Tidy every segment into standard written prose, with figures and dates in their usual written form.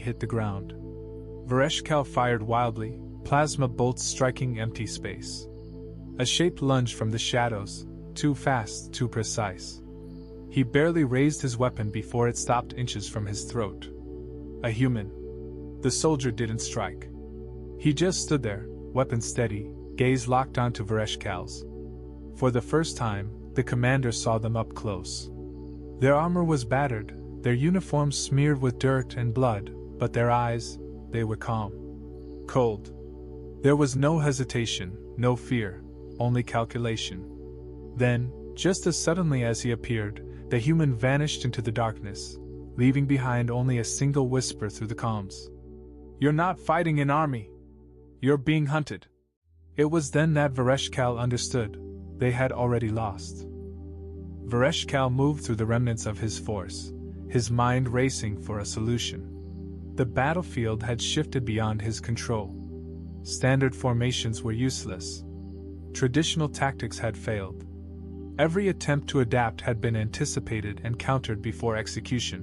hit the ground. Vereshkal fired wildly, plasma bolts striking empty space. A shape lunged from the shadows, too fast, too precise. He barely raised his weapon before it stopped inches from his throat. A human. The soldier didn't strike. He just stood there, weapon steady, gaze locked onto Vereshkal's. For the first time, the commander saw them up close. Their armor was battered, their uniforms smeared with dirt and blood, but their eyes, they were calm. Cold. There was no hesitation, no fear, only calculation. Then, just as suddenly as he appeared, the human vanished into the darkness, leaving behind only a single whisper through the comms. "You're not fighting an army. You're being hunted." It was then that Vereshkal understood. They had already lost. Vereshkal moved through the remnants of his force, his mind racing for a solution. The battlefield had shifted beyond his control. Standard formations were useless. Traditional tactics had failed. Every attempt to adapt had been anticipated and countered before execution.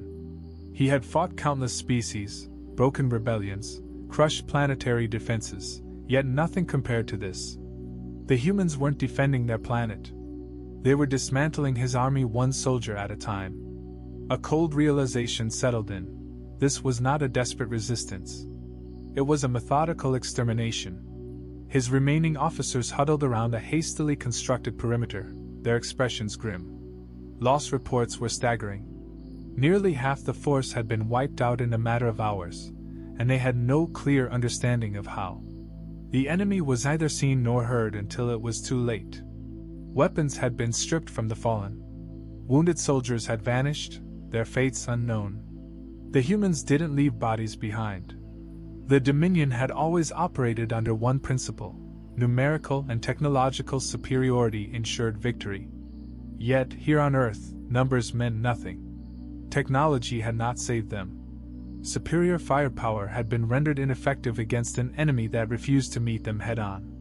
He had fought countless species, broken rebellions, crushed planetary defenses, yet nothing compared to this. The humans weren't defending their planet. They were dismantling his army one soldier at a time. A cold realization settled in. This was not a desperate resistance. It was a methodical extermination. His remaining officers huddled around a hastily constructed perimeter, their expressions grim. Loss reports were staggering. Nearly half the force had been wiped out in a matter of hours, and they had no clear understanding of how. The enemy was neither seen nor heard until it was too late. Weapons had been stripped from the fallen. Wounded soldiers had vanished, their fates unknown. The humans didn't leave bodies behind. The Dominion had always operated under one principle: numerical and technological superiority ensured victory. Yet, here on Earth, numbers meant nothing. Technology had not saved them. Superior firepower had been rendered ineffective against an enemy that refused to meet them head-on.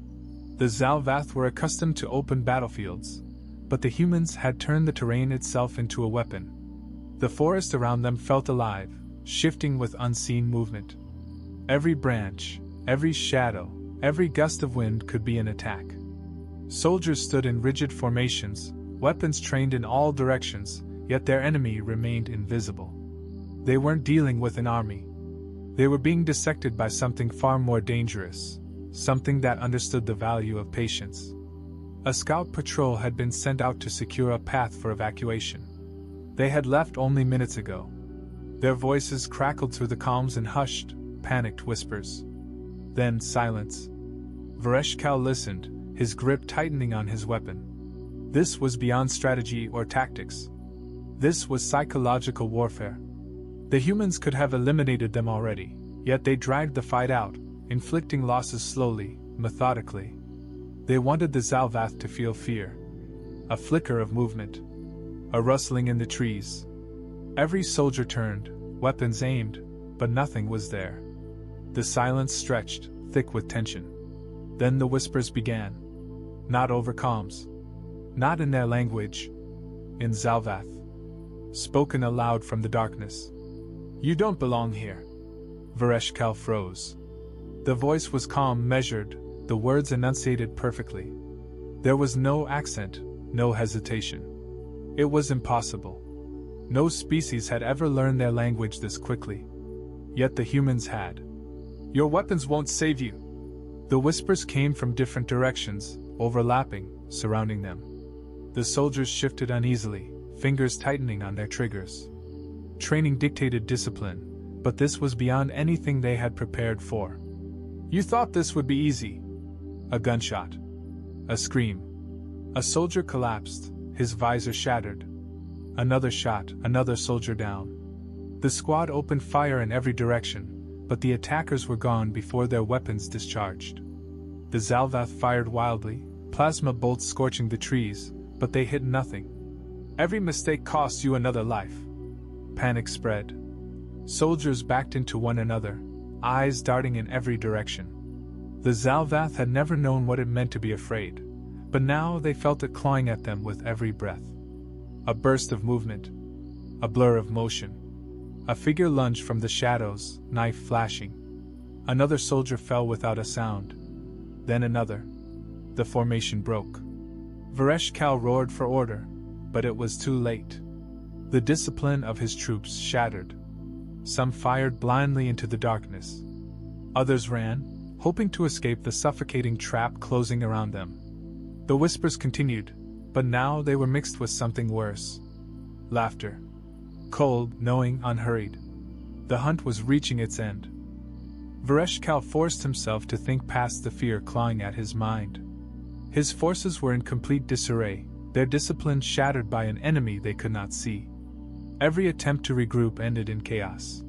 The Zalvath were accustomed to open battlefields, but the humans had turned the terrain itself into a weapon. The forest around them felt alive, shifting with unseen movement. Every branch, every shadow, every gust of wind could be an attack. Soldiers stood in rigid formations, weapons trained in all directions, yet their enemy remained invisible. They weren't dealing with an army. They were being dissected by something far more dangerous, something that understood the value of patience. A scout patrol had been sent out to secure a path for evacuation. They had left only minutes ago. Their voices crackled through the comms in hushed, panicked whispers. Then silence. Vereshkal listened, his grip tightening on his weapon. This was beyond strategy or tactics. This was psychological warfare. The humans could have eliminated them already, yet they dragged the fight out, inflicting losses slowly, methodically. They wanted the Zalvath to feel fear. A flicker of movement. A rustling in the trees. Every soldier turned, weapons aimed, but nothing was there. The silence stretched, thick with tension. Then the whispers began. Not over comms. Not in their language. In Zalvath. Spoken aloud from the darkness. "You don't belong here." Vereshkal froze. The voice was calm, measured, the words enunciated perfectly. There was no accent, no hesitation. It was impossible. No species had ever learned their language this quickly. Yet the humans had. "Your weapons won't save you." The whispers came from different directions, overlapping, surrounding them. The soldiers shifted uneasily, fingers tightening on their triggers. Training dictated discipline, but this was beyond anything they had prepared for. "You thought this would be easy." A gunshot. A scream. A soldier collapsed, his visor shattered. Another shot, another soldier down. The squad opened fire in every direction, but the attackers were gone before their weapons discharged. The Zalvath fired wildly, plasma bolts scorching the trees, but they hit nothing. "Every mistake costs you another life." Panic spread. Soldiers backed into one another, eyes darting in every direction. The Zalvath had never known what it meant to be afraid, but now they felt it clawing at them with every breath. A burst of movement. A blur of motion. A figure lunged from the shadows, knife flashing. Another soldier fell without a sound. Then another. The formation broke. Vereshkal roared for order, but it was too late. The discipline of his troops shattered. Some fired blindly into the darkness. Others ran, hoping to escape the suffocating trap closing around them. The whispers continued, but now they were mixed with something worse. Laughter. Cold, knowing, unhurried. The hunt was reaching its end. Vereshkal forced himself to think past the fear clawing at his mind. His forces were in complete disarray, their discipline shattered by an enemy they could not see. Every attempt to regroup ended in chaos.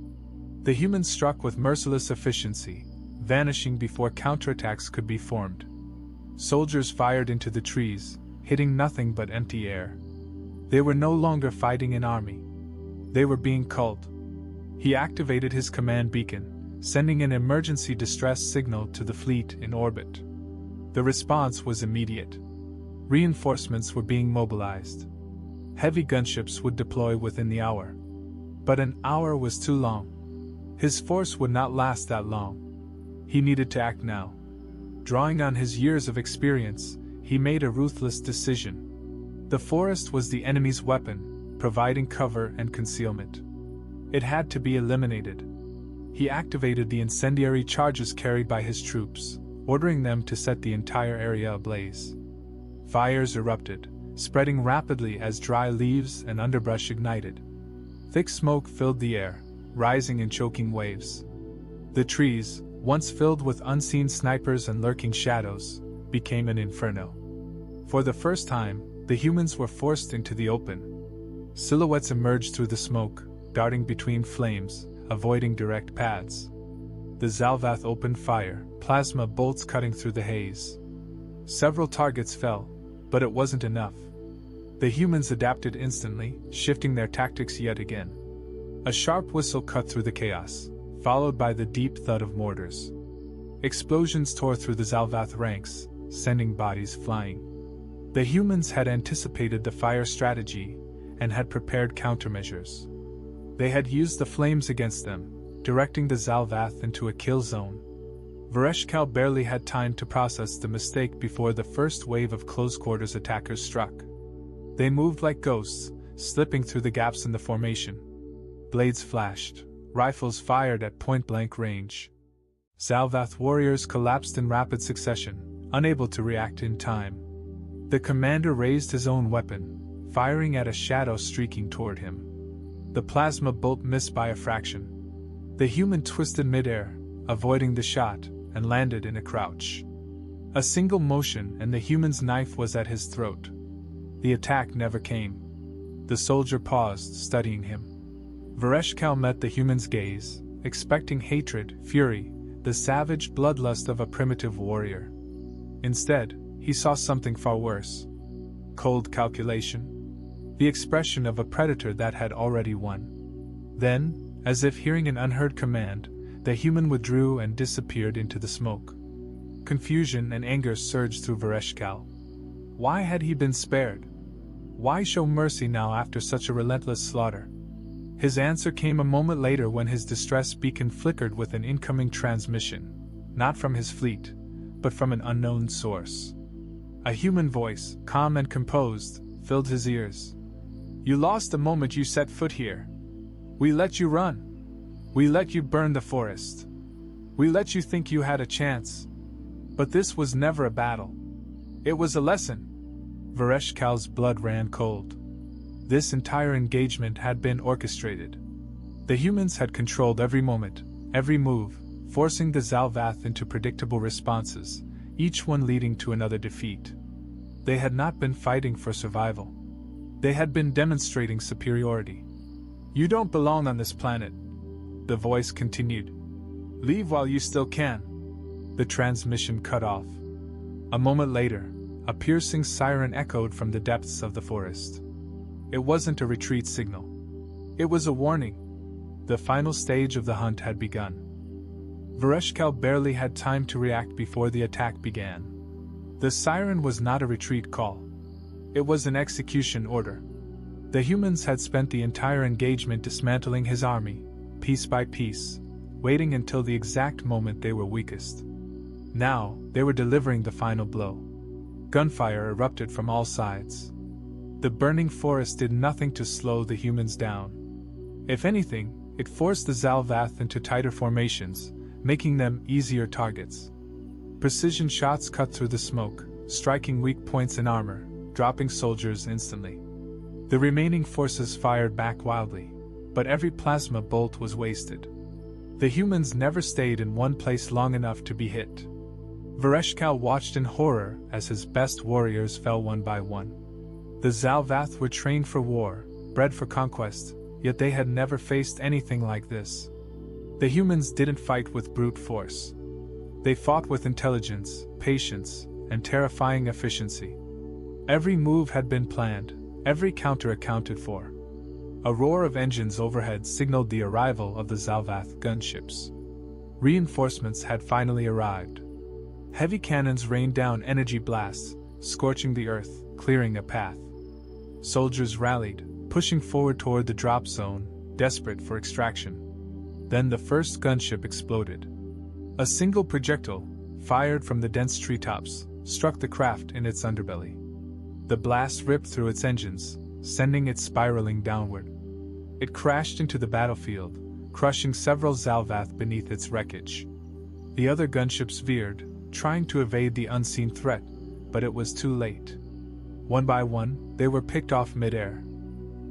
The humans struck with merciless efficiency, vanishing before counterattacks could be formed. Soldiers fired into the trees, hitting nothing but empty air. They were no longer fighting an army. They were being culled. He activated his command beacon, sending an emergency distress signal to the fleet in orbit. The response was immediate. Reinforcements were being mobilized. Heavy gunships would deploy within the hour. But an hour was too long. His force would not last that long. He needed to act now. Drawing on his years of experience, he made a ruthless decision. The forest was the enemy's weapon, providing cover and concealment. It had to be eliminated. He activated the incendiary charges carried by his troops, ordering them to set the entire area ablaze. Fires erupted, spreading rapidly as dry leaves and underbrush ignited. Thick smoke filled the air, rising in choking waves. The trees, once filled with unseen snipers and lurking shadows, became an inferno. For the first time, the humans were forced into the open. Silhouettes emerged through the smoke, darting between flames, avoiding direct paths. The Zalvath opened fire, plasma bolts cutting through the haze. Several targets fell, but it wasn't enough. The humans adapted instantly, shifting their tactics yet again. A sharp whistle cut through the chaos, followed by the deep thud of mortars. Explosions tore through the Zalvath ranks, sending bodies flying. The humans had anticipated the fire strategy and had prepared countermeasures. They had used the flames against them, directing the Zalvath into a kill zone. Vereshkal barely had time to process the mistake before the first wave of close-quarters attackers struck. They moved like ghosts, slipping through the gaps in the formation. Blades flashed, rifles fired at point-blank range. Zalvath warriors collapsed in rapid succession, unable to react in time. The commander raised his own weapon, firing at a shadow streaking toward him. The plasma bolt missed by a fraction. The human twisted midair, avoiding the shot, and landed in a crouch. A single motion and the human's knife was at his throat. The attack never came. The soldier paused, studying him. Vereshkal met the human's gaze, expecting hatred, fury, the savage bloodlust of a primitive warrior. Instead, he saw something far worse. Cold calculation. The expression of a predator that had already won. Then, as if hearing an unheard command, the human withdrew and disappeared into the smoke. Confusion and anger surged through Vereshkal. Why had he been spared? Why show mercy now after such a relentless slaughter? His answer came a moment later when his distress beacon flickered with an incoming transmission, not from his fleet, but from an unknown source. A human voice, calm and composed, filled his ears. "You lost the moment you set foot here. We let you run. We let you burn the forest. We let you think you had a chance. But this was never a battle. It was a lesson." Vereshkal's blood ran cold. This entire engagement had been orchestrated. The humans had controlled every moment, every move, forcing the Zalvath into predictable responses, each one leading to another defeat. They had not been fighting for survival. They had been demonstrating superiority. "You don't belong on this planet," the voice continued. "Leave while you still can." The transmission cut off. A moment later, a piercing siren echoed from the depths of the forest. It wasn't a retreat signal. It was a warning. The final stage of the hunt had begun. Vereshkal barely had time to react before the attack began. The siren was not a retreat call. It was an execution order. The humans had spent the entire engagement dismantling his army, piece by piece, waiting until the exact moment they were weakest. Now, they were delivering the final blow. Gunfire erupted from all sides. The burning forest did nothing to slow the humans down. If anything, it forced the Zalvath into tighter formations, making them easier targets. Precision shots cut through the smoke, striking weak points in armor, dropping soldiers instantly. The remaining forces fired back wildly, but every plasma bolt was wasted. The humans never stayed in one place long enough to be hit. Vereshkal watched in horror as his best warriors fell one by one. The Zalvath were trained for war, bred for conquest, yet they had never faced anything like this. The humans didn't fight with brute force. They fought with intelligence, patience, and terrifying efficiency. Every move had been planned, every counter accounted for. A roar of engines overhead signaled the arrival of the Zalvath gunships. Reinforcements had finally arrived. Heavy cannons rained down energy blasts, scorching the earth, clearing a path. Soldiers rallied, pushing forward toward the drop zone, desperate for extraction. Then the first gunship exploded. A single projectile, fired from the dense treetops, struck the craft in its underbelly. The blast ripped through its engines, sending it spiraling downward. It crashed into the battlefield, crushing several Zalvath beneath its wreckage. The other gunships veered, trying to evade the unseen threat, but it was too late. One by one, they were picked off midair.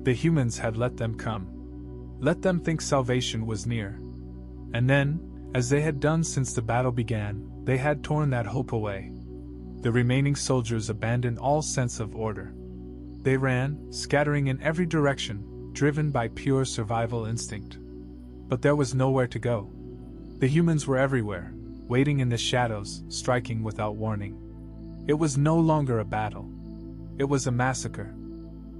The humans had let them come. Let them think salvation was near. And then, as they had done since the battle began, they had torn that hope away. The remaining soldiers abandoned all sense of order. They ran, scattering in every direction, driven by pure survival instinct. But there was nowhere to go. The humans were everywhere, waiting in the shadows, striking without warning. It was no longer a battle. It was a massacre.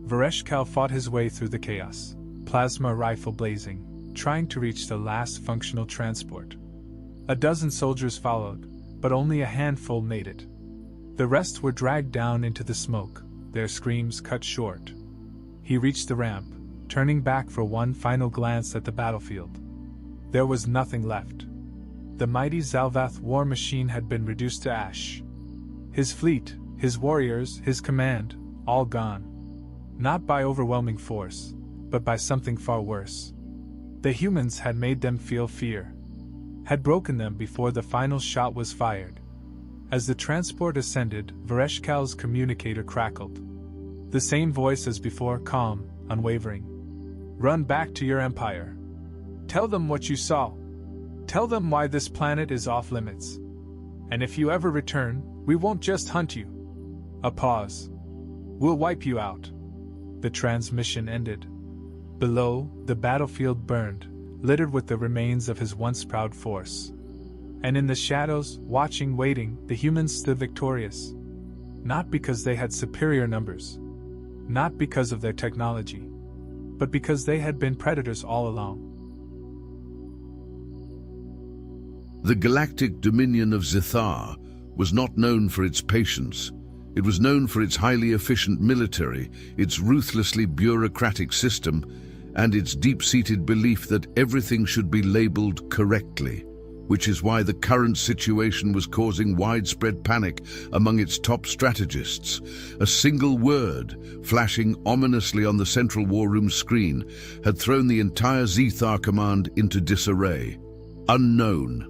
Vereshkal fought his way through the chaos, plasma rifle blazing, trying to reach the last functional transport. A dozen soldiers followed, but only a handful made it. The rest were dragged down into the smoke, their screams cut short. He reached the ramp, turning back for one final glance at the battlefield. There was nothing left. The mighty Zalvath war machine had been reduced to ash. His fleet, his warriors, his command, all gone. Not by overwhelming force, but by something far worse. The humans had made them feel fear, had broken them before the final shot was fired. As the transport ascended, Vereshkal's communicator crackled. The same voice as before, calm, unwavering. "Run back to your empire. Tell them what you saw. Tell them why this planet is off limits. And if you ever return, we won't just hunt you." A pause. "We'll wipe you out." The transmission ended. Below, the battlefield burned, littered with the remains of his once proud force. And in the shadows, watching, waiting, the humans stood victorious. Not because they had superior numbers. Not because of their technology. But because they had been predators all along. The galactic dominion of Zithar was not known for its patience. It was known for its highly efficient military, its ruthlessly bureaucratic system, and its deep-seated belief that everything should be labeled correctly, which is why the current situation was causing widespread panic among its top strategists. A single word, flashing ominously on the Central War Room screen, had thrown the entire Zithar command into disarray. Unknown.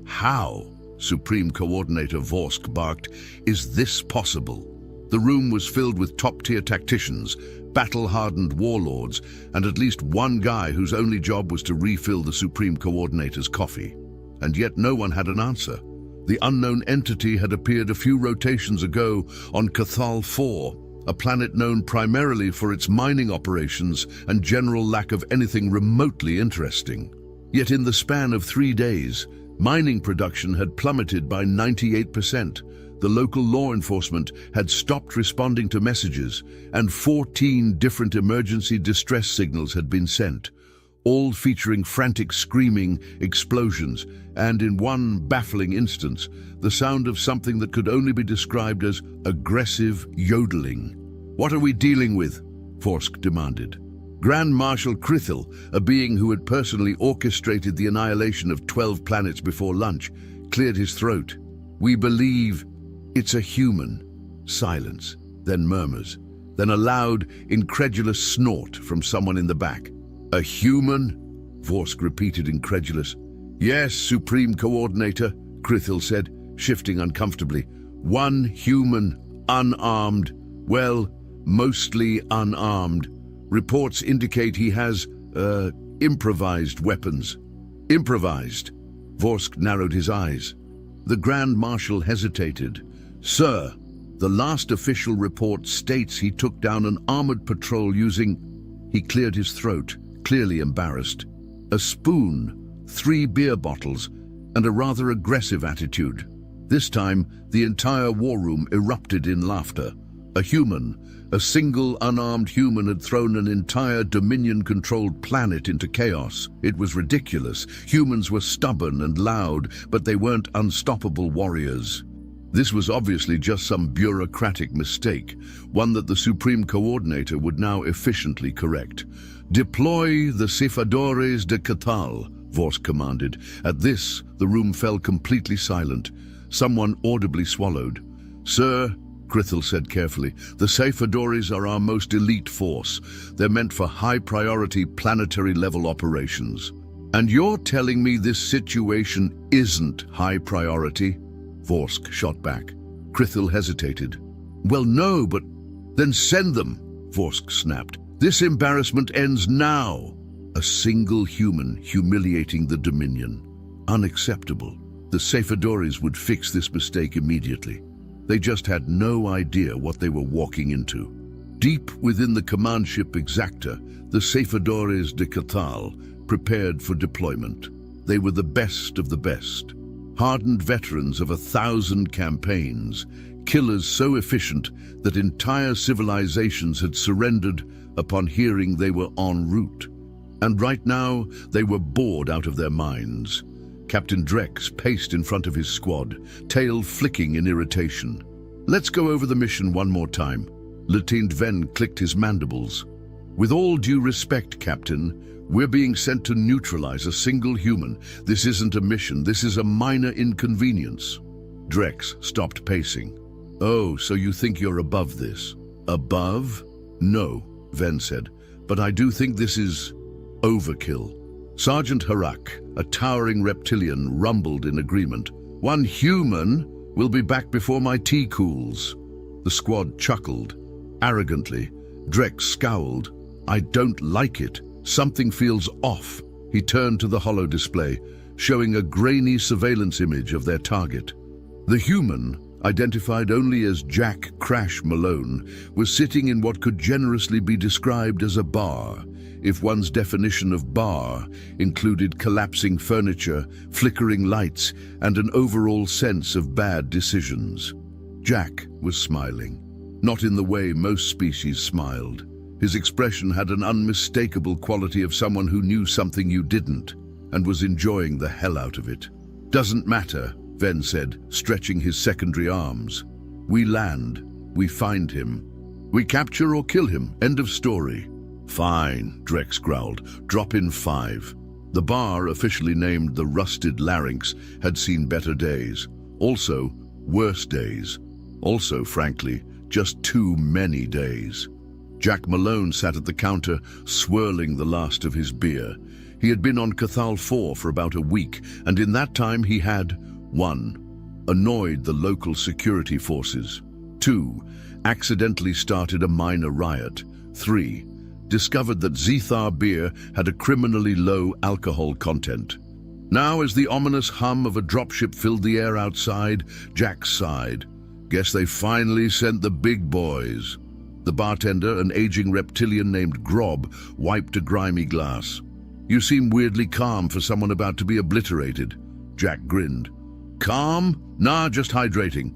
How? Supreme Coordinator Vorsk barked. Is this possible? The room was filled with top-tier tacticians, battle-hardened warlords, and at least one guy whose only job was to refill the Supreme Coordinator's coffee. And yet no one had an answer. The unknown entity had appeared a few rotations ago on Cathal 4, a planet known primarily for its mining operations and general lack of anything remotely interesting. Yet in the span of 3 days, mining production had plummeted by 98%. The local law enforcement had stopped responding to messages, and 14 different emergency distress signals had been sent, all featuring frantic screaming, explosions, and in one baffling instance, the sound of something that could only be described as aggressive yodeling. "What are we dealing with?" Vorsk demanded. Grand Marshal Krithil, a being who had personally orchestrated the annihilation of 12 planets before lunch, cleared his throat. We believe it's a human. Silence, then murmurs, then a loud, incredulous snort from someone in the back. A human? Vorsk repeated, incredulous. Yes, Supreme Coordinator, Krithil said, shifting uncomfortably. One human, unarmed, well, mostly unarmed. Reports indicate he has, improvised weapons. Improvised? Vorsk narrowed his eyes. The Grand Marshal hesitated. Sir, the last official report states he took down an armored patrol using... He cleared his throat, clearly embarrassed. A spoon, 3 beer bottles, and a rather aggressive attitude. This time, the entire war room erupted in laughter. A human, a single unarmed human had thrown an entire Dominion-controlled planet into chaos. It was ridiculous. Humans were stubborn and loud, but they weren't unstoppable warriors. This was obviously just some bureaucratic mistake, one that the Supreme Coordinator would now efficiently correct. Deploy the Cephadores de Cathal, Vorsk commanded. At this, the room fell completely silent. Someone audibly swallowed. Sir, Krithil said carefully, the Cephadores are our most elite force. They're meant for high-priority planetary-level operations. And you're telling me this situation isn't high priority? Vorsk shot back. Krithil hesitated. Well, no, but then send them, Vorsk snapped. This embarrassment ends now. A single human humiliating the Dominion. Unacceptable. The Cephadores would fix this mistake immediately. They just had no idea what they were walking into. Deep within the command ship Exacta, the Cephadores de Cathal prepared for deployment. They were the best of the best. Hardened veterans of 1,000 campaigns, killers so efficient that entire civilizations had surrendered upon hearing they were en route. And right now, they were bored out of their minds. Captain Drex paced in front of his squad, tail flicking in irritation. Let's go over the mission one more time. Lieutenant Ven clicked his mandibles. With all due respect, Captain, we're being sent to neutralize a single human. This isn't a mission, this is a minor inconvenience. Drex stopped pacing. Oh, so you think you're above this? Above? No, Ven said, but I do think this is overkill. Sergeant Harak, a towering reptilian, rumbled in agreement. One human will be back before my tea cools. The squad chuckled. Arrogantly, Drex scowled. I don't like it. Something feels off. He turned to the holo display, showing a grainy surveillance image of their target. The human, identified only as Jack Crash Malone, was sitting in what could generously be described as a bar, if one's definition of bar included collapsing furniture, flickering lights, and an overall sense of bad decisions. Jack was smiling, not in the way most species smiled. His expression had an unmistakable quality of someone who knew something you didn't, and was enjoying the hell out of it. Doesn't matter, Ven said, stretching his secondary arms. We land, we find him. We capture or kill him, end of story. Fine, Drex growled. Drop in 5. The bar, officially named the Rusted Larynx, had seen better days. Also, worse days. Also, frankly, just too many days. Jack Malone sat at the counter, swirling the last of his beer. He had been on Cathal 4 for about a week, and in that time he had 1. Annoyed the local security forces. 2. Accidentally started a minor riot. 3. Discovered that Zethar beer had a criminally low alcohol content. Now, as the ominous hum of a dropship filled the air outside, Jack sighed. Guess they finally sent the big boys. The bartender, an aging reptilian named Grob, wiped a grimy glass. You seem weirdly calm for someone about to be obliterated. Jack grinned. Calm? Nah, just hydrating.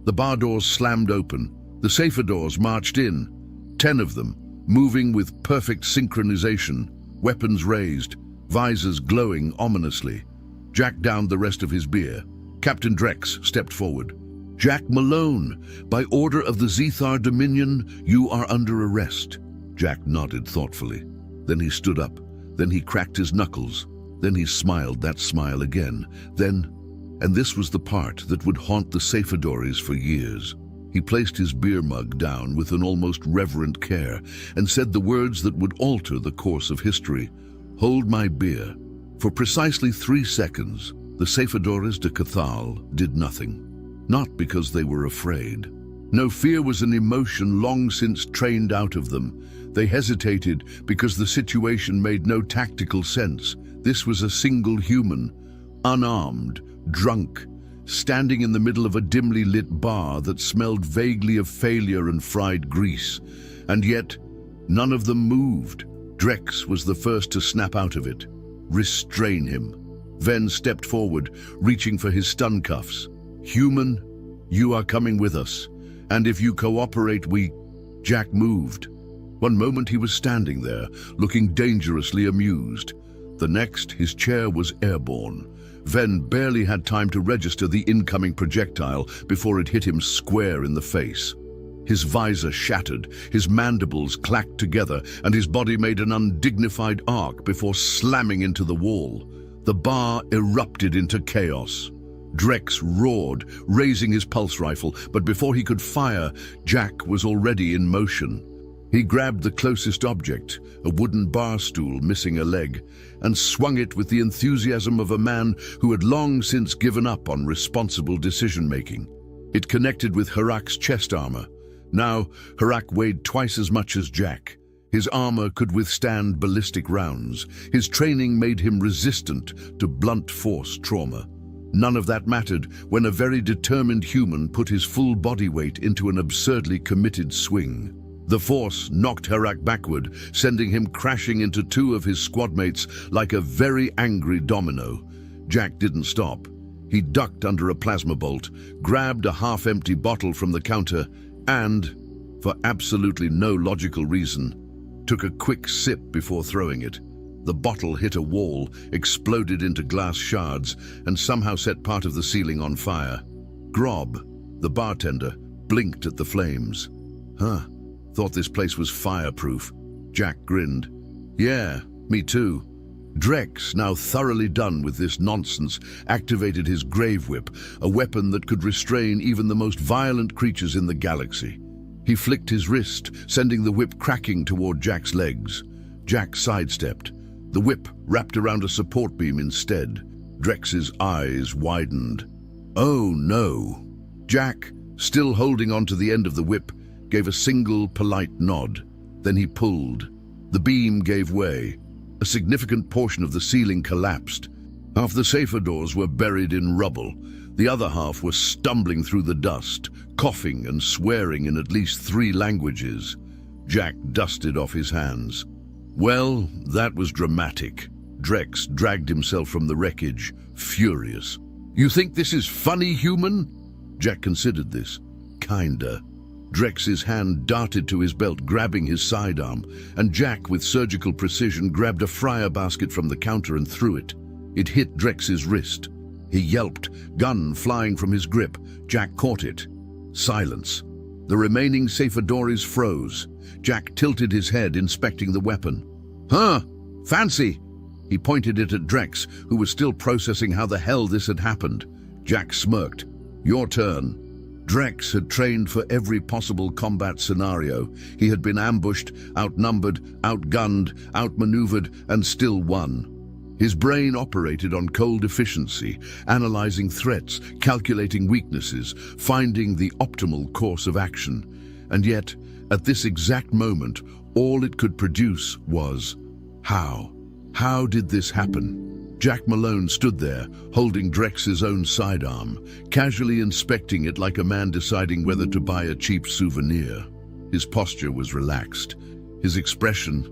The bar doors slammed open. The Cephadores marched in. 10 of them, moving with perfect synchronization, weapons raised, visors glowing ominously. Jack downed the rest of his beer. Captain Drex stepped forward. Jack Malone, by order of the Zethar Dominion, you are under arrest. Jack nodded thoughtfully. Then he stood up. Then he cracked his knuckles. Then he smiled that smile again. And this was the part that would haunt the Seyfedoris for years. He placed his beer mug down with an almost reverent care and said the words that would alter the course of history. "Hold my beer." For precisely 3 seconds, the Seyfedoris de Cathal did nothing. Not because they were afraid. No, fear was an emotion long since trained out of them. They hesitated because the situation made no tactical sense. This was a single human, unarmed, drunk, standing in the middle of a dimly lit bar that smelled vaguely of failure and fried grease. And yet, none of them moved. Drex was the first to snap out of it. "Restrain him." Ven stepped forward, reaching for his stun cuffs. "Human, you are coming with us. And if you cooperate, we..." Jack moved. One moment he was standing there, looking dangerously amused. The next, his chair was airborne. Ven barely had time to register the incoming projectile before it hit him square in the face. His visor shattered, his mandibles clacked together, and his body made an undignified arc before slamming into the wall. The bar erupted into chaos. Drex roared, raising his pulse rifle, but before he could fire, Jack was already in motion. He grabbed the closest object, a wooden bar stool missing a leg, and swung it with the enthusiasm of a man who had long since given up on responsible decision-making. It connected with Harak's chest armor. Now, Harak weighed twice as much as Jack. His armor could withstand ballistic rounds. His training made him resistant to blunt force trauma. None of that mattered when a very determined human put his full body weight into an absurdly committed swing. The force knocked Harak backward, sending him crashing into 2 of his squadmates like a very angry domino. Jack didn't stop. He ducked under a plasma bolt, grabbed a half-empty bottle from the counter, and, for absolutely no logical reason, took a quick sip before throwing it. The bottle hit a wall, exploded into glass shards, and somehow set part of the ceiling on fire. Grob, the bartender, blinked at the flames. "Huh, thought this place was fireproof." Jack grinned. "Yeah, me too." Drex, now thoroughly done with this nonsense, activated his Grave Whip, a weapon that could restrain even the most violent creatures in the galaxy. He flicked his wrist, sending the whip cracking toward Jack's legs. Jack sidestepped. The whip wrapped around a support beam instead. Drex's eyes widened. "Oh no." Jack, still holding onto the end of the whip, gave a single polite nod. Then he pulled. The beam gave way. A significant portion of the ceiling collapsed. Half the Seyfedoris were buried in rubble. The other half were stumbling through the dust, coughing and swearing in at least 3 languages. Jack dusted off his hands. Well, that was dramatic. Drex dragged himself from the wreckage, furious. "You think this is funny, human?" Jack considered this. "Kinda." Drex's hand darted to his belt, grabbing his sidearm, and Jack, with surgical precision, grabbed a fryer basket from the counter and threw it. It hit Drex's wrist. He yelped, gun flying from his grip. Jack caught it. Silence. The remaining Seyfedoris froze. Jack tilted his head, inspecting the weapon. "Huh? Fancy!" He pointed it at Drex, who was still processing how the hell this had happened. Jack smirked. "Your turn." Drex had trained for every possible combat scenario. He had been ambushed, outnumbered, outgunned, outmaneuvered, and still won. His brain operated on cold efficiency, analyzing threats, calculating weaknesses, finding the optimal course of action. And yet, at this exact moment, all it could produce was, how? How did this happen? Jack Malone stood there, holding Drex's own sidearm, casually inspecting it like a man deciding whether to buy a cheap souvenir. His posture was relaxed, his expression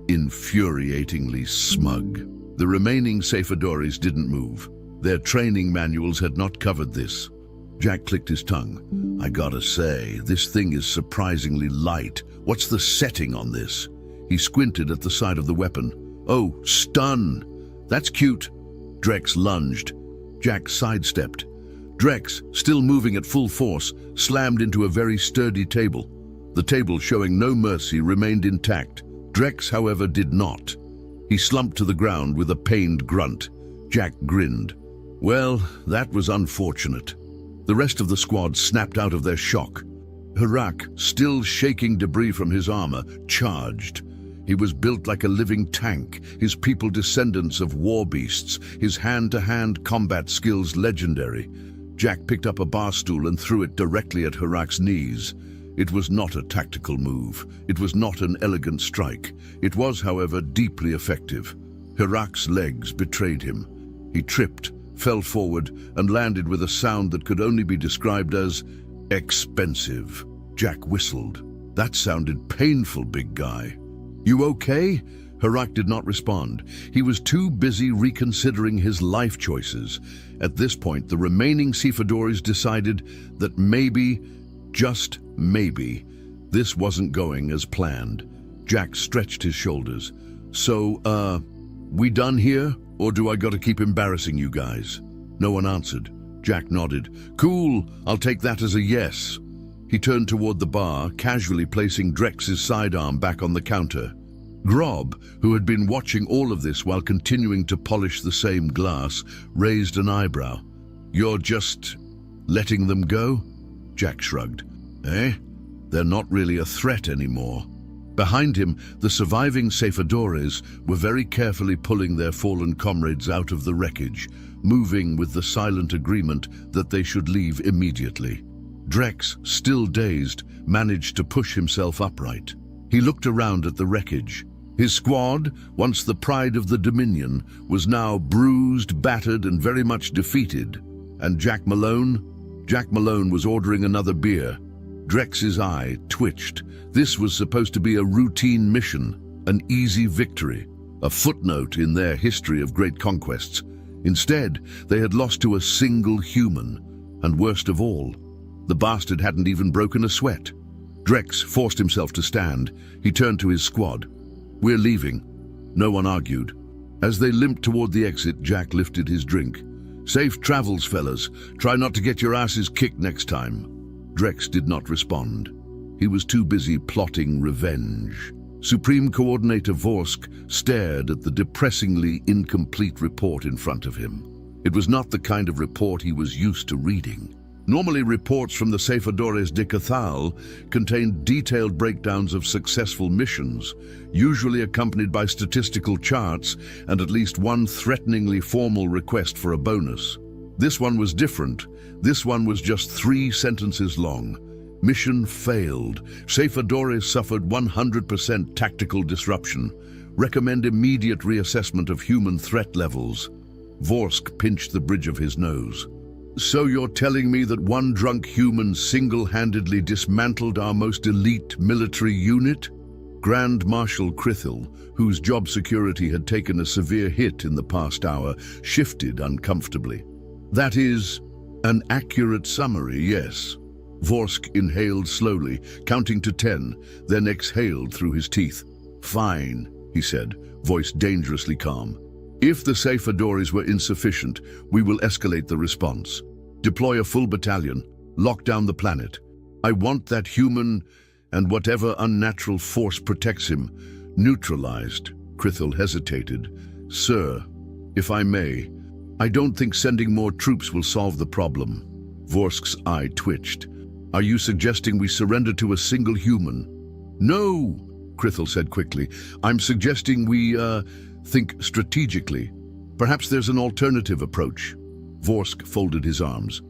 infuriatingly smug. The remaining Seyfedoris didn't move. Their training manuals had not covered this. Jack clicked his tongue. "I gotta say, this thing is surprisingly light. What's the setting on this?" He squinted at the side of the weapon. "Oh, stun! That's cute." Drex lunged. Jack sidestepped. Drex, still moving at full force, slammed into a very sturdy table. The table, showing no mercy, remained intact. Drex, however, did not. He slumped to the ground with a pained grunt. Jack grinned. Well, that was unfortunate. The rest of the squad snapped out of their shock. Harak, still shaking debris from his armor, charged. He was built like a living tank, his people descendants of war beasts, his hand-to-hand combat skills legendary. Jack picked up a bar stool and threw it directly at Harak's knees. It was not a tactical move. It was not an elegant strike. It was, however, deeply effective. Harak's legs betrayed him. He tripped, fell forward, and landed with a sound that could only be described as expensive. Jack whistled. That sounded painful, big guy. You okay? Harak did not respond. He was too busy reconsidering his life choices. At this point, the remaining Cephadores decided that maybe, just maybe, this wasn't going as planned. Jack stretched his shoulders. So, we done here? Or do I gotta keep embarrassing you guys? No one answered. Jack nodded. Cool, I'll take that as a yes. He turned toward the bar, casually placing Drex's sidearm back on the counter. Grob, who had been watching all of this while continuing to polish the same glass, raised an eyebrow. You're just letting them go? Jack shrugged. Eh? They're not really a threat anymore. Behind him, the surviving Cephadores were very carefully pulling their fallen comrades out of the wreckage, moving with the silent agreement that they should leave immediately. Drex, still dazed, managed to push himself upright. He looked around at the wreckage. His squad, once the pride of the Dominion, was now bruised, battered, and very much defeated. And Jack Malone? Jack Malone was ordering another beer. Drex's eye twitched. This was supposed to be a routine mission, an easy victory, a footnote in their history of great conquests. Instead, they had lost to a single human, and worst of all, the bastard hadn't even broken a sweat. Drex forced himself to stand. He turned to his squad. We're leaving. No one argued. As they limped toward the exit, Jack lifted his drink. Safe travels, fellas. Try not to get your asses kicked next time. Drex did not respond. He was too busy plotting revenge. Supreme Coordinator Vorsk stared at the depressingly incomplete report in front of him. It was not the kind of report he was used to reading. Normally, reports from the Cephadores de Cathal contained detailed breakdowns of successful missions, usually accompanied by statistical charts and at least one threateningly formal request for a bonus. This one was different. This one was just 3 sentences long. Mission failed. Cephadores suffered 100% tactical disruption. Recommend immediate reassessment of human threat levels. Vorsk pinched the bridge of his nose. So you're telling me that one drunk human single-handedly dismantled our most elite military unit? Grand Marshal Krithil, whose job security had taken a severe hit in the past hour, shifted uncomfortably. That is an accurate summary, yes. Vorsk inhaled slowly, counting to 10, then exhaled through his teeth. Fine, he said, voice dangerously calm. If the Cephadores were insufficient, we will escalate the response. Deploy a full battalion, lock down the planet. I want that human, and whatever unnatural force protects him, neutralized. Krithil hesitated. Sir, if I may, I don't think sending more troops will solve the problem. Vorsk's eye twitched. Are you suggesting we surrender to a single human? No, Krithil said quickly. I'm suggesting we, think strategically. Perhaps there's an alternative approach. Vorsk folded his arms.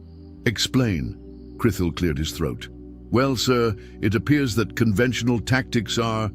Explain. Krithil cleared his throat. Well, sir, it appears that conventional tactics are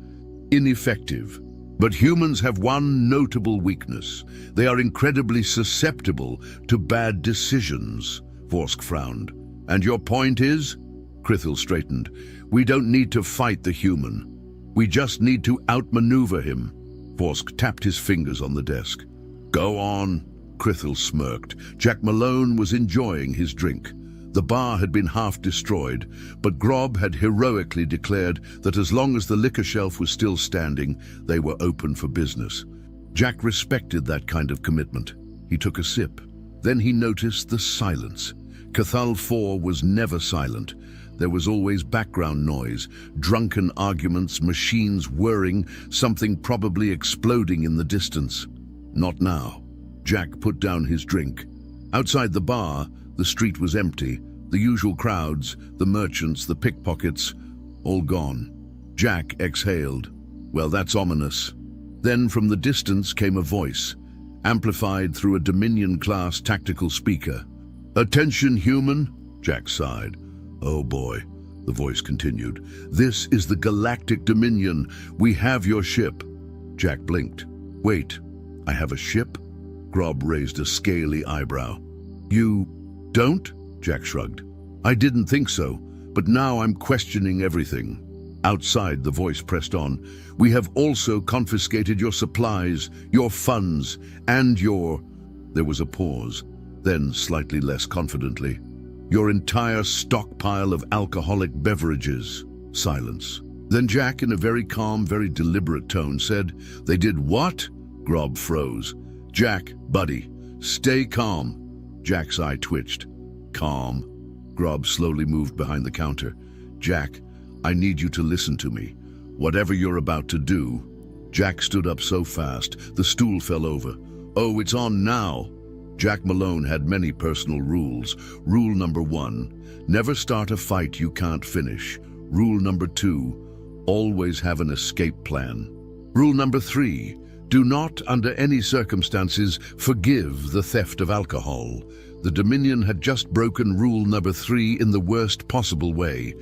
ineffective. But humans have one notable weakness. They are incredibly susceptible to bad decisions. Vorsk frowned. And your point is? Krithil straightened. We don't need to fight the human. We just need to outmaneuver him. Vorsk tapped his fingers on the desk. Go on, Krithil smirked. Jack Malone was enjoying his drink. The bar had been half destroyed, but Grob had heroically declared that as long as the liquor shelf was still standing, they were open for business. Jack respected that kind of commitment. He took a sip. Then he noticed the silence. Cathal 4 was never silent. There was always background noise, drunken arguments, machines whirring, something probably exploding in the distance. Not now. Jack put down his drink. Outside the bar, the street was empty. The usual crowds, the merchants, the pickpockets, all gone. Jack exhaled. Well, that's ominous. Then from the distance came a voice, amplified through a Dominion-class tactical speaker. "Attention, human," Jack sighed. "Oh boy," the voice continued. "This is the Galactic Dominion. We have your ship." Jack blinked. "Wait, I have a ship?" Grob raised a scaly eyebrow. "You don't?" Jack shrugged. "I didn't think so, but now I'm questioning everything." Outside, the voice pressed on. "We have also confiscated your supplies, your funds, and your—" There was a pause, then slightly less confidently. "Your entire stockpile of alcoholic beverages." Silence. Then Jack, in a very calm, very deliberate tone, said, "They did what?" Grob froze. "Jack, buddy, stay calm." Jack's eye twitched. "Calm." Grob slowly moved behind the counter. "Jack, I need you to listen to me. Whatever you're about to do—" Jack stood up so fast, the stool fell over. "Oh, it's on now." Jack Malone had many personal rules. Rule number 1, never start a fight you can't finish. Rule number 2, always have an escape plan. Rule number 3, do not, under any circumstances, forgive the theft of alcohol. The Dominion had just broken rule number 3 in the worst possible way.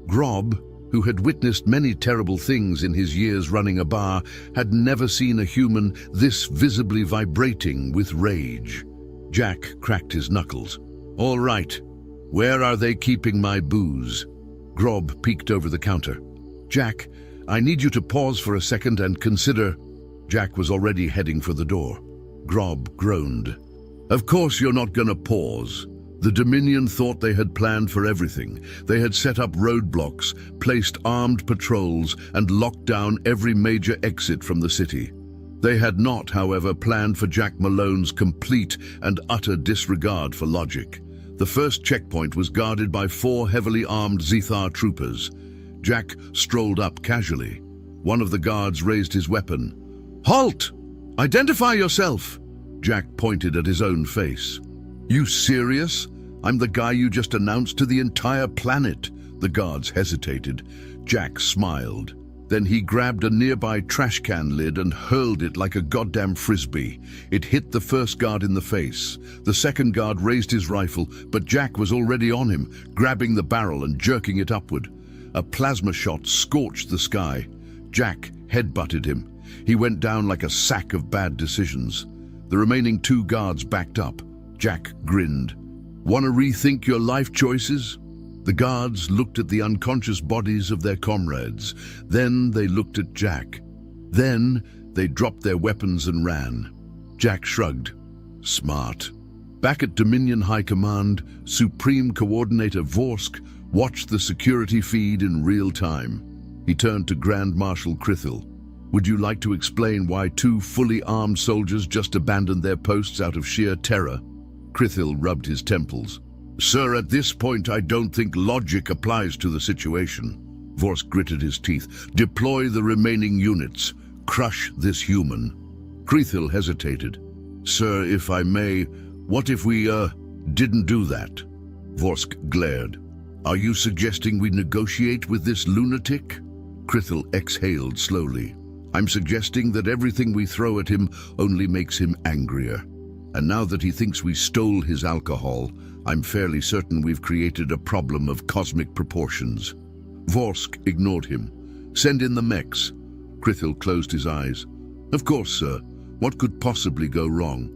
Grob, who had witnessed many terrible things in his years running a bar, had never seen a human this visibly vibrating with rage. Jack cracked his knuckles. "All right, where are they keeping my booze?" Grob peeked over the counter. "Jack, I need you to pause for a second and consider—" Jack was already heading for the door. Grob groaned. "Of course you're not gonna pause. The Dominion thought they had planned for everything. They had set up roadblocks, placed armed patrols, and locked down every major exit from the city. They had not, however, planned for Jack Malone's complete and utter disregard for logic. The first checkpoint was guarded by 4 heavily armed Zethar troopers. Jack strolled up casually. One of the guards raised his weapon. "Halt! Identify yourself!" Jack pointed at his own face. "You serious? I'm the guy you just announced to the entire planet." The guards hesitated. Jack smiled. Then he grabbed a nearby trash can lid and hurled it like a goddamn frisbee. It hit the first guard in the face. The second guard raised his rifle, but Jack was already on him, grabbing the barrel and jerking it upward. A plasma shot scorched the sky. Jack headbutted him. He went down like a sack of bad decisions. The remaining 2 guards backed up. Jack grinned. "Want to rethink your life choices?" The guards looked at the unconscious bodies of their comrades. Then they looked at Jack. Then they dropped their weapons and ran. Jack shrugged. Smart. Back at Dominion High Command, Supreme Coordinator Vorsk watched the security feed in real time. He turned to Grand Marshal Krithil. "Would you like to explain why 2 fully armed soldiers just abandoned their posts out of sheer terror?" Krithil rubbed his temples. "Sir, at this point I don't think logic applies to the situation." Vorsk gritted his teeth. "Deploy the remaining units. Crush this human." Krithil hesitated. "Sir, if I may, what if we, didn't do that?" Vorsk glared. "Are you suggesting we negotiate with this lunatic?" Krithil exhaled slowly. "I'm suggesting that everything we throw at him only makes him angrier. And now that he thinks we stole his alcohol, I'm fairly certain we've created a problem of cosmic proportions." Vorsk ignored him. "Send in the mechs." Krithil closed his eyes. "Of course, sir. What could possibly go wrong?"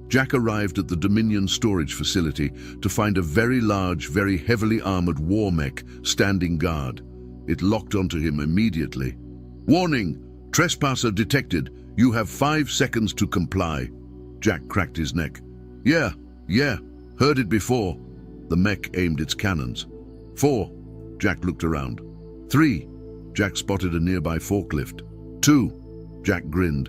Jack arrived at the Dominion storage facility to find a very large, very heavily armored war mech standing guard. It locked onto him immediately. "Warning! Trespasser detected. You have 5 seconds to comply." Jack cracked his neck. Yeah, heard it before." The mech aimed its cannons. 4. Jack looked around. 3. Jack spotted a nearby forklift. 2. Jack grinned.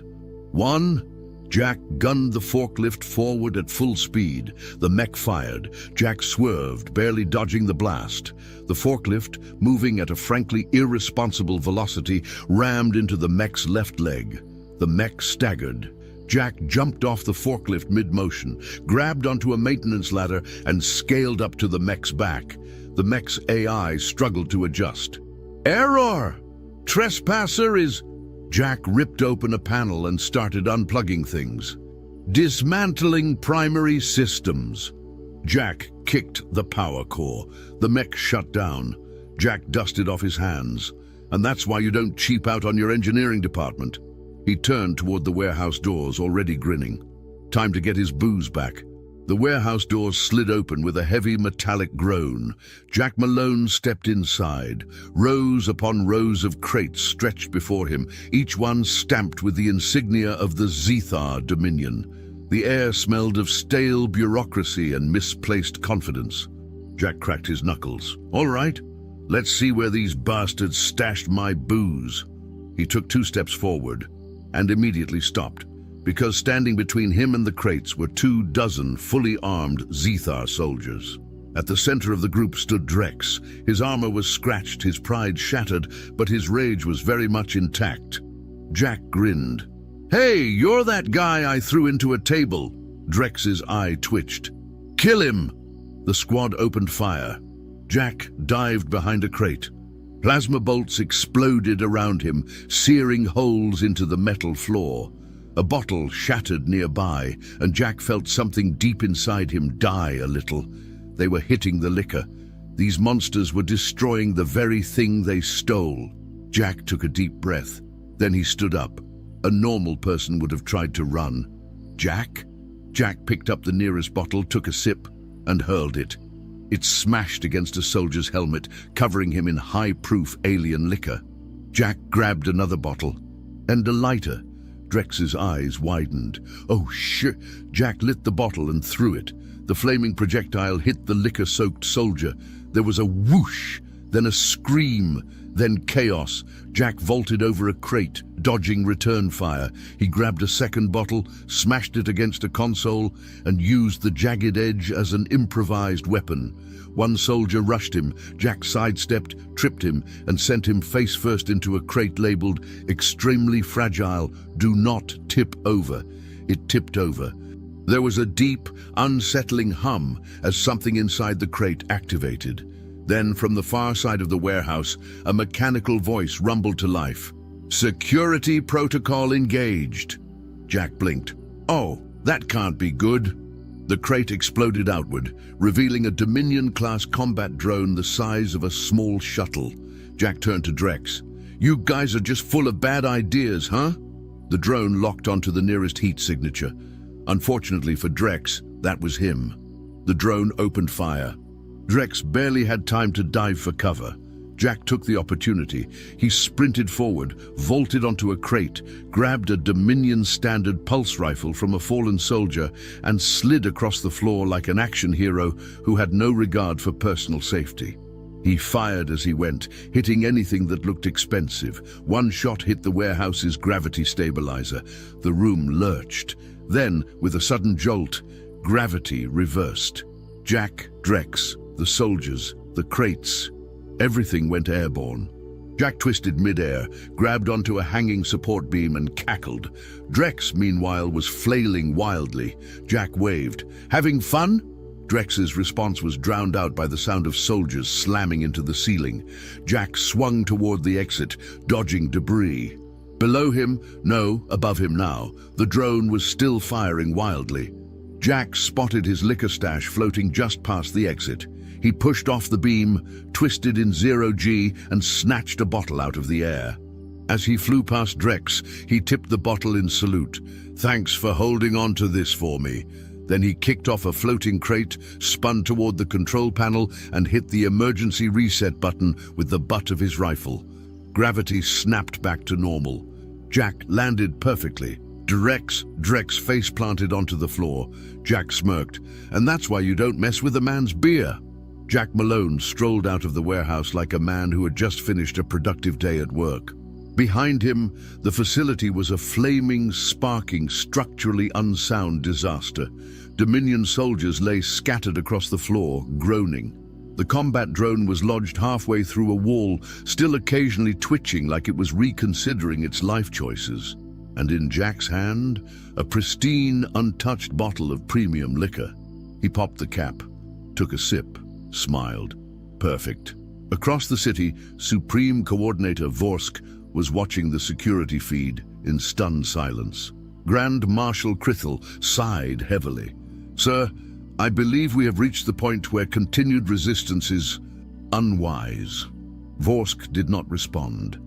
1. Jack gunned the forklift forward at full speed. The mech fired. Jack swerved, barely dodging the blast. The forklift, moving at a frankly irresponsible velocity, rammed into the mech's left leg. The mech staggered. Jack jumped off the forklift mid-motion, grabbed onto a maintenance ladder, and scaled up to the mech's back. The mech's AI struggled to adjust. "Error! Trespasser is..." Jack ripped open a panel and started unplugging things. "Dismantling primary systems." Jack kicked the power core. The mech shut down. Jack dusted off his hands. "And that's why you don't cheap out on your engineering department." He turned toward the warehouse doors, already grinning. Time to get his booze back. The warehouse doors slid open with a heavy metallic groan. Jack Malone stepped inside. Rows upon rows of crates stretched before him, each one stamped with the insignia of the Zethar Dominion. The air smelled of stale bureaucracy and misplaced confidence. Jack cracked his knuckles. "All right, let's see where these bastards stashed my booze." He took 2 steps forward and immediately stopped, because standing between him and the crates were 24 fully armed Zethar soldiers. At the center of the group stood Drex. His armor was scratched, his pride shattered, but his rage was very much intact. Jack grinned. "Hey, you're that guy I threw into a table." Drex's eye twitched. "Kill him!" The squad opened fire. Jack dived behind a crate. Plasma bolts exploded around him, searing holes into the metal floor. A bottle shattered nearby, and Jack felt something deep inside him die a little. They were hitting the liquor. These monsters were destroying the very thing they stole. Jack took a deep breath. Then he stood up. A normal person would have tried to run. Jack? Jack picked up the nearest bottle, took a sip, and hurled it. It smashed against a soldier's helmet, covering him in high-proof alien liquor. Jack grabbed another bottle. And a lighter. Drex's eyes widened. "Oh, shit!" Jack lit the bottle and threw it. The flaming projectile hit the liquor-soaked soldier. There was a whoosh, then a scream, then chaos. Jack vaulted over a crate, dodging return fire. He grabbed a second bottle, smashed it against a console, and used the jagged edge as an improvised weapon. One soldier rushed him. Jack sidestepped, tripped him, and sent him face first into a crate labeled "Extremely Fragile, Do Not Tip Over." It tipped over. There was a deep, unsettling hum as something inside the crate activated. Then, from the far side of the warehouse, a mechanical voice rumbled to life. "Security protocol engaged." Jack blinked. "Oh, that can't be good." The crate exploded outward, revealing a Dominion-class combat drone the size of a small shuttle. Jack turned to Drex. "You guys are just full of bad ideas, huh?" The drone locked onto the nearest heat signature. Unfortunately for Drex, that was him. The drone opened fire. Drex barely had time to dive for cover. Jack took the opportunity. He sprinted forward, vaulted onto a crate, grabbed a Dominion-standard pulse rifle from a fallen soldier, and slid across the floor like an action hero who had no regard for personal safety. He fired as he went, hitting anything that looked expensive. One shot hit the warehouse's gravity stabilizer. The room lurched. Then, with a sudden jolt, gravity reversed. Jack, Drex, the soldiers, the crates, everything went airborne. Jack twisted midair, grabbed onto a hanging support beam and cackled. Drex, meanwhile, was flailing wildly. Jack waved. "Having fun?" Drex's response was drowned out by the sound of soldiers slamming into the ceiling. Jack swung toward the exit, dodging debris. Below him, no, above him now, the drone was still firing wildly. Jack spotted his liquor stash floating just past the exit. He pushed off the beam, twisted in 0G, and snatched a bottle out of the air. As he flew past Drex, he tipped the bottle in salute. "Thanks for holding on to this for me." Then he kicked off a floating crate, spun toward the control panel, and hit the emergency reset button with the butt of his rifle. Gravity snapped back to normal. Jack landed perfectly. Drex face planted onto the floor. Jack smirked. "And that's why you don't mess with a man's beer." Jack Malone strolled out of the warehouse like a man who had just finished a productive day at work. Behind him, the facility was a flaming, sparking, structurally unsound disaster. Dominion soldiers lay scattered across the floor, groaning. The combat drone was lodged halfway through a wall, still occasionally twitching like it was reconsidering its life choices. And in Jack's hand, a pristine, untouched bottle of premium liquor. He popped the cap, took a sip, smiled. Perfect. Across the city, Supreme Coordinator Vorsk was watching the security feed in stunned silence. Grand Marshal Krithel sighed heavily. "Sir, I believe we have reached the point where continued resistance is unwise." Vorsk did not respond.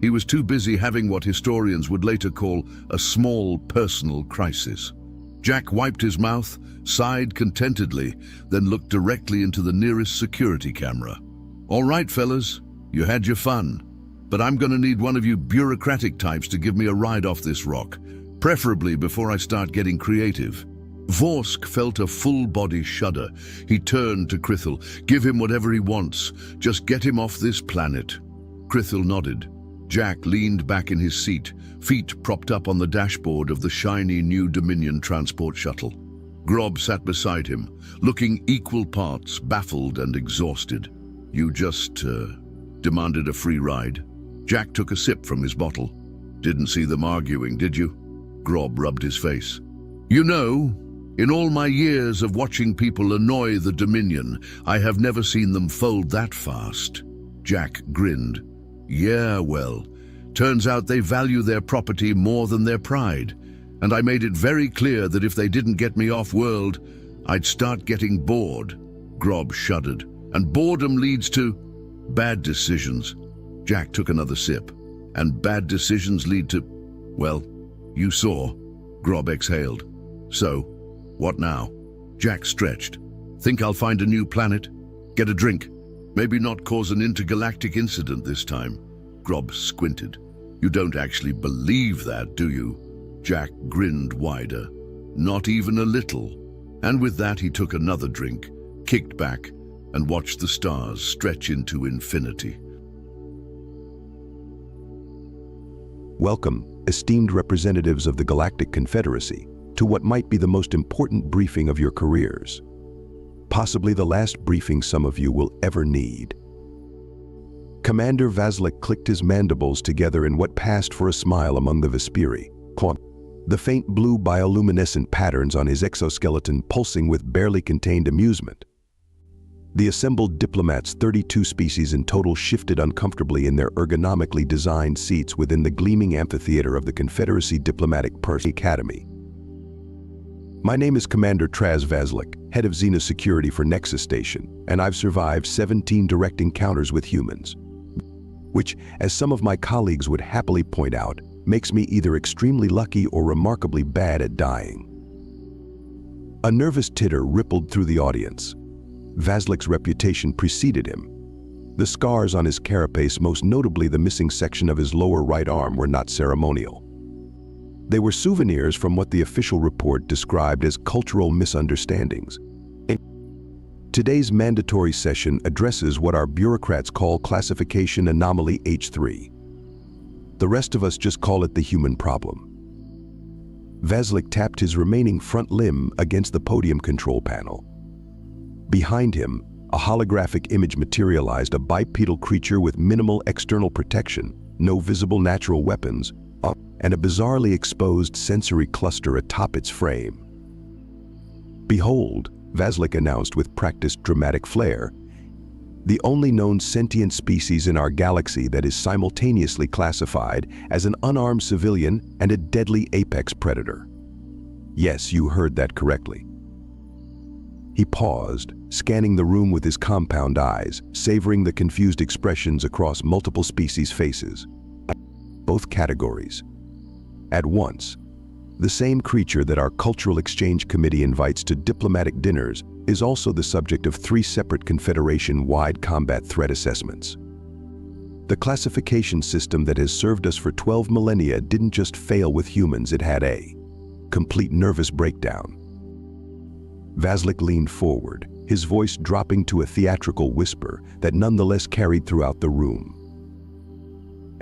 He was too busy having what historians would later call a small personal crisis. Jack wiped his mouth, sighed contentedly, then looked directly into the nearest security camera. "All right, fellas, you had your fun, but I'm gonna need one of you bureaucratic types to give me a ride off this rock, preferably before I start getting creative." Vorsk felt a full-body shudder. He turned to Krithel. "Give him whatever he wants. Just get him off this planet." Krithel nodded. Jack leaned back in his seat, feet propped up on the dashboard of the shiny new Dominion transport shuttle. Grob sat beside him, looking equal parts baffled and exhausted. "You just, demanded a free ride?" Jack took a sip from his bottle. "Didn't see them arguing, did you?" Grob rubbed his face. "You know, in all my years of watching people annoy the Dominion, I have never seen them fold that fast." Jack grinned. "Yeah, well, turns out they value their property more than their pride, and I made it very clear that if they didn't get me off-world, I'd start getting bored." Grob shuddered. "And boredom leads to bad decisions." Jack took another sip. "And bad decisions lead to, well, you saw." Grob exhaled. "So, what now?" Jack stretched. "Think I'll find a new planet? Get a drink? Maybe not cause an intergalactic incident this time." Grob squinted. "You don't actually believe that, do you?" Jack grinned wider. "Not even a little." And with that he took another drink, kicked back, and watched the stars stretch into infinity. Welcome, esteemed representatives of the Galactic Confederacy, to what might be the most important briefing of your careers. Possibly the last briefing some of you will ever need. Commander Vaslik clicked his mandibles together in what passed for a smile among the Vespiri, the faint blue bioluminescent patterns on his exoskeleton pulsing with barely contained amusement. The assembled diplomats, 32 species in total, shifted uncomfortably in their ergonomically designed seats within the gleaming amphitheater of the Confederacy Diplomatic Purse Academy. My name is Commander Traz Vaslik, head of Xena Security for Nexus Station, and I've survived 17 direct encounters with humans, which, as some of my colleagues would happily point out, makes me either extremely lucky or remarkably bad at dying. A nervous titter rippled through the audience. Vaslik's reputation preceded him. The scars on his carapace, most notably the missing section of his lower right arm, were not ceremonial. They were souvenirs from what the official report described as cultural misunderstandings. Today's mandatory session addresses what our bureaucrats call classification anomaly H3. The rest of us just call it the human problem. Vaslik tapped his remaining front limb against the podium control panel. Behind him, a holographic image materialized, a bipedal creature with minimal external protection, no visible natural weapons, and a bizarrely exposed sensory cluster atop its frame. "Behold," Vaslik announced with practiced dramatic flair, "the only known sentient species in our galaxy that is simultaneously classified as an unarmed civilian and a deadly apex predator." Yes, you heard that correctly. He paused, scanning the room with his compound eyes, savoring the confused expressions across multiple species' faces. Both categories. At once, the same creature that our Cultural Exchange Committee invites to diplomatic dinners is also the subject of 3 separate Confederation-wide combat threat assessments. The classification system that has served us for 12 millennia didn't just fail with humans, it had a complete nervous breakdown. Vaslik leaned forward, his voice dropping to a theatrical whisper that nonetheless carried throughout the room.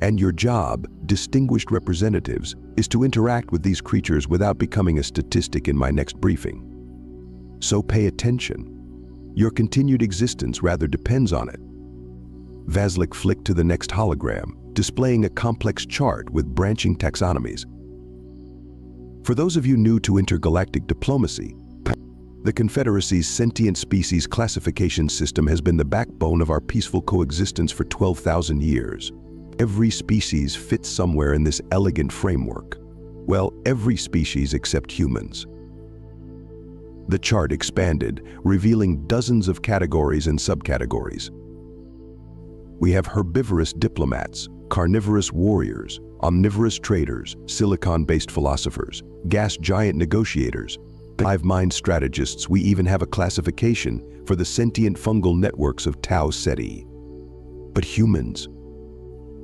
And your job, distinguished representatives, is to interact with these creatures without becoming a statistic in my next briefing. So pay attention. Your continued existence rather depends on it. Vaslik flicked to the next hologram, displaying a complex chart with branching taxonomies. For those of you new to intergalactic diplomacy, the Confederacy's sentient species classification system has been the backbone of our peaceful coexistence for 12,000 years. Every species fits somewhere in this elegant framework. Well, every species except humans. The chart expanded, revealing dozens of categories and subcategories. We have herbivorous diplomats, carnivorous warriors, omnivorous traders, silicon-based philosophers, gas giant negotiators, hive mind strategists. We even have a classification for the sentient fungal networks of Tau Ceti. But humans?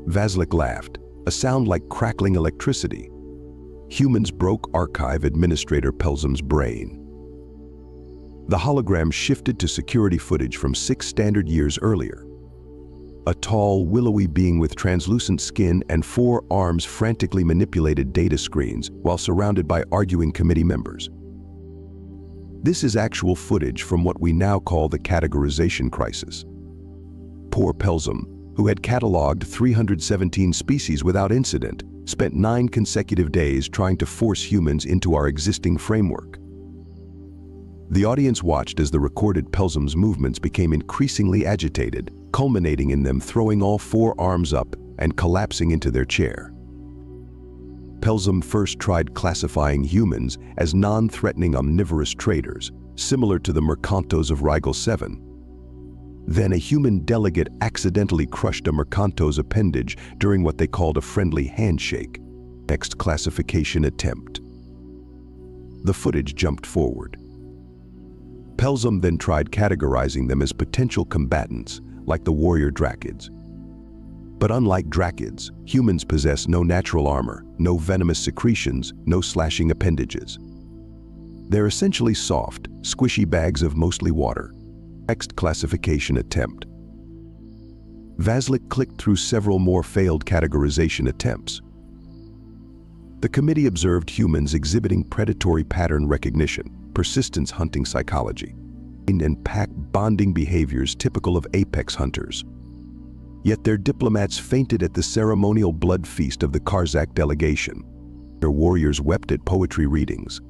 Vaslik laughed, a sound like crackling electricity. Humans broke Archive Administrator Pelzum's brain. The hologram shifted to security footage from 6 standard years earlier. A tall, willowy being with translucent skin and 4 arms frantically manipulated data screens while surrounded by arguing committee members. This is actual footage from what we now call the categorization crisis. Poor Pelzum, who had cataloged 317 species without incident, spent 9 consecutive days trying to force humans into our existing framework. The audience watched as the recorded Pelzum's movements became increasingly agitated, culminating in them throwing all 4 arms up and collapsing into their chair. Pelzum first tried classifying humans as non-threatening omnivorous traders, similar to the Mercantos of Rigel 7. Then a human delegate accidentally crushed a Mercanto's appendage during what they called a friendly handshake. Next classification attempt. The footage jumped forward. Pelzum then tried categorizing them as potential combatants, like the warrior drakids. But unlike drakids, humans possess no natural armor, no venomous secretions, no slashing appendages. They're essentially soft, squishy bags of mostly water. Next classification attempt. Vaslik clicked through several more failed categorization attempts. The committee observed humans exhibiting predatory pattern recognition, persistence hunting psychology, and pack bonding behaviors typical of apex hunters. Yet their diplomats fainted at the ceremonial blood feast of the Karzak delegation. Their warriors wept at poetry readings.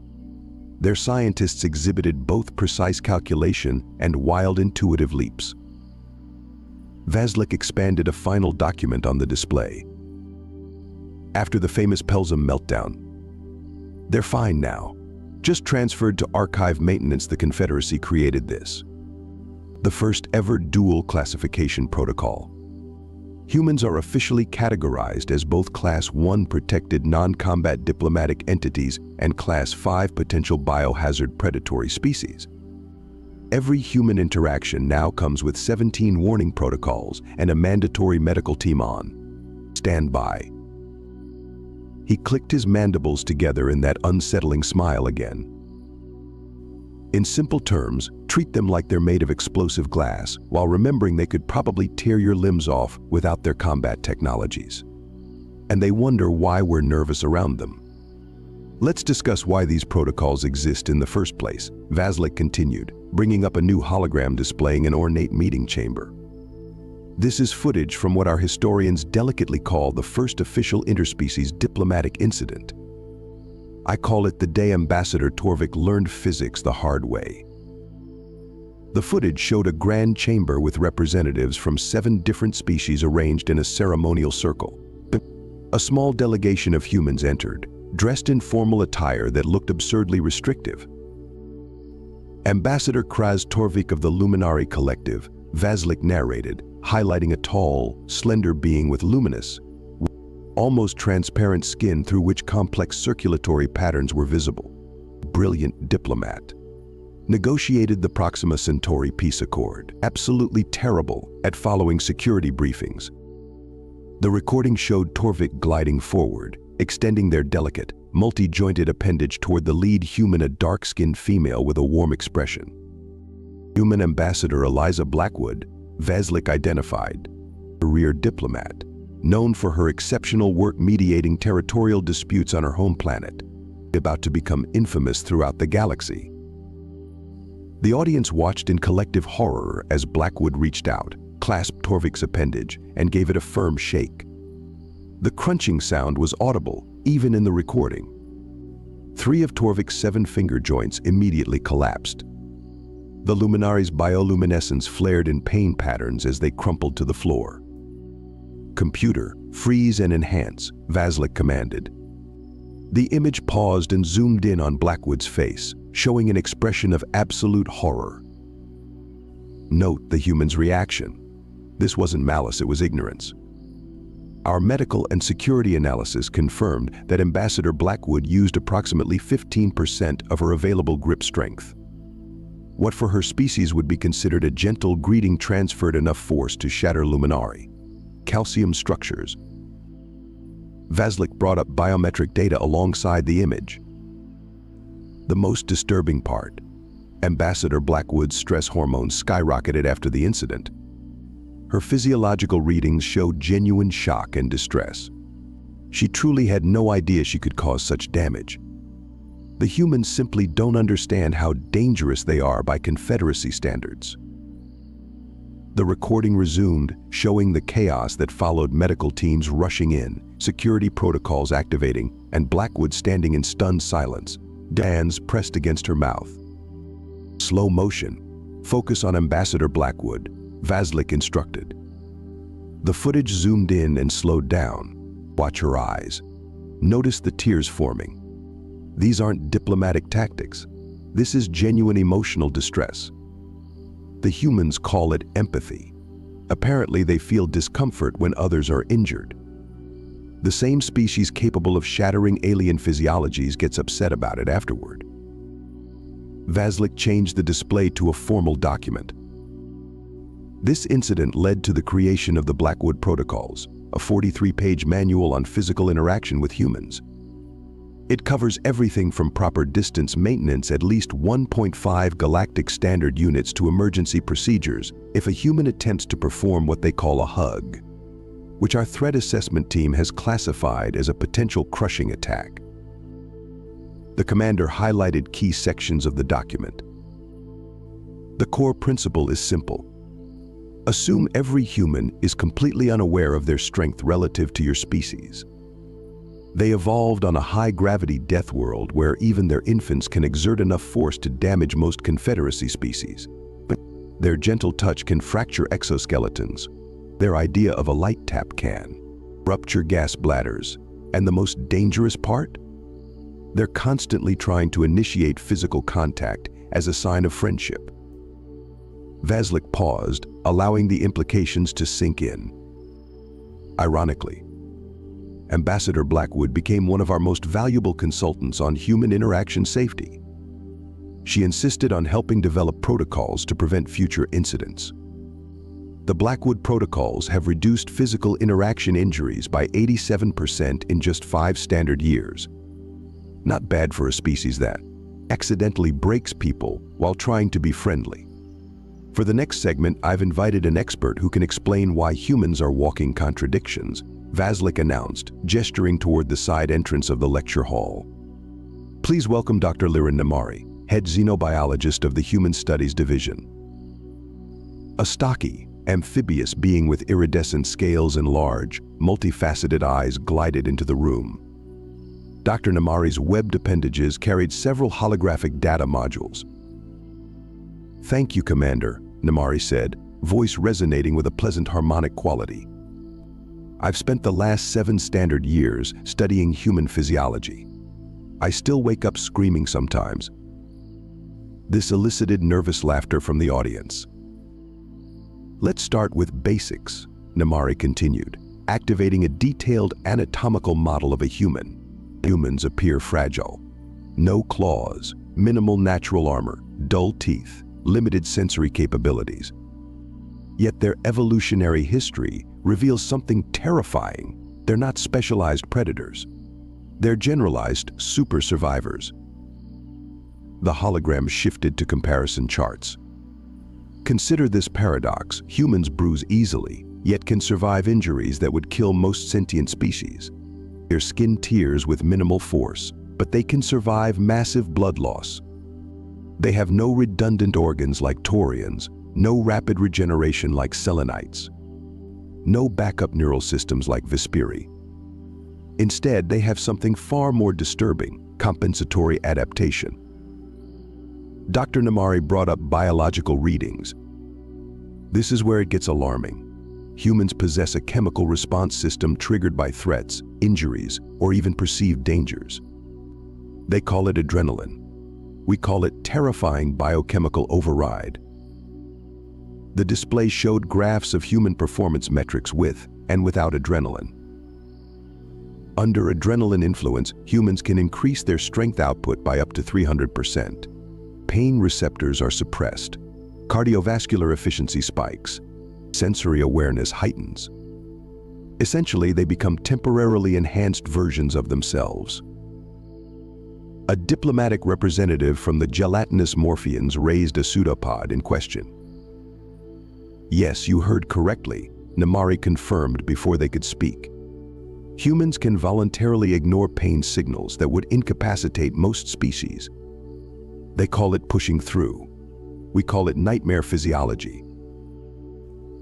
Their scientists exhibited both precise calculation and wild intuitive leaps. Vaslik expanded a final document on the display. After the famous Pelzum meltdown, "They're fine now. Just transferred to archive maintenance. The Confederacy created this. The first ever dual classification protocol. Humans are officially categorized as both Class 1 protected non-combat diplomatic entities and Class 5 potential biohazard predatory species. Every human interaction now comes with 17 warning protocols and a mandatory medical team on standby." He clicked his mandibles together in that unsettling smile again. In simple terms, treat them like they're made of explosive glass, while remembering they could probably tear your limbs off without their combat technologies. And they wonder why we're nervous around them. Let's discuss why these protocols exist in the first place, Vaslik continued, bringing up a new hologram displaying an ornate meeting chamber. This is footage from what our historians delicately call the first official interspecies diplomatic incident. I call it the day Ambassador Torvik learned physics the hard way. The footage showed a grand chamber with representatives from 7 different species arranged in a ceremonial circle. A small delegation of humans entered, dressed in formal attire that looked absurdly restrictive. Ambassador Kraz Torvik of the Luminari Collective, Vaslik narrated, highlighting a tall, slender being with luminous, almost transparent skin through which complex circulatory patterns were visible. Brilliant diplomat. Negotiated the Proxima Centauri peace accord. Absolutely terrible at following security briefings. The recording showed Torvik gliding forward, extending their delicate, multi-jointed appendage toward the lead human, a dark-skinned female with a warm expression. Human Ambassador Eliza Blackwood, Vaslik identified, career diplomat, known for her exceptional work mediating territorial disputes on her home planet, about to become infamous throughout the galaxy. The audience watched in collective horror as Blackwood reached out, clasped Torvik's appendage, and gave it a firm shake. The crunching sound was audible, even in the recording. 3 of Torvik's 7 finger joints immediately collapsed. The Luminari's bioluminescence flared in pain patterns as they crumpled to the floor. "Computer, freeze and enhance," Vaslik commanded. The image paused and zoomed in on Blackwood's face, showing an expression of absolute horror. Note the human's reaction. This wasn't malice, it was ignorance. Our medical and security analysis confirmed that Ambassador Blackwood used approximately 15% of her available grip strength. What for her species would be considered a gentle greeting transferred enough force to shatter Luminari. Calcium structures. Vaslik brought up biometric data alongside the image. The most disturbing part, Ambassador Blackwood's stress hormones skyrocketed after the incident. Her physiological readings showed genuine shock and distress. She truly had no idea she could cause such damage. The humans simply don't understand how dangerous they are by Confederacy standards. The recording resumed, showing the chaos that followed, medical teams rushing in, security protocols activating, and Blackwood standing in stunned silence, hands pressed against her mouth. "Slow motion. Focus on Ambassador Blackwood," Vaslik instructed. The footage zoomed in and slowed down. "Watch her eyes. Notice the tears forming. These aren't diplomatic tactics. This is genuine emotional distress." The humans call it empathy. Apparently, they feel discomfort when others are injured. The same species capable of shattering alien physiologies gets upset about it afterward. Vaslik changed the display to a formal document. This incident led to the creation of the Blackwood Protocols, a 43-page manual on physical interaction with humans. It covers everything from proper distance maintenance at least 1.5 galactic standard units to emergency procedures if a human attempts to perform what they call a hug, which our threat assessment team has classified as a potential crushing attack. The commander highlighted key sections of the document. The core principle is simple. Assume every human is completely unaware of their strength relative to your species. They evolved on a high-gravity death world where even their infants can exert enough force to damage most Confederacy species. But their gentle touch can fracture exoskeletons. Their idea of a light tap can rupture gas bladders. And the most dangerous part? They're constantly trying to initiate physical contact as a sign of friendship. Vaslik paused, allowing the implications to sink in. Ironically, Ambassador Blackwood became one of our most valuable consultants on human interaction safety. She insisted on helping develop protocols to prevent future incidents. The Blackwood Protocols have reduced physical interaction injuries by 87% in just 5 standard years. Not bad for a species that accidentally breaks people while trying to be friendly. For the next segment, I've invited an expert who can explain why humans are walking contradictions, Vaslik announced, gesturing toward the side entrance of the lecture hall. Please welcome Dr. Liran Nemari, head xenobiologist of the Human Studies Division. A stocky, amphibious being with iridescent scales and large, multifaceted eyes glided into the room. Dr. Nemari's webbed appendages carried several holographic data modules. "Thank you, Commander," Nemari said, voice resonating with a pleasant harmonic quality. "I've spent the last 7 standard years studying human physiology. I still wake up screaming sometimes." This elicited nervous laughter from the audience. "Let's start with basics," Nemari continued, activating a detailed anatomical model of a human. Humans appear fragile. No claws, minimal natural armor, dull teeth, limited sensory capabilities. Yet their evolutionary history reveals something terrifying. They're not specialized predators. They're generalized super survivors. The hologram shifted to comparison charts. Consider this paradox. Humans bruise easily, yet can survive injuries that would kill most sentient species. Their skin tears with minimal force, but they can survive massive blood loss. They have no redundant organs like taurians, no rapid regeneration like selenites, no backup neural systems like Vesperi. Instead, they have something far more disturbing: compensatory adaptation. Dr. Nahmari brought up biological readings. This is where it gets alarming. Humans possess a chemical response system triggered by threats, injuries, or even perceived dangers. They call it adrenaline. We call it terrifying biochemical override. The display showed graphs of human performance metrics with and without adrenaline. Under adrenaline influence, humans can increase their strength output by up to 300%. Pain receptors are suppressed. Cardiovascular efficiency spikes. Sensory awareness heightens. Essentially, they become temporarily enhanced versions of themselves. A diplomatic representative from the gelatinous Morphians raised a pseudopod in question. Yes, you heard correctly, Nahmari confirmed before they could speak. Humans can voluntarily ignore pain signals that would incapacitate most species. They call it pushing through. We call it nightmare physiology.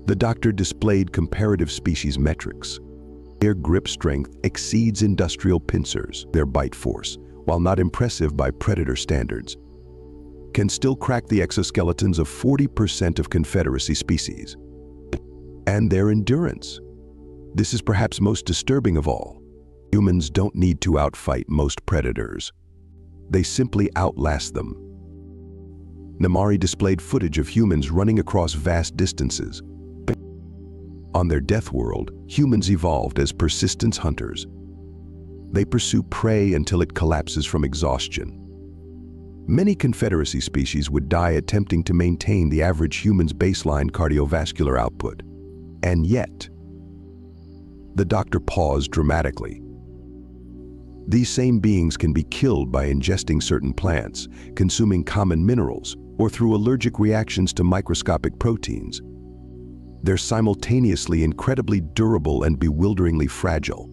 The doctor displayed comparative species metrics. Their grip strength exceeds industrial pincers. Their bite force, while not impressive by predator standards, can still crack the exoskeletons of 40% of Confederacy species. And their endurance. This is perhaps most disturbing of all. Humans don't need to outfight most predators. They simply outlast them. Nahmari displayed footage of humans running across vast distances. On their death world, humans evolved as persistence hunters. They pursue prey until it collapses from exhaustion. Many Confederacy species would die attempting to maintain the average human's baseline cardiovascular output. And yet, the doctor paused dramatically. These same beings can be killed by ingesting certain plants, consuming common minerals, or through allergic reactions to microscopic proteins. They're simultaneously incredibly durable and bewilderingly fragile.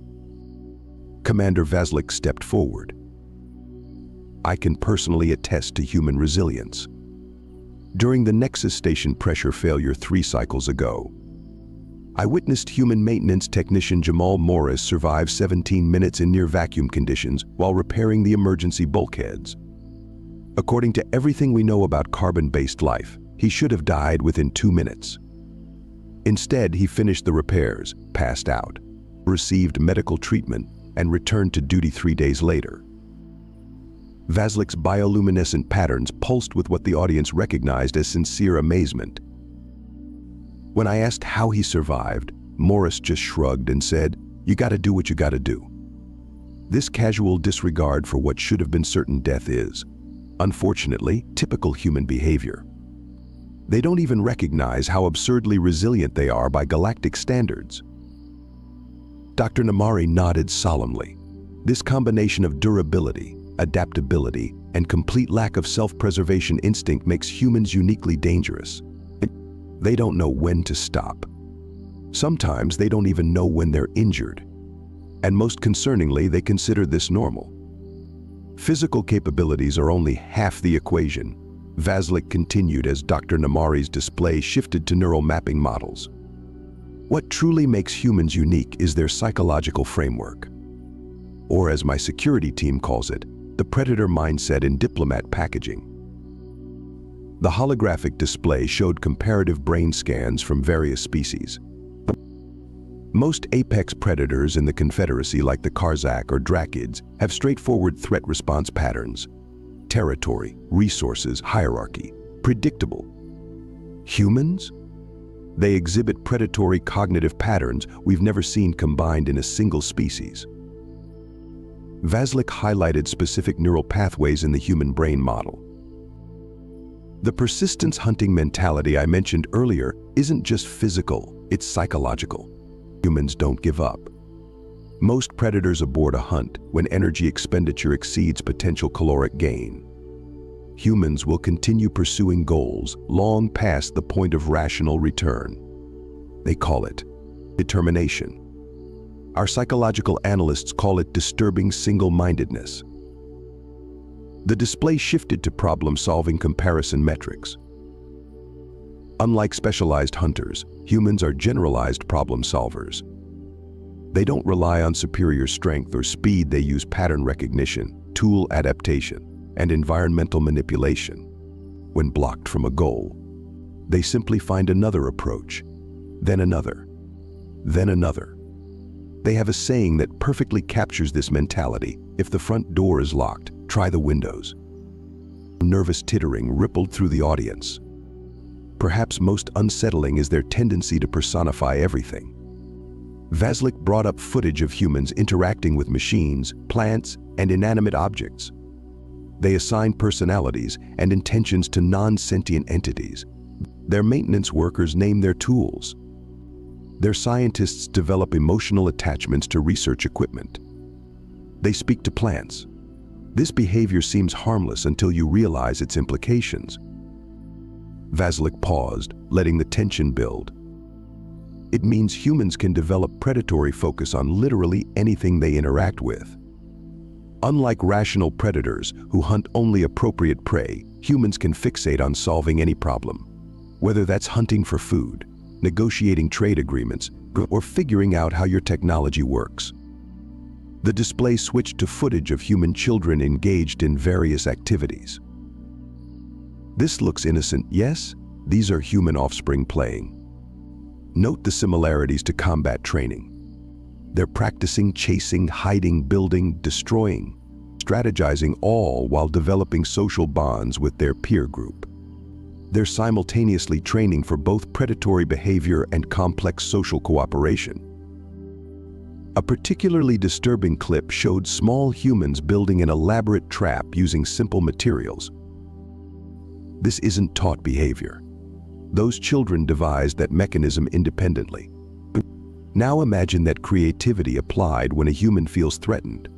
Commander Vaslik stepped forward. I can personally attest to human resilience. During the Nexus Station pressure failure 3 cycles ago, I witnessed human maintenance technician Jamal Morris survive 17 minutes in near vacuum conditions while repairing the emergency bulkheads. According to everything we know about carbon-based life, he should have died within 2 minutes. Instead, he finished the repairs, passed out, received medical treatment, and returned to duty 3 days later. Vaslik's bioluminescent patterns pulsed with what the audience recognized as sincere amazement. When I asked how he survived, Morris just shrugged and said, "You gotta do what you gotta do." This casual disregard for what should have been certain death is, unfortunately, typical human behavior. They don't even recognize how absurdly resilient they are by galactic standards. Dr. Nahmari nodded solemnly. This combination of durability, adaptability, and complete lack of self-preservation instinct makes humans uniquely dangerous. They don't know when to stop. Sometimes they don't even know when they're injured. And most concerningly, they consider this normal. Physical capabilities are only half the equation. Vaslik continued as Dr. Nahmari's display shifted to neural mapping models. What truly makes humans unique is their psychological framework. Or as my security team calls it, the predator mindset in diplomat packaging. The holographic display showed comparative brain scans from various species. Most apex predators in the Confederacy, like the Karzak or Drakids, have straightforward threat response patterns. Territory, resources, hierarchy, predictable. Humans? They exhibit predatory cognitive patterns we've never seen combined in a single species. Vaslik highlighted specific neural pathways in the human brain model. The persistence hunting mentality I mentioned earlier isn't just physical, it's psychological. Humans don't give up. Most predators abort a hunt when energy expenditure exceeds potential caloric gain. Humans will continue pursuing goals long past the point of rational return. They call it determination. Our psychological analysts call it disturbing single-mindedness. The display shifted to problem-solving comparison metrics. Unlike specialized hunters, humans are generalized problem solvers. They don't rely on superior strength or speed. They use pattern recognition, tool adaptation, and environmental manipulation. When blocked from a goal, they simply find another approach, then another, then another. They have a saying that perfectly captures this mentality: if the front door is locked, try the windows. Nervous tittering rippled through the audience. Perhaps most unsettling is their tendency to personify everything. Vaslick brought up footage of humans interacting with machines, plants, and inanimate objects. They assign personalities and intentions to non-sentient entities. Their maintenance workers name their tools. Their scientists develop emotional attachments to research equipment. They speak to plants. This behavior seems harmless until you realize its implications. Vaslick paused, letting the tension build. It means humans can develop predatory focus on literally anything they interact with. Unlike rational predators who hunt only appropriate prey, humans can fixate on solving any problem. Whether that's hunting for food, negotiating trade agreements, or figuring out how your technology works. The display switched to footage of human children engaged in various activities. This looks innocent, yes? These are human offspring playing. Note the similarities to combat training. They're practicing chasing, hiding, building, destroying, strategizing, all while developing social bonds with their peer group. They're simultaneously training for both predatory behavior and complex social cooperation. A particularly disturbing clip showed small humans building an elaborate trap using simple materials. This isn't taught behavior. Those children devised that mechanism independently. Now imagine that creativity applied when a human feels threatened.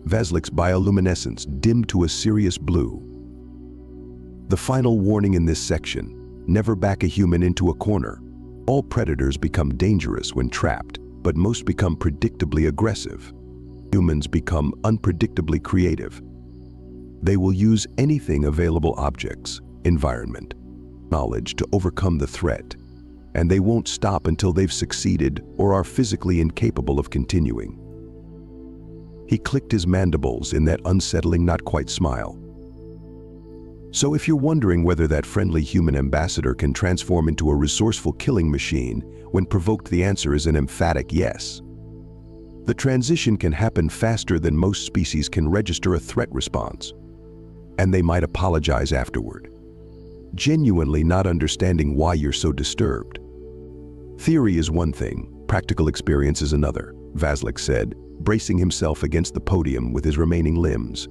Vaslick's bioluminescence dimmed to a serious blue. The final warning in this section: never back a human into a corner. All predators become dangerous when trapped, but most become predictably aggressive. Humans become unpredictably creative. They will use anything available: objects, environment, knowledge to overcome the threat. And they won't stop until they've succeeded or are physically incapable of continuing. He clicked his mandibles in that unsettling, not quite smile. So if you're wondering whether that friendly human ambassador can transform into a resourceful killing machine, when provoked, the answer is an emphatic yes. The transition can happen faster than most species can register a threat response. And they might apologize afterward, genuinely not understanding why you're so disturbed. Theory is one thing, practical experience is another, Vaslick said, bracing himself against the podium with his remaining limbs.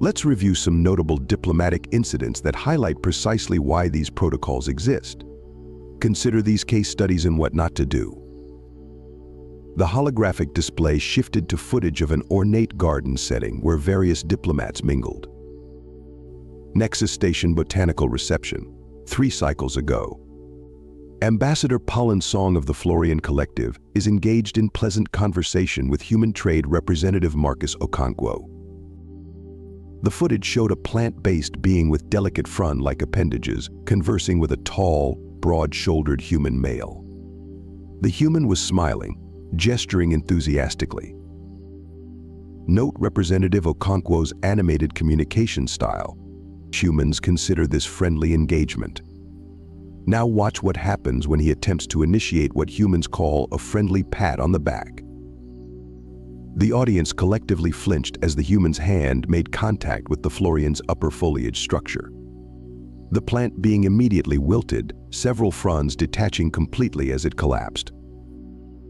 Let's review some notable diplomatic incidents that highlight precisely why these protocols exist. Consider these case studies in what not to do. The holographic display shifted to footage of an ornate garden setting where various diplomats mingled. Nexus Station Botanical Reception, 3 cycles ago. Ambassador Pollen Song of the Florian Collective is engaged in pleasant conversation with Human Trade Representative Marcus Okonkwo. The footage showed a plant-based being with delicate frond-like appendages conversing with a tall, broad-shouldered human male. The human was smiling, gesturing enthusiastically. Note Representative Okonkwo's animated communication style. Humans consider this friendly engagement. Now watch what happens when he attempts to initiate what humans call a friendly pat on the back. The audience collectively flinched as the human's hand made contact with the Florian's upper foliage structure. The plant being immediately wilted, several fronds detaching completely as it collapsed.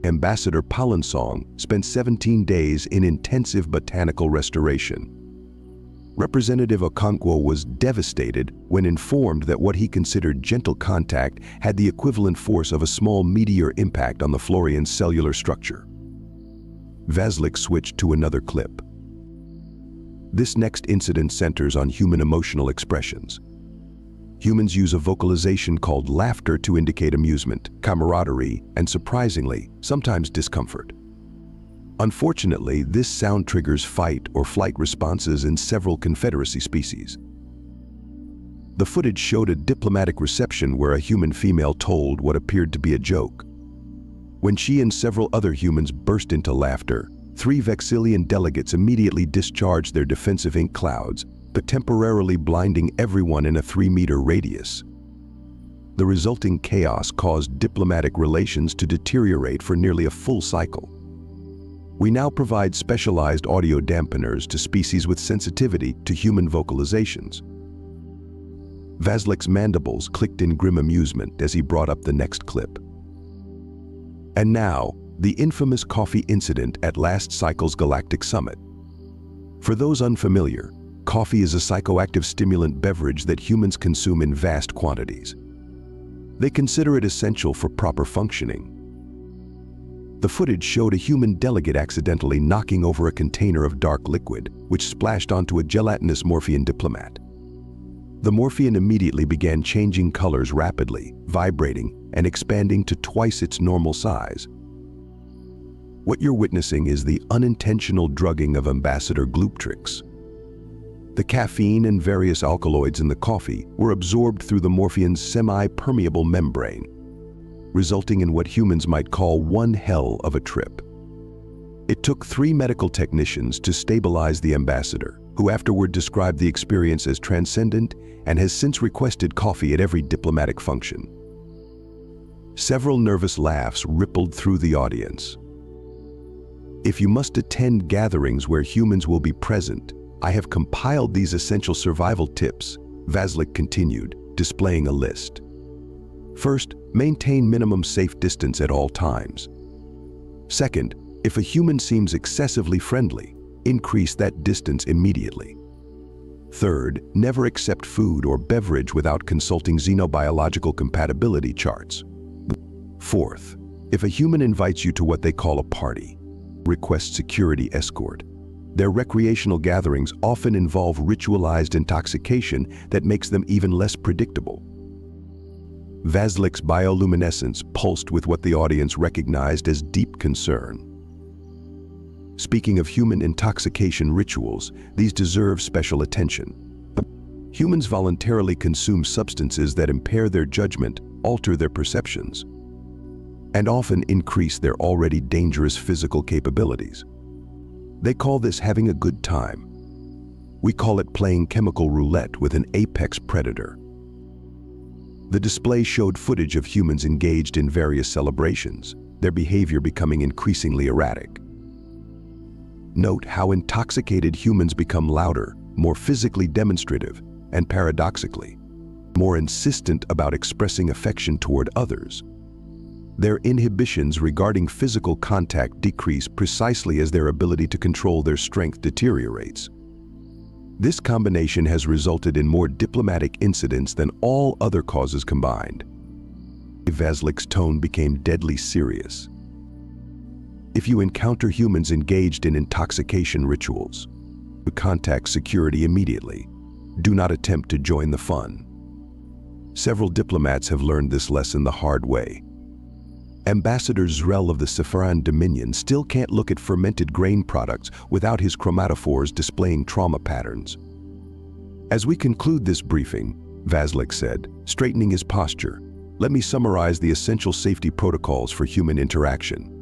Ambassador Pollen Song spent 17 days in intensive botanical restoration. Representative Okonkwo was devastated when informed that what he considered gentle contact had the equivalent force of a small meteor impact on the Florian's cellular structure. Vaslick switched to another clip. This next incident centers on human emotional expressions. Humans use a vocalization called laughter to indicate amusement, camaraderie, and surprisingly, sometimes discomfort. Unfortunately, this sound triggers fight or flight responses in several Confederacy species. The footage showed a diplomatic reception where a human female told what appeared to be a joke. When she and several other humans burst into laughter, 3 Vexillian delegates immediately discharged their defensive ink clouds, but temporarily blinding everyone in a 3-meter radius. The resulting chaos caused diplomatic relations to deteriorate for nearly a full cycle. We now provide specialized audio dampeners to species with sensitivity to human vocalizations. Vaslik's mandibles clicked in grim amusement as he brought up the next clip. And now, the infamous coffee incident at last cycle's Galactic Summit. For those unfamiliar, coffee is a psychoactive stimulant beverage that humans consume in vast quantities. They consider it essential for proper functioning. The footage showed a human delegate accidentally knocking over a container of dark liquid, which splashed onto a gelatinous Morphean diplomat. The Morphean immediately began changing colors rapidly, vibrating, and expanding to twice its normal size. What you're witnessing is the unintentional drugging of Ambassador Glooptrix. The caffeine and various alkaloids in the coffee were absorbed through the Morphean's semi-permeable membrane, resulting in what humans might call one hell of a trip. It took 3 medical technicians to stabilize the ambassador, who afterward described the experience as transcendent and has since requested coffee at every diplomatic function. Several nervous laughs rippled through the audience. If you must attend gatherings where humans will be present, I have compiled these essential survival tips, Vaslik continued, displaying a list. First, maintain minimum safe distance at all times. Second, if a human seems excessively friendly, increase that distance immediately. Third, never accept food or beverage without consulting xenobiological compatibility charts. Fourth, if a human invites you to what they call a party, request security escort. Their recreational gatherings often involve ritualized intoxication that makes them even less predictable. Vaslik's bioluminescence pulsed with what the audience recognized as deep concern. Speaking of human intoxication rituals, these deserve special attention. Humans voluntarily consume substances that impair their judgment, alter their perceptions, and often increase their already dangerous physical capabilities. They call this having a good time. We call it playing chemical roulette with an apex predator. The display showed footage of humans engaged in various celebrations, their behavior becoming increasingly erratic. Note how intoxicated humans become louder, more physically demonstrative, and paradoxically, more insistent about expressing affection toward others. Their inhibitions regarding physical contact decrease precisely as their ability to control their strength deteriorates. This combination has resulted in more diplomatic incidents than all other causes combined. Vaslik's tone became deadly serious. If you encounter humans engaged in intoxication rituals, contact security immediately. Do not attempt to join the fun. Several diplomats have learned this lesson the hard way. Ambassador Zrel of the Sephiran Dominion still can't look at fermented grain products without his chromatophores displaying trauma patterns. As we conclude this briefing, Vaslik said, straightening his posture, let me summarize the essential safety protocols for human interaction.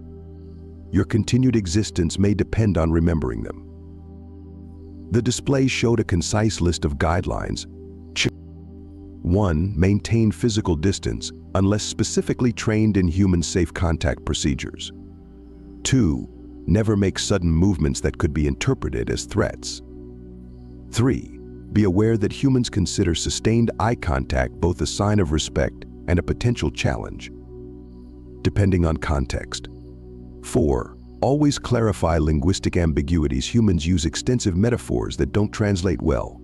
Your continued existence may depend on remembering them. The display showed a concise list of guidelines. 1. Maintain physical distance unless specifically trained in human safe contact procedures. 2. Never make sudden movements that could be interpreted as threats. 3. Be aware that humans consider sustained eye contact both a sign of respect and a potential challenge, depending on context. 4. Always clarify linguistic ambiguities. Humans use extensive metaphors that don't translate well.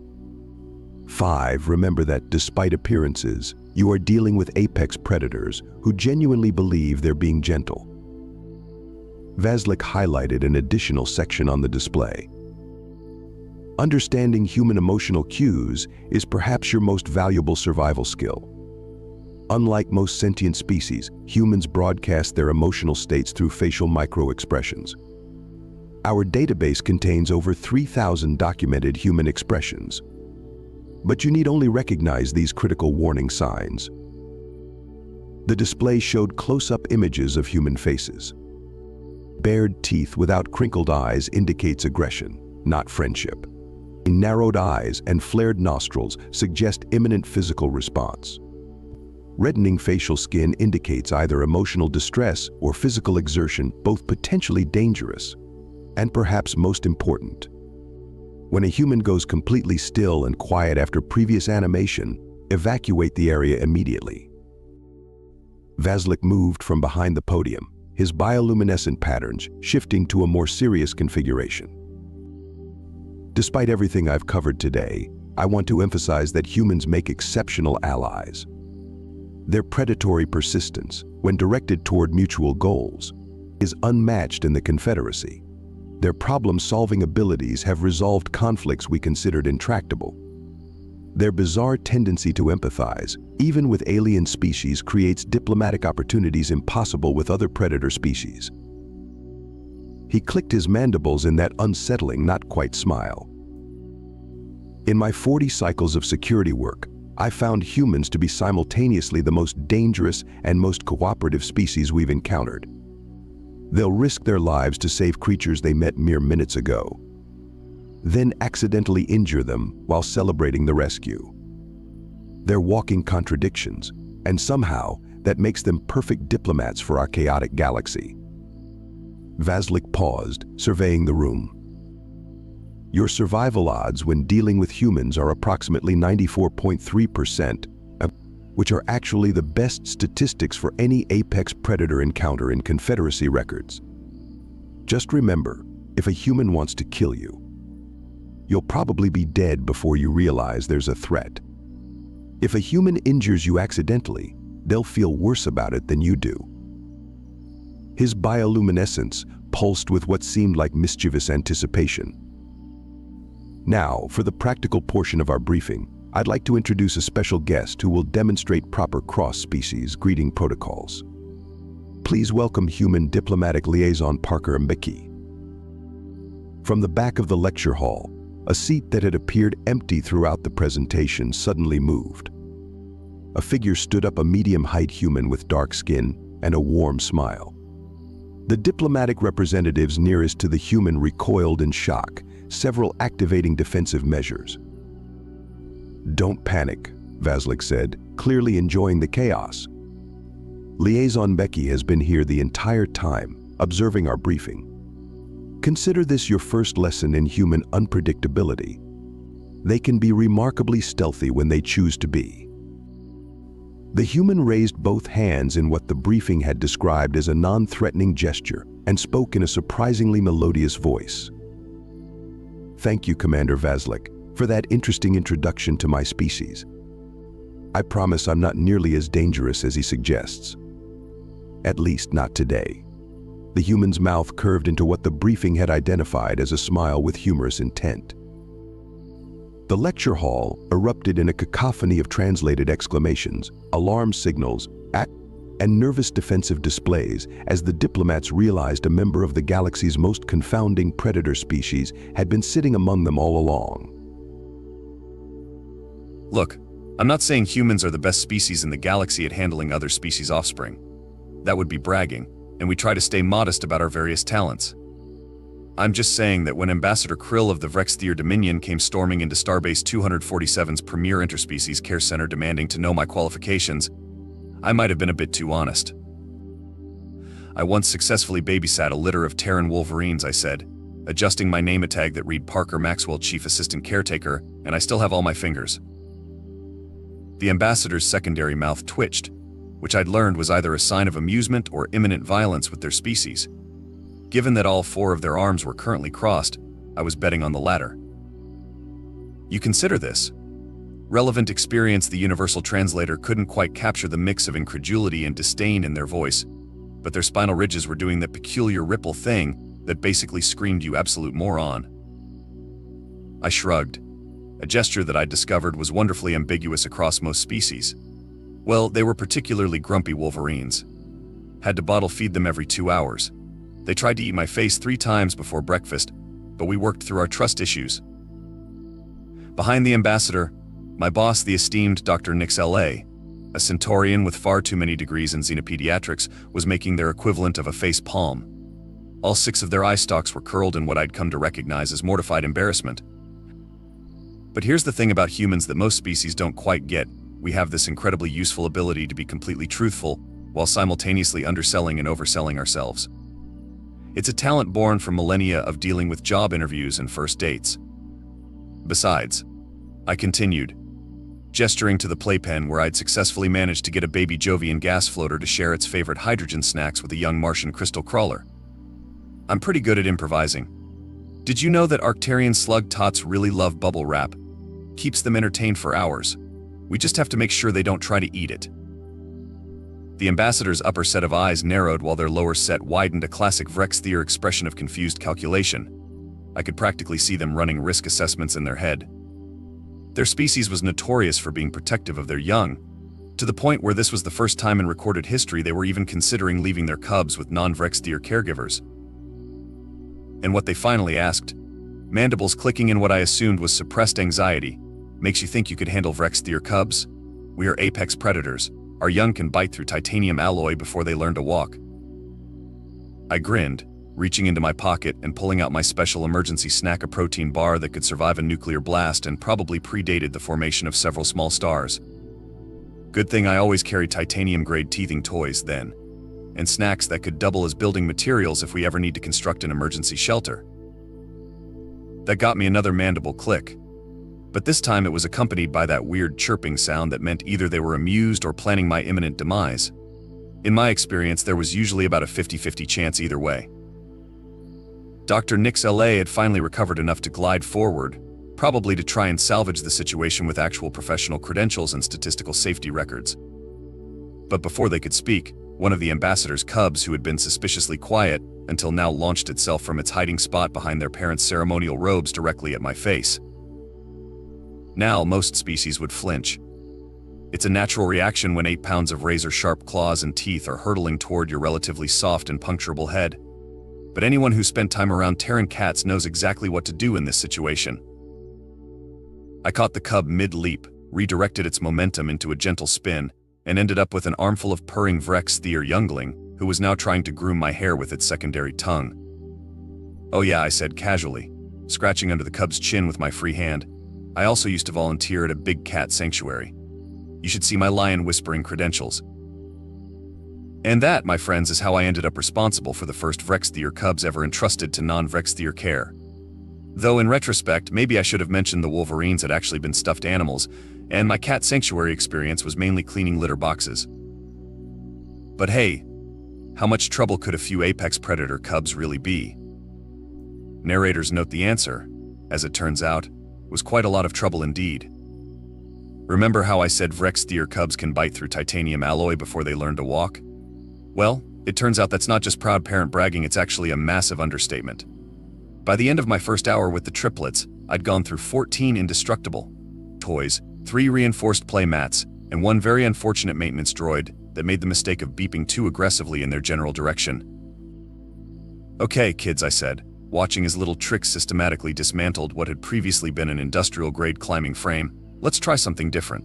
5. Remember that, despite appearances, you are dealing with apex predators who genuinely believe they're being gentle. Vaslik highlighted an additional section on the display. Understanding human emotional cues is perhaps your most valuable survival skill. Unlike most sentient species, humans broadcast their emotional states through facial micro-expressions. Our database contains over 3,000 documented human expressions. But you need only recognize these critical warning signs. The display showed close-up images of human faces. Bared teeth without crinkled eyes indicates aggression, not friendship. Narrowed eyes and flared nostrils suggest imminent physical response. Reddening facial skin indicates either emotional distress or physical exertion, both potentially dangerous. And perhaps most important, when a human goes completely still and quiet after previous animation, evacuate the area immediately. Vazlik moved from behind the podium, his bioluminescent patterns shifting to a more serious configuration. Despite everything I've covered today, I want to emphasize that humans make exceptional allies. Their predatory persistence, when directed toward mutual goals, is unmatched in the Confederacy. Their problem-solving abilities have resolved conflicts we considered intractable. Their bizarre tendency to empathize, even with alien species, creates diplomatic opportunities impossible with other predator species. He clicked his mandibles in that unsettling, not quite smile. In my 40 cycles of security work, I found humans to be simultaneously the most dangerous and most cooperative species we've encountered. They'll risk their lives to save creatures they met mere minutes ago, then accidentally injure them while celebrating the rescue. They're walking contradictions, and somehow that makes them perfect diplomats for our chaotic galaxy. Vazlik paused, surveying the room. Your survival odds when dealing with humans are approximately 94.3%, which are actually the best statistics for any apex predator encounter in Confederacy records. Just remember, if a human wants to kill you, you'll probably be dead before you realize there's a threat. If a human injures you accidentally, they'll feel worse about it than you do. His bioluminescence pulsed with what seemed like mischievous anticipation. Now, for the practical portion of our briefing, I'd like to introduce a special guest who will demonstrate proper cross-species greeting protocols. Please welcome human diplomatic liaison Parker Mbeki. From the back of the lecture hall, a seat that had appeared empty throughout the presentation suddenly moved. A figure stood up, a medium-height human with dark skin and a warm smile. The diplomatic representatives nearest to the human recoiled in shock, several activating defensive measures. "Don't panic," Vazlik said, clearly enjoying the chaos. Liaison Mbeki has been here the entire time, observing our briefing. Consider this your first lesson in human unpredictability. They can be remarkably stealthy when they choose to be. The human raised both hands in what the briefing had described as a non-threatening gesture and spoke in a surprisingly melodious voice. "Thank you, Commander Vazlik, for that interesting introduction to my species. I promise I'm not nearly as dangerous as he suggests. At least not today." The human's mouth curved into what the briefing had identified as a smile with humorous intent. The lecture hall erupted in a cacophony of translated exclamations, alarm signals, and nervous defensive displays as the diplomats realized a member of the galaxy's most confounding predator species had been sitting among them all along. Look, I'm not saying humans are the best species in the galaxy at handling other species' offspring. That would be bragging, and we try to stay modest about our various talents. I'm just saying that when Ambassador Krill of the Vrexthier Dominion came storming into Starbase 247's premier interspecies care center demanding to know my qualifications, I might have been a bit too honest. "I once successfully babysat a litter of Terran wolverines," I said, adjusting my name tag that read Parker Maxwell, Chief Assistant Caretaker, and I still have all my fingers. The ambassador's secondary mouth twitched, which I'd learned was either a sign of amusement or imminent violence with their species. Given that all 4 of their arms were currently crossed, I was betting on the latter. "You consider this?" Relevant experience. The universal translator couldn't quite capture the mix of incredulity and disdain in their voice, but their spinal ridges were doing that peculiar ripple thing that basically screamed, "You absolute moron." I shrugged. A gesture that I'd discovered was wonderfully ambiguous across most species. Well, they were particularly grumpy wolverines. Had to bottle feed them every 2 hours. They tried to eat my face 3 times before breakfast, but we worked through our trust issues. Behind the ambassador, my boss, the esteemed Dr. Nix L.A., a centaurian with far too many degrees in xenopediatrics, was making their equivalent of a face palm. All 6 of their eye stalks were curled in what I'd come to recognize as mortified embarrassment. But here's the thing about humans that most species don't quite get. We have this incredibly useful ability to be completely truthful while simultaneously underselling and overselling ourselves. It's a talent born from millennia of dealing with job interviews and first dates. Besides, I continued, gesturing to the playpen where I'd successfully managed to get a baby Jovian gas floater to share its favorite hydrogen snacks with a young Martian crystal crawler. I'm pretty good at improvising. Did you know that Arcturian slug tots really love bubble wrap? Keeps them entertained for hours. We just have to make sure they don't try to eat it. The ambassador's upper set of eyes narrowed while their lower set widened, a classic Vrexthier expression of confused calculation. I could practically see them running risk assessments in their head. Their species was notorious for being protective of their young, to the point where this was the first time in recorded history they were even considering leaving their cubs with non-Vrexthier caregivers. And what they finally asked, mandibles clicking in what I assumed was suppressed anxiety, makes you think you could handle Vrexthier cubs? We are apex predators. Our young can bite through titanium alloy before they learn to walk. I grinned, reaching into my pocket and pulling out my special emergency snack, a protein bar that could survive a nuclear blast and probably predated the formation of several small stars. Good thing I always carried titanium-grade teething toys then, and snacks that could double as building materials if we ever need to construct an emergency shelter. That got me another mandible click, but this time it was accompanied by that weird chirping sound that meant either they were amused or planning my imminent demise. In my experience, there was usually about a 50-50 chance either way. Dr. Nix L.A. had finally recovered enough to glide forward, probably to try and salvage the situation with actual professional credentials and statistical safety records. But before they could speak, one of the ambassador's cubs, who had been suspiciously quiet until now, launched itself from its hiding spot behind their parents' ceremonial robes directly at my face. Now, most species would flinch. It's a natural reaction when 8 pounds of razor-sharp claws and teeth are hurtling toward your relatively soft and puncturable head. But anyone who spent time around Terran cats knows exactly what to do in this situation. I caught the cub mid-leap, redirected its momentum into a gentle spin, and ended up with an armful of purring Vrexthier youngling, who was now trying to groom my hair with its secondary tongue. "Oh yeah," I said casually, scratching under the cub's chin with my free hand. "I also used to volunteer at a big cat sanctuary. You should see my lion whispering credentials." And that, my friends, is how I ended up responsible for the first Vrexthier cubs ever entrusted to non-Vrexthier care. Though in retrospect, maybe I should have mentioned the wolverines had actually been stuffed animals, and my cat sanctuary experience was mainly cleaning litter boxes. But hey, how much trouble could a few apex predator cubs really be? Narrators note the answer, as it turns out, was quite a lot of trouble indeed. Remember how I said Vrexthier cubs can bite through titanium alloy before they learn to walk? Well, it turns out that's not just proud parent bragging, it's actually a massive understatement. By the end of my first hour with the triplets, I'd gone through 14 indestructible toys, 3 reinforced play mats, and 1 very unfortunate maintenance droid that made the mistake of beeping too aggressively in their general direction. "Okay, kids," I said, watching as little Trix systematically dismantled what had previously been an industrial-grade climbing frame. "Let's try something different."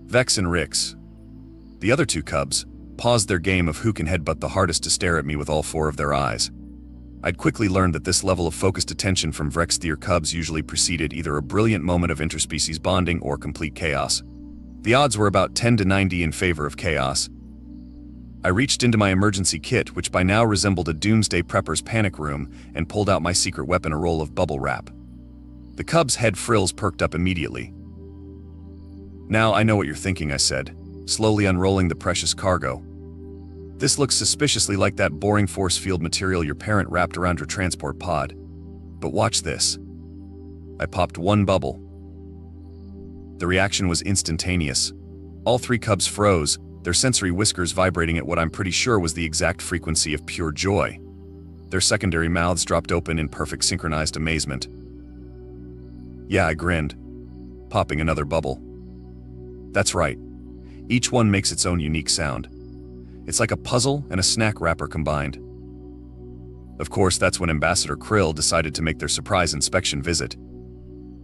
Vex and Rix, the other 2 cubs, paused their game of who can headbutt the hardest to stare at me with all 4 of their eyes. I'd quickly learned that this level of focused attention from Vrexthier cubs usually preceded either a brilliant moment of interspecies bonding or complete chaos. The odds were about 10 to 90 in favor of chaos. I reached into my emergency kit, which by now resembled a doomsday prepper's panic room, and pulled out my secret weapon, a roll of bubble wrap. The cub's head frills perked up immediately. "Now I know what you're thinking," I said, slowly unrolling the precious cargo. "This looks suspiciously like that boring force field material your parent wrapped around your transport pod. But watch this." I popped 1 bubble. The reaction was instantaneous. All 3 cubs froze, their sensory whiskers vibrating at what I'm pretty sure was the exact frequency of pure joy. Their secondary mouths dropped open in perfect synchronized amazement. Yeah, I grinned, popping another bubble. That's right. Each one makes its own unique sound. It's like a puzzle and a snack wrapper combined. Of course, that's when Ambassador Krill decided to make their surprise inspection visit.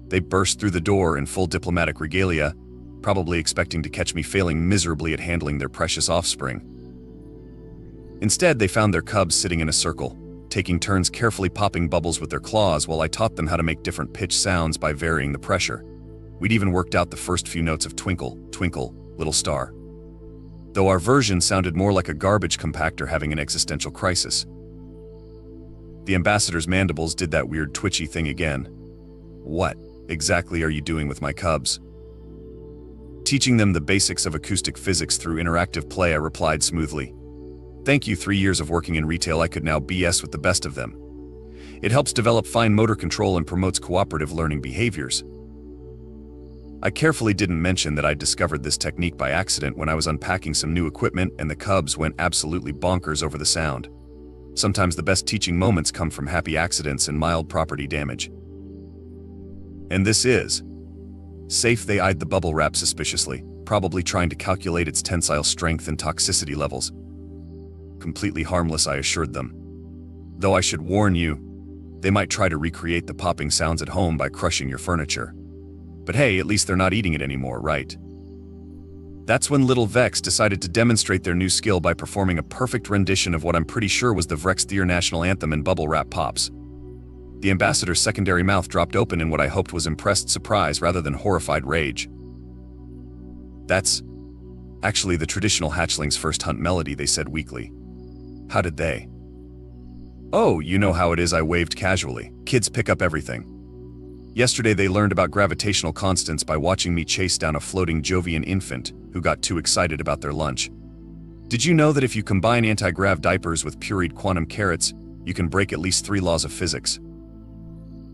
They burst through the door in full diplomatic regalia, probably expecting to catch me failing miserably at handling their precious offspring. Instead, they found their cubs sitting in a circle, taking turns carefully popping bubbles with their claws while I taught them how to make different pitch sounds by varying the pressure. We'd even worked out the first few notes of Twinkle, Twinkle, Little Star. Though our version sounded more like a garbage compactor having an existential crisis. The ambassador's mandibles did that weird twitchy thing again. What exactly are you doing with my cubs? Teaching them the basics of acoustic physics through interactive play, I replied smoothly. Thank you, 3 years of working in retail, I could now BS with the best of them. It helps develop fine motor control and promotes cooperative learning behaviors. I carefully didn't mention that I'd discovered this technique by accident when I was unpacking some new equipment, and the cubs went absolutely bonkers over the sound. Sometimes the best teaching moments come from happy accidents and mild property damage. And this is safe. They eyed the bubble wrap suspiciously, probably trying to calculate its tensile strength and toxicity levels. Completely harmless, I assured them. Though I should warn you, they might try to recreate the popping sounds at home by crushing your furniture. But hey, at least they're not eating it anymore, right? That's when Little Vex decided to demonstrate their new skill by performing a perfect rendition of what I'm pretty sure was the Vrextheer national anthem in bubble wrap pops. The ambassador's secondary mouth dropped open in what I hoped was impressed surprise rather than horrified rage. That's actually the traditional hatchling's first hunt melody, they said weakly. How did they? Oh, you know how it is, I waved casually. Kids pick up everything. Yesterday they learned about gravitational constants by watching me chase down a floating Jovian infant who got too excited about their lunch. Did you know that if you combine anti-grav diapers with pureed quantum carrots, you can break at least 3 laws of physics?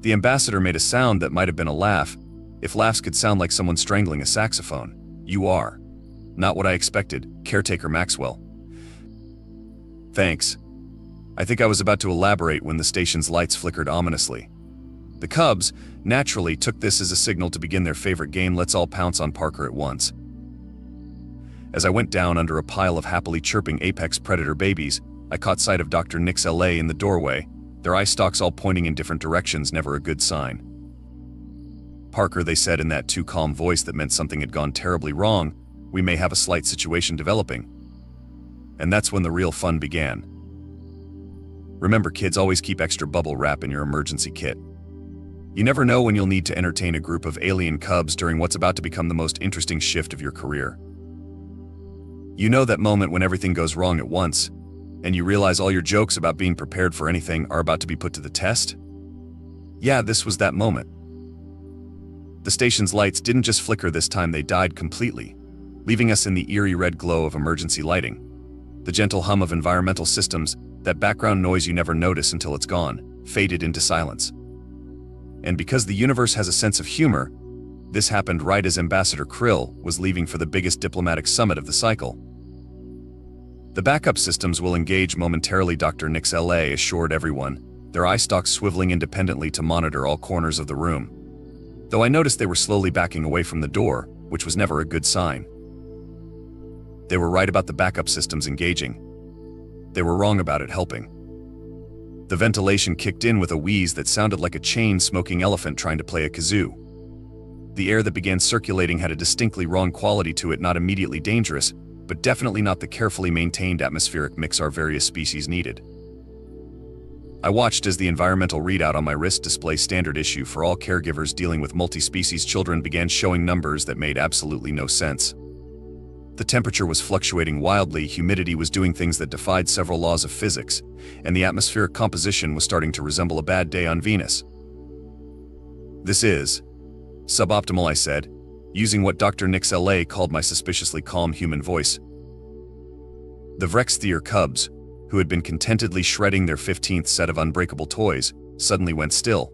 The ambassador made a sound that might have been a laugh, if laughs could sound like someone strangling a saxophone. You are. Not what I expected, Caretaker Maxwell. Thanks. I think I was about to elaborate when the station's lights flickered ominously. The cubs, naturally, took this as a signal to begin their favorite game, Let's All Pounce on Parker at Once. As I went down under a pile of happily chirping apex predator babies, I caught sight of Dr. Nix LA in the doorway, their eye stalks all pointing in different directions, never a good sign. Parker, they said in that too calm voice that meant something had gone terribly wrong, we may have a slight situation developing. And that's when the real fun began. Remember, kids, always keep extra bubble wrap in your emergency kit. You never know when you'll need to entertain a group of alien cubs during what's about to become the most interesting shift of your career. You know that moment when everything goes wrong at once, and you realize all your jokes about being prepared for anything are about to be put to the test? Yeah, this was that moment. The station's lights didn't just flicker this time, they died completely, leaving us in the eerie red glow of emergency lighting. The gentle hum of environmental systems, that background noise you never notice until it's gone, faded into silence. And because the universe has a sense of humor, this happened right as Ambassador Krill was leaving for the biggest diplomatic summit of the cycle. The backup systems will engage momentarily, Dr. Nix LA assured everyone, their eye stalks swiveling independently to monitor all corners of the room. Though I noticed they were slowly backing away from the door, which was never a good sign. They were right about the backup systems engaging. They were wrong about it helping. The ventilation kicked in with a wheeze that sounded like a chain-smoking elephant trying to play a kazoo. The air that began circulating had a distinctly wrong quality to it, not immediately dangerous, but definitely not the carefully maintained atmospheric mix our various species needed. I watched as the environmental readout on my wrist display, standard issue for all caregivers dealing with multi-species children, began showing numbers that made absolutely no sense. The temperature was fluctuating wildly, humidity was doing things that defied several laws of physics, and the atmospheric composition was starting to resemble a bad day on Venus. This is suboptimal, I said, using what Dr. Nix LA called my suspiciously calm human voice. The Vrextheer cubs, who had been contentedly shredding their 15th set of unbreakable toys, suddenly went still.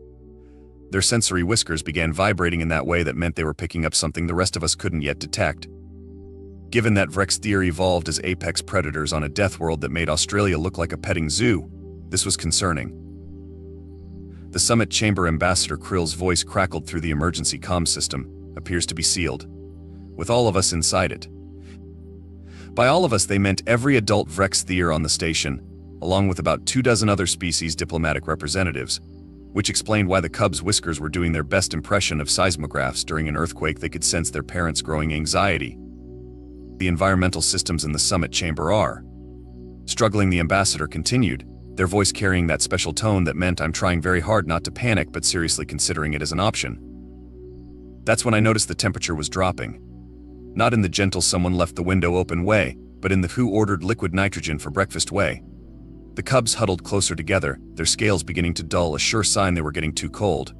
Their sensory whiskers began vibrating in that way that meant they were picking up something the rest of us couldn't yet detect. Given that Vrextheer evolved as apex predators on a death world that made Australia look like a petting zoo, this was concerning. The summit chamber ambassador Krill's voice crackled through the emergency comm system. Appears to be sealed, with all of us inside it. By all of us, they meant every adult Vrex Theer on the station, along with about 24 other species diplomatic representatives, which explained why the Cubs' whiskers were doing their best impression of seismographs during an earthquake. They could sense their parents' growing anxiety. The environmental systems in the summit chamber are struggling, the ambassador continued, their voice carrying that special tone that meant I'm trying very hard not to panic but seriously considering it as an option. That's when I noticed the temperature was dropping. Not in the gentle someone left the window open way, but in the who ordered liquid nitrogen for breakfast way. The Cubs huddled closer together, their scales beginning to dull, a sure sign they were getting too cold.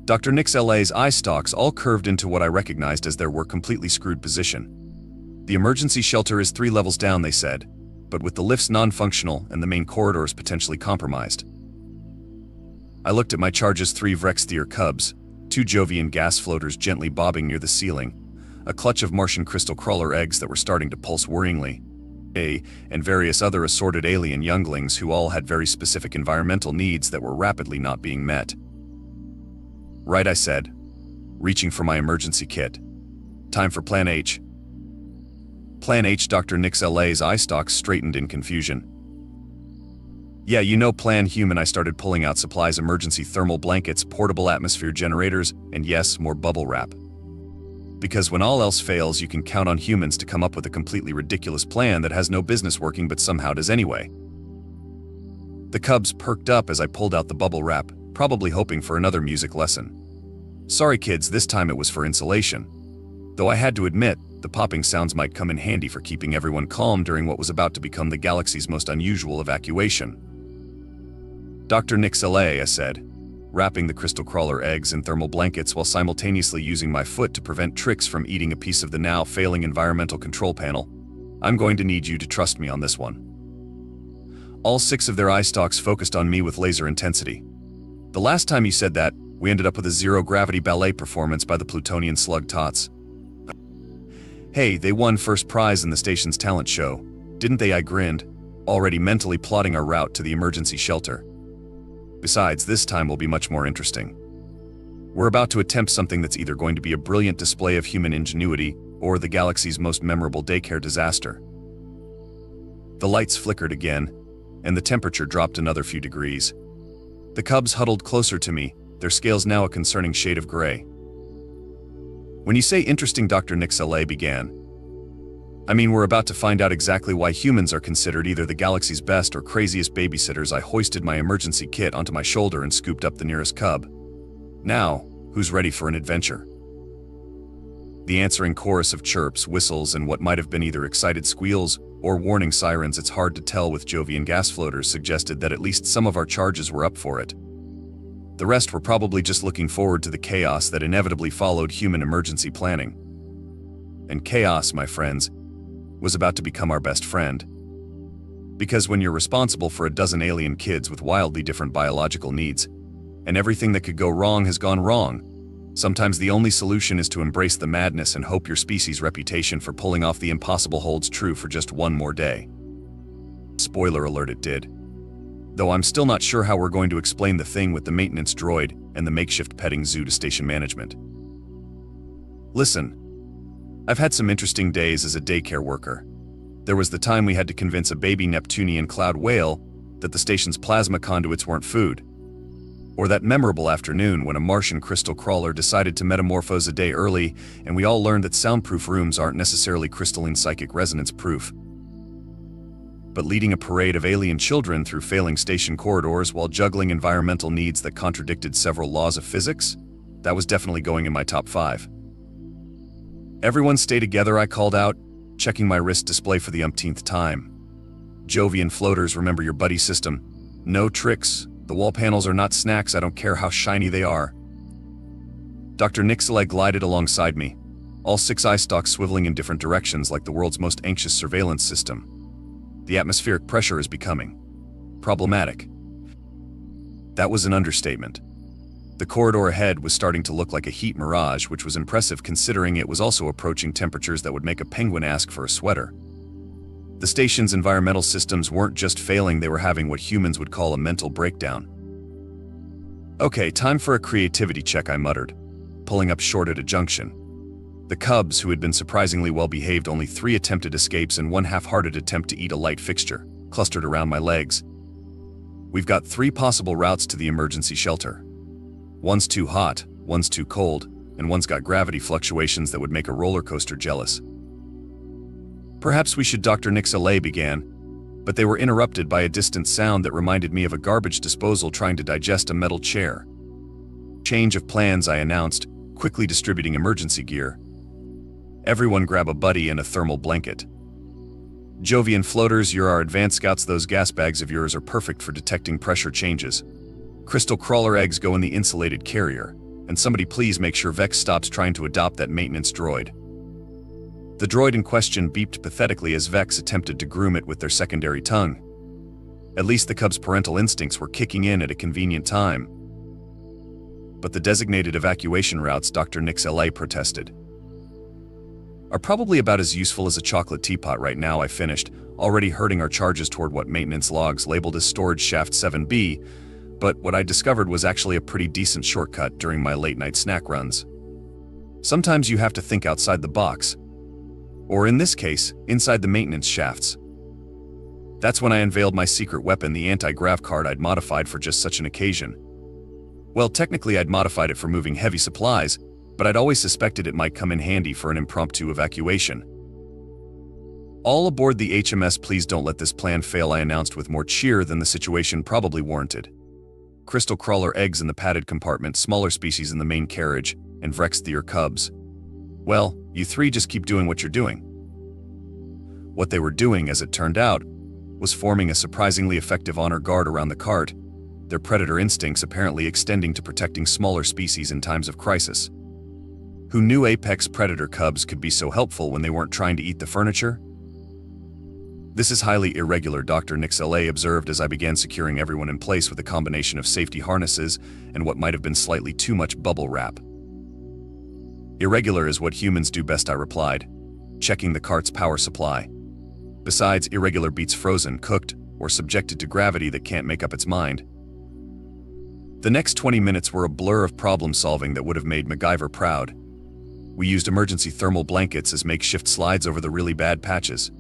Dr. Nix LA's eye stalks all curved into what I recognized as their were completely screwed position. The emergency shelter is 3 levels down, they said, but with the lifts non-functional and the main corridors potentially compromised. I looked at my charges: 3 Vrex Theer Cubs, 2 Jovian gas floaters gently bobbing near the ceiling, a clutch of Martian crystal crawler eggs that were starting to pulse worryingly, and various other assorted alien younglings who all had very specific environmental needs that were rapidly not being met. Right, I said, reaching for my emergency kit. Time for Plan H. Plan H, Dr. Nix LA's eye stalks straightened in confusion. Yeah, you know Plan Human. I started pulling out supplies: emergency thermal blankets, portable atmosphere generators, and yes, more bubble wrap. Because when all else fails, you can count on humans to come up with a completely ridiculous plan that has no business working but somehow does anyway. The Cubs perked up as I pulled out the bubble wrap, probably hoping for another music lesson. Sorry kids, this time it was for insulation. Though I had to admit, the popping sounds might come in handy for keeping everyone calm during what was about to become the galaxy's most unusual evacuation. Dr. Nix LA, I said, wrapping the crystal crawler eggs in thermal blankets while simultaneously using my foot to prevent Trix from eating a piece of the now failing environmental control panel. I'm going to need you to trust me on this one. All 6 of their eye stalks focused on me with laser intensity. The last time you said that, we ended up with a zero-gravity ballet performance by the Plutonian Slug Tots. Hey, they won first prize in the station's talent show, didn't they? I grinned, already mentally plotting our route to the emergency shelter. Besides, this time will be much more interesting. We're about to attempt something that's either going to be a brilliant display of human ingenuity or the galaxy's most memorable daycare disaster. The lights flickered again, and the temperature dropped another few degrees. The Cubs huddled closer to me, their scales now a concerning shade of gray. When you say interesting, Dr. Nix LA began, I mean, we're about to find out exactly why humans are considered either the galaxy's best or craziest babysitters. I hoisted my emergency kit onto my shoulder and scooped up the nearest cub. Now, who's ready for an adventure? The answering chorus of chirps, whistles, and what might have been either excited squeals or warning sirens, it's hard to tell, with Jovian gas floaters, suggested that at least some of our charges were up for it. The rest were probably just looking forward to the chaos that inevitably followed human emergency planning. And chaos, my friends, was about to become our best friend. Because when you're responsible for a dozen alien kids with wildly different biological needs, and everything that could go wrong has gone wrong, sometimes the only solution is to embrace the madness and hope your species' reputation for pulling off the impossible holds true for just one more day. Spoiler alert, it did. Though I'm still not sure how we're going to explain the thing with the maintenance droid and the makeshift petting zoo to station management. Listen, I've had some interesting days as a daycare worker. There was the time we had to convince a baby Neptunian cloud whale that the station's plasma conduits weren't food. Or that memorable afternoon when a Martian crystal crawler decided to metamorphose a day early and we all learned that soundproof rooms aren't necessarily crystalline psychic resonance proof. But leading a parade of alien children through failing station corridors while juggling environmental needs that contradicted several laws of physics, that was definitely going in my top 5. Everyone stay together, I called out, checking my wrist display for the umpteenth time. Jovian floaters, remember your buddy system. No tricks. The wall panels are not snacks, I don't care how shiny they are. Dr. Nix LA glided alongside me, all 6 eye stalks swiveling in different directions like the world's most anxious surveillance system. The atmospheric pressure is becoming problematic. That was an understatement. The corridor ahead was starting to look like a heat mirage, which was impressive considering it was also approaching temperatures that would make a penguin ask for a sweater. The station's environmental systems weren't just failing, they were having what humans would call a mental breakdown. Okay, time for a creativity check, I muttered, pulling up short at a junction. The cubs, who had been surprisingly well-behaved, only 3 attempted escapes and 1 half-hearted attempt to eat a light fixture, clustered around my legs. We've got 3 possible routes to the emergency shelter. One's too hot, one's too cold, and one's got gravity fluctuations that would make a roller coaster jealous. Perhaps we should, Dr. Nix-LA began, but they were interrupted by a distant sound that reminded me of a garbage disposal trying to digest a metal chair. Change of plans, I announced, quickly distributing emergency gear. Everyone grab a buddy and a thermal blanket. Jovian floaters, you're our advanced scouts. Those gas bags of yours are perfect for detecting pressure changes. Crystal crawler eggs go in the insulated carrier, and somebody please make sure Vex stops trying to adopt that maintenance droid. The droid in question beeped pathetically as Vex attempted to groom it with their secondary tongue. At least the cub's parental instincts were kicking in at a convenient time. But the designated evacuation routes, Dr. Nix-LA protested, are probably about as useful as a chocolate teapot right now, I finished, already hurting our charges toward what maintenance logs labeled as Storage Shaft 7B, but what I discovered was actually a pretty decent shortcut during my late-night snack runs. Sometimes you have to think outside the box, or in this case, inside the maintenance shafts. That's when I unveiled my secret weapon, the anti-grav card I'd modified for just such an occasion. Well, technically I'd modified it for moving heavy supplies, but I'd always suspected it might come in handy for an impromptu evacuation. All aboard the HMS, please don't let this plan fail, I announced with more cheer than the situation probably warranted. Crystal crawler eggs in the padded compartment, smaller species in the main carriage, and Vrextheer cubs. Well, you 3 just keep doing what you're doing. What they were doing, as it turned out, was forming a surprisingly effective honor guard around the cart, their predator instincts apparently extending to protecting smaller species in times of crisis. Who knew apex predator cubs could be so helpful when they weren't trying to eat the furniture? This is highly irregular, Dr. Nix-LA observed as I began securing everyone in place with a combination of safety harnesses and what might have been slightly too much bubble wrap. Irregular is what humans do best, I replied, checking the cart's power supply. Besides, irregular beats frozen, cooked, or subjected to gravity that can't make up its mind. The next 20 minutes were a blur of problem-solving that would have made MacGyver proud. We used emergency thermal blankets as makeshift slides over the really bad patches.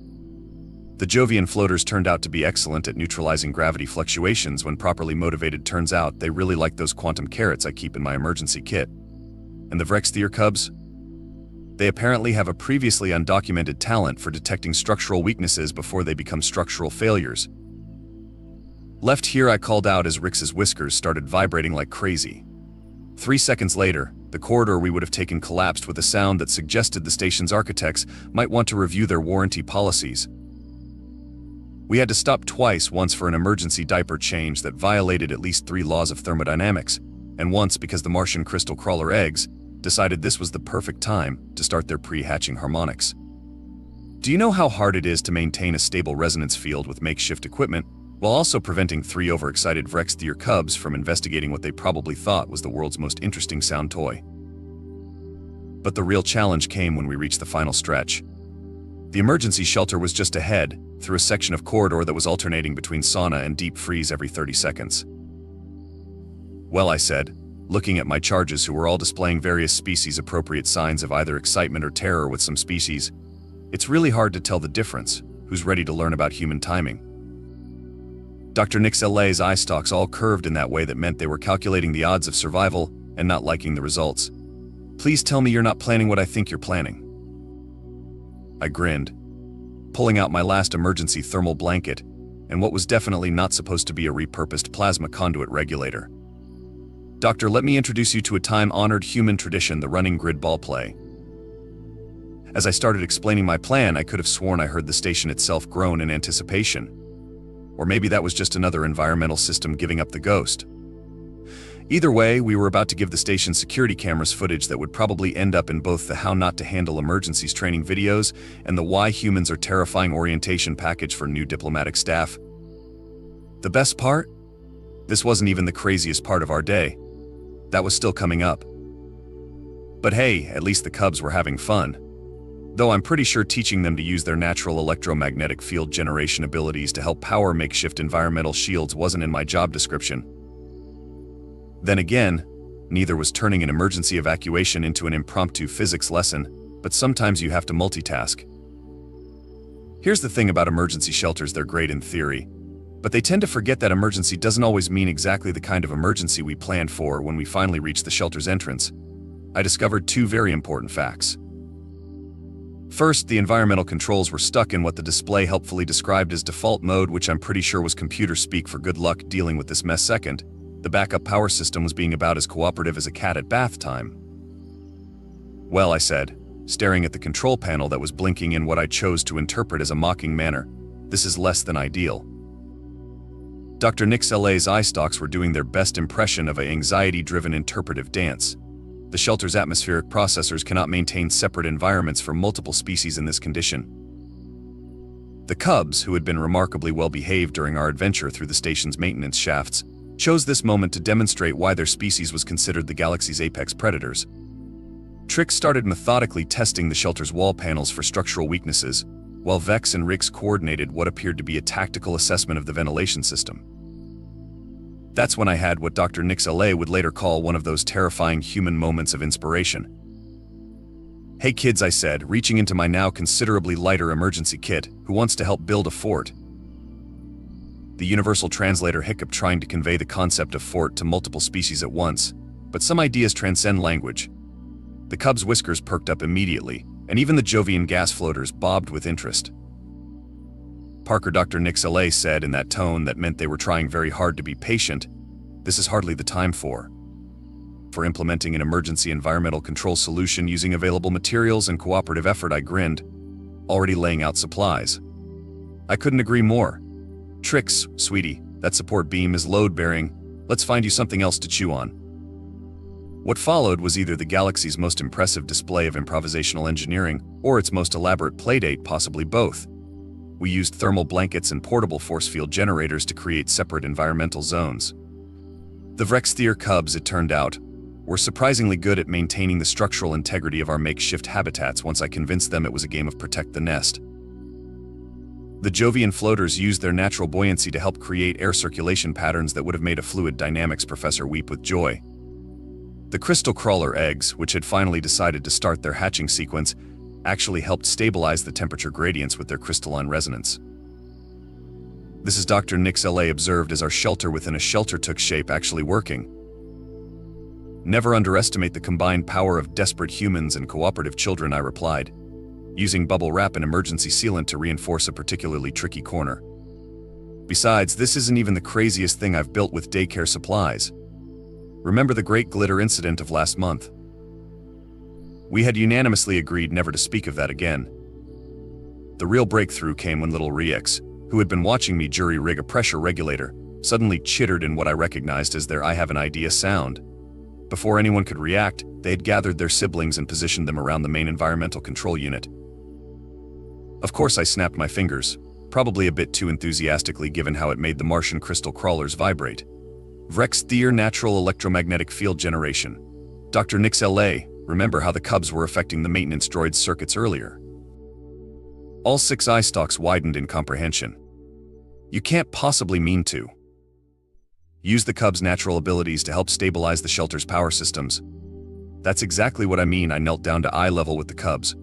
The Jovian floaters turned out to be excellent at neutralizing gravity fluctuations when properly motivated. Turns out they really like those quantum carrots I keep in my emergency kit. And the Vrextheer cubs? They apparently have a previously undocumented talent for detecting structural weaknesses before they become structural failures. Left here, I called out as Rix's whiskers started vibrating like crazy. 3 seconds later, the corridor we would have taken collapsed with a sound that suggested the station's architects might want to review their warranty policies. We had to stop twice, once for an emergency diaper change that violated at least 3 laws of thermodynamics, and once because the Martian crystal crawler eggs decided this was the perfect time to start their pre-hatching harmonics. Do you know how hard it is to maintain a stable resonance field with makeshift equipment, while also preventing 3 overexcited Vrextheer cubs from investigating what they probably thought was the world's most interesting sound toy? But the real challenge came when we reached the final stretch. The emergency shelter was just ahead, through a section of corridor that was alternating between sauna and deep freeze every 30 seconds. Well, I said, looking at my charges who were all displaying various species-appropriate signs of either excitement or terror. With some species, it's really hard to tell the difference, who's ready to learn about human timing. Dr. Nix-LA's eye stalks all curved in that way that meant they were calculating the odds of survival and not liking the results. Please tell me you're not planning what I think you're planning. I grinned, pulling out my last emergency thermal blanket and what was definitely not supposed to be a repurposed plasma conduit regulator. Doctor, let me introduce you to a time-honored human tradition, the running grid ball play. As I started explaining my plan, I could have sworn I heard the station itself groan in anticipation. Or maybe that was just another environmental system giving up the ghost. Either way, we were about to give the station security cameras footage that would probably end up in both the How Not to Handle Emergencies training videos and the Why Humans Are Terrifying orientation package for new diplomatic staff. The best part? This wasn't even the craziest part of our day. That was still coming up. But hey, at least the cubs were having fun. Though I'm pretty sure teaching them to use their natural electromagnetic field generation abilities to help power makeshift environmental shields wasn't in my job description. Then again, neither was turning an emergency evacuation into an impromptu physics lesson, but sometimes you have to multitask. Here's the thing about emergency shelters: they're great in theory, but they tend to forget that emergency doesn't always mean exactly the kind of emergency we planned for. When we finally reached the shelter's entrance, I discovered two very important facts. First, the environmental controls were stuck in what the display helpfully described as default mode, which I'm pretty sure was computer speak for good luck dealing with this mess. Second, the backup power system was being about as cooperative as a cat at bath time. Well, I said, staring at the control panel that was blinking in what I chose to interpret as a mocking manner, this is less than ideal. Dr. Nix LA's eye stalks were doing their best impression of an anxiety-driven interpretive dance. The shelter's atmospheric processors cannot maintain separate environments for multiple species in this condition. The cubs, who had been remarkably well behaved during our adventure through the station's maintenance shafts, chose this moment to demonstrate why their species was considered the galaxy's apex predators. Trix started methodically testing the shelter's wall panels for structural weaknesses, while Vex and Rix coordinated what appeared to be a tactical assessment of the ventilation system. That's when I had what Dr. Nix LA would later call one of those terrifying human moments of inspiration. "Hey kids," I said, reaching into my now considerably lighter emergency kit, "who wants to help build a fort?" The universal translator hiccuped, trying to convey the concept of fort to multiple species at once, but some ideas transcend language. The cubs' whiskers perked up immediately, and even the Jovian gas floaters bobbed with interest. Parker, Dr. Nix LA said in that tone that meant they were trying very hard to be patient, "This is hardly the time for implementing an emergency environmental control solution using available materials and cooperative effort." I grinned, already laying out supplies. "I couldn't agree more. Trix, sweetie, that support beam is load-bearing. Let's find you something else to chew on." What followed was either the galaxy's most impressive display of improvisational engineering or its most elaborate playdate, possibly both. We used thermal blankets and portable force field generators to create separate environmental zones. The Vrexthier cubs, it turned out, were surprisingly good at maintaining the structural integrity of our makeshift habitats once I convinced them it was a game of protect the nest. The Jovian floaters used their natural buoyancy to help create air circulation patterns that would have made a fluid dynamics professor weep with joy. The crystal crawler eggs, which had finally decided to start their hatching sequence, actually helped stabilize the temperature gradients with their crystalline resonance. This is Dr. Nix LA observed as our shelter within a shelter took shape, actually working. "Never underestimate the combined power of desperate humans and cooperative children," I replied, using bubble wrap and emergency sealant to reinforce a particularly tricky corner. "Besides, this isn't even the craziest thing I've built with daycare supplies. Remember the great glitter incident of last month? We had unanimously agreed never to speak of that again. The real breakthrough came when little Rix, who had been watching me jury rig a pressure regulator, suddenly chittered in what I recognized as their 'I have an idea' sound. Before anyone could react, they had gathered their siblings and positioned them around the main environmental control unit. Of course I snapped my fingers, probably a bit too enthusiastically given how it made the Martian crystal crawlers vibrate. Vrexthier natural electromagnetic field generation. Dr. Nix LA, remember how the cubs were affecting the maintenance droid's circuits earlier? All 6 eye stalks widened in comprehension. "You can't possibly mean to use the cubs' natural abilities to help stabilize the shelter's power systems?" "That's exactly what I mean." I knelt down to eye level with the cubs.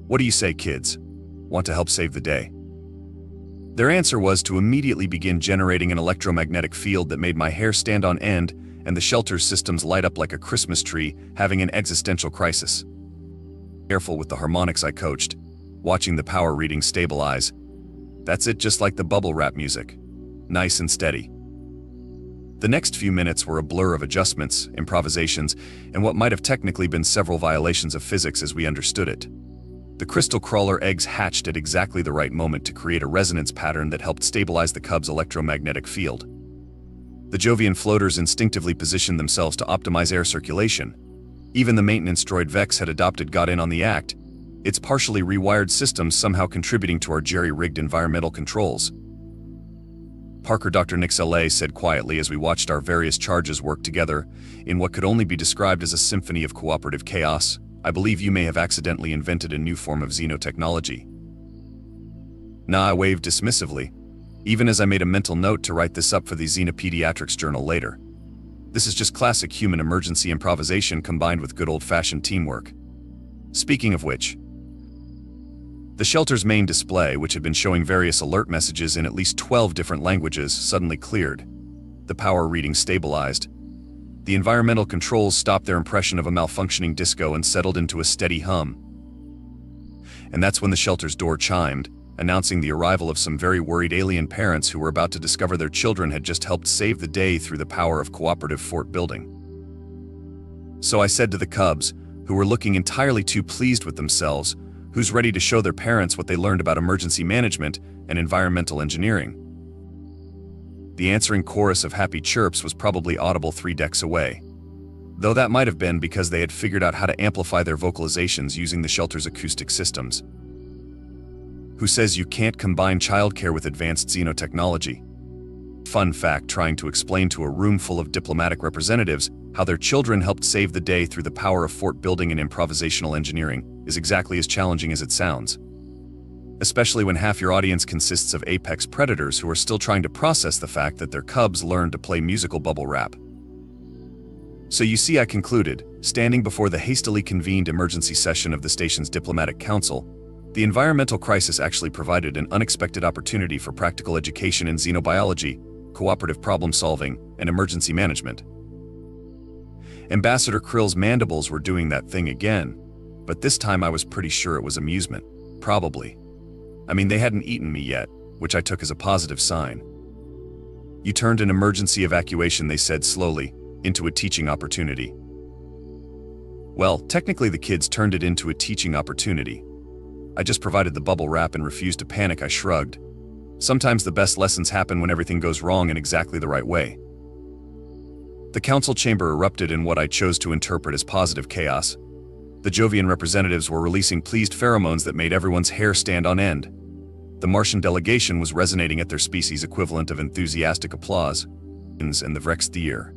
"What do you say, kids? Want to help save the day?" Their answer was to immediately begin generating an electromagnetic field that made my hair stand on end and the shelter's systems light up like a Christmas tree, having an existential crisis. Careful with the harmonics, I coached, watching the power reading stabilize. "That's it, just like the bubble wrap music. Nice and steady." The next few minutes were a blur of adjustments, improvisations, and what might have technically been several violations of physics as we understood it. The crystal crawler eggs hatched at exactly the right moment to create a resonance pattern that helped stabilize the cub's electromagnetic field. The Jovian floaters instinctively positioned themselves to optimize air circulation. Even the maintenance droid Vex had adopted got in on the act, its partially rewired systems somehow contributing to our jerry-rigged environmental controls. Parker, Dr. Nix LA said quietly as we watched our various charges work together in what could only be described as a symphony of cooperative chaos. "I believe you may have accidentally invented a new form of xenotechnology." Nah, I waved dismissively, even as I made a mental note to write this up for the Xenopediatrics journal later. This is just classic human emergency improvisation combined with good old-fashioned teamwork. Speaking of which, the shelter's main display, which had been showing various alert messages in at least 12 different languages, suddenly cleared. The power reading stabilized. The environmental controls stopped their impression of a malfunctioning disco and settled into a steady hum. And that's when the shelter's door chimed, announcing the arrival of some very worried alien parents who were about to discover their children had just helped save the day through the power of cooperative fort building. So I said to the cubs, who were looking entirely too pleased with themselves, who's ready to show their parents what they learned about emergency management and environmental engineering? The answering chorus of happy chirps was probably audible 3 decks away, though that might have been because they had figured out how to amplify their vocalizations using the shelter's acoustic systems. Who says you can't combine childcare with advanced xenotechnology? Fun fact, trying to explain to a room full of diplomatic representatives how their children helped save the day through the power of fort building and improvisational engineering is exactly as challenging as it sounds. Especially when half your audience consists of apex predators who are still trying to process the fact that their cubs learned to play musical bubble wrap. So you see, I concluded, standing before the hastily convened emergency session of the station's diplomatic council, the environmental crisis actually provided an unexpected opportunity for practical education in xenobiology, cooperative problem solving, and emergency management. Ambassador Krill's mandibles were doing that thing again, but this time I was pretty sure it was amusement. Probably. I mean, they hadn't eaten me yet, which I took as a positive sign. You turned an emergency evacuation, they said slowly, into a teaching opportunity. Well, technically the kids turned it into a teaching opportunity. I just provided the bubble wrap and refused to panic. I shrugged. Sometimes the best lessons happen when everything goes wrong in exactly the right way. The council chamber erupted in what I chose to interpret as positive chaos. The Jovian representatives were releasing pleased pheromones that made everyone's hair stand on end. The Martian delegation was resonating at their species equivalent of enthusiastic applause. And the Vrextheer.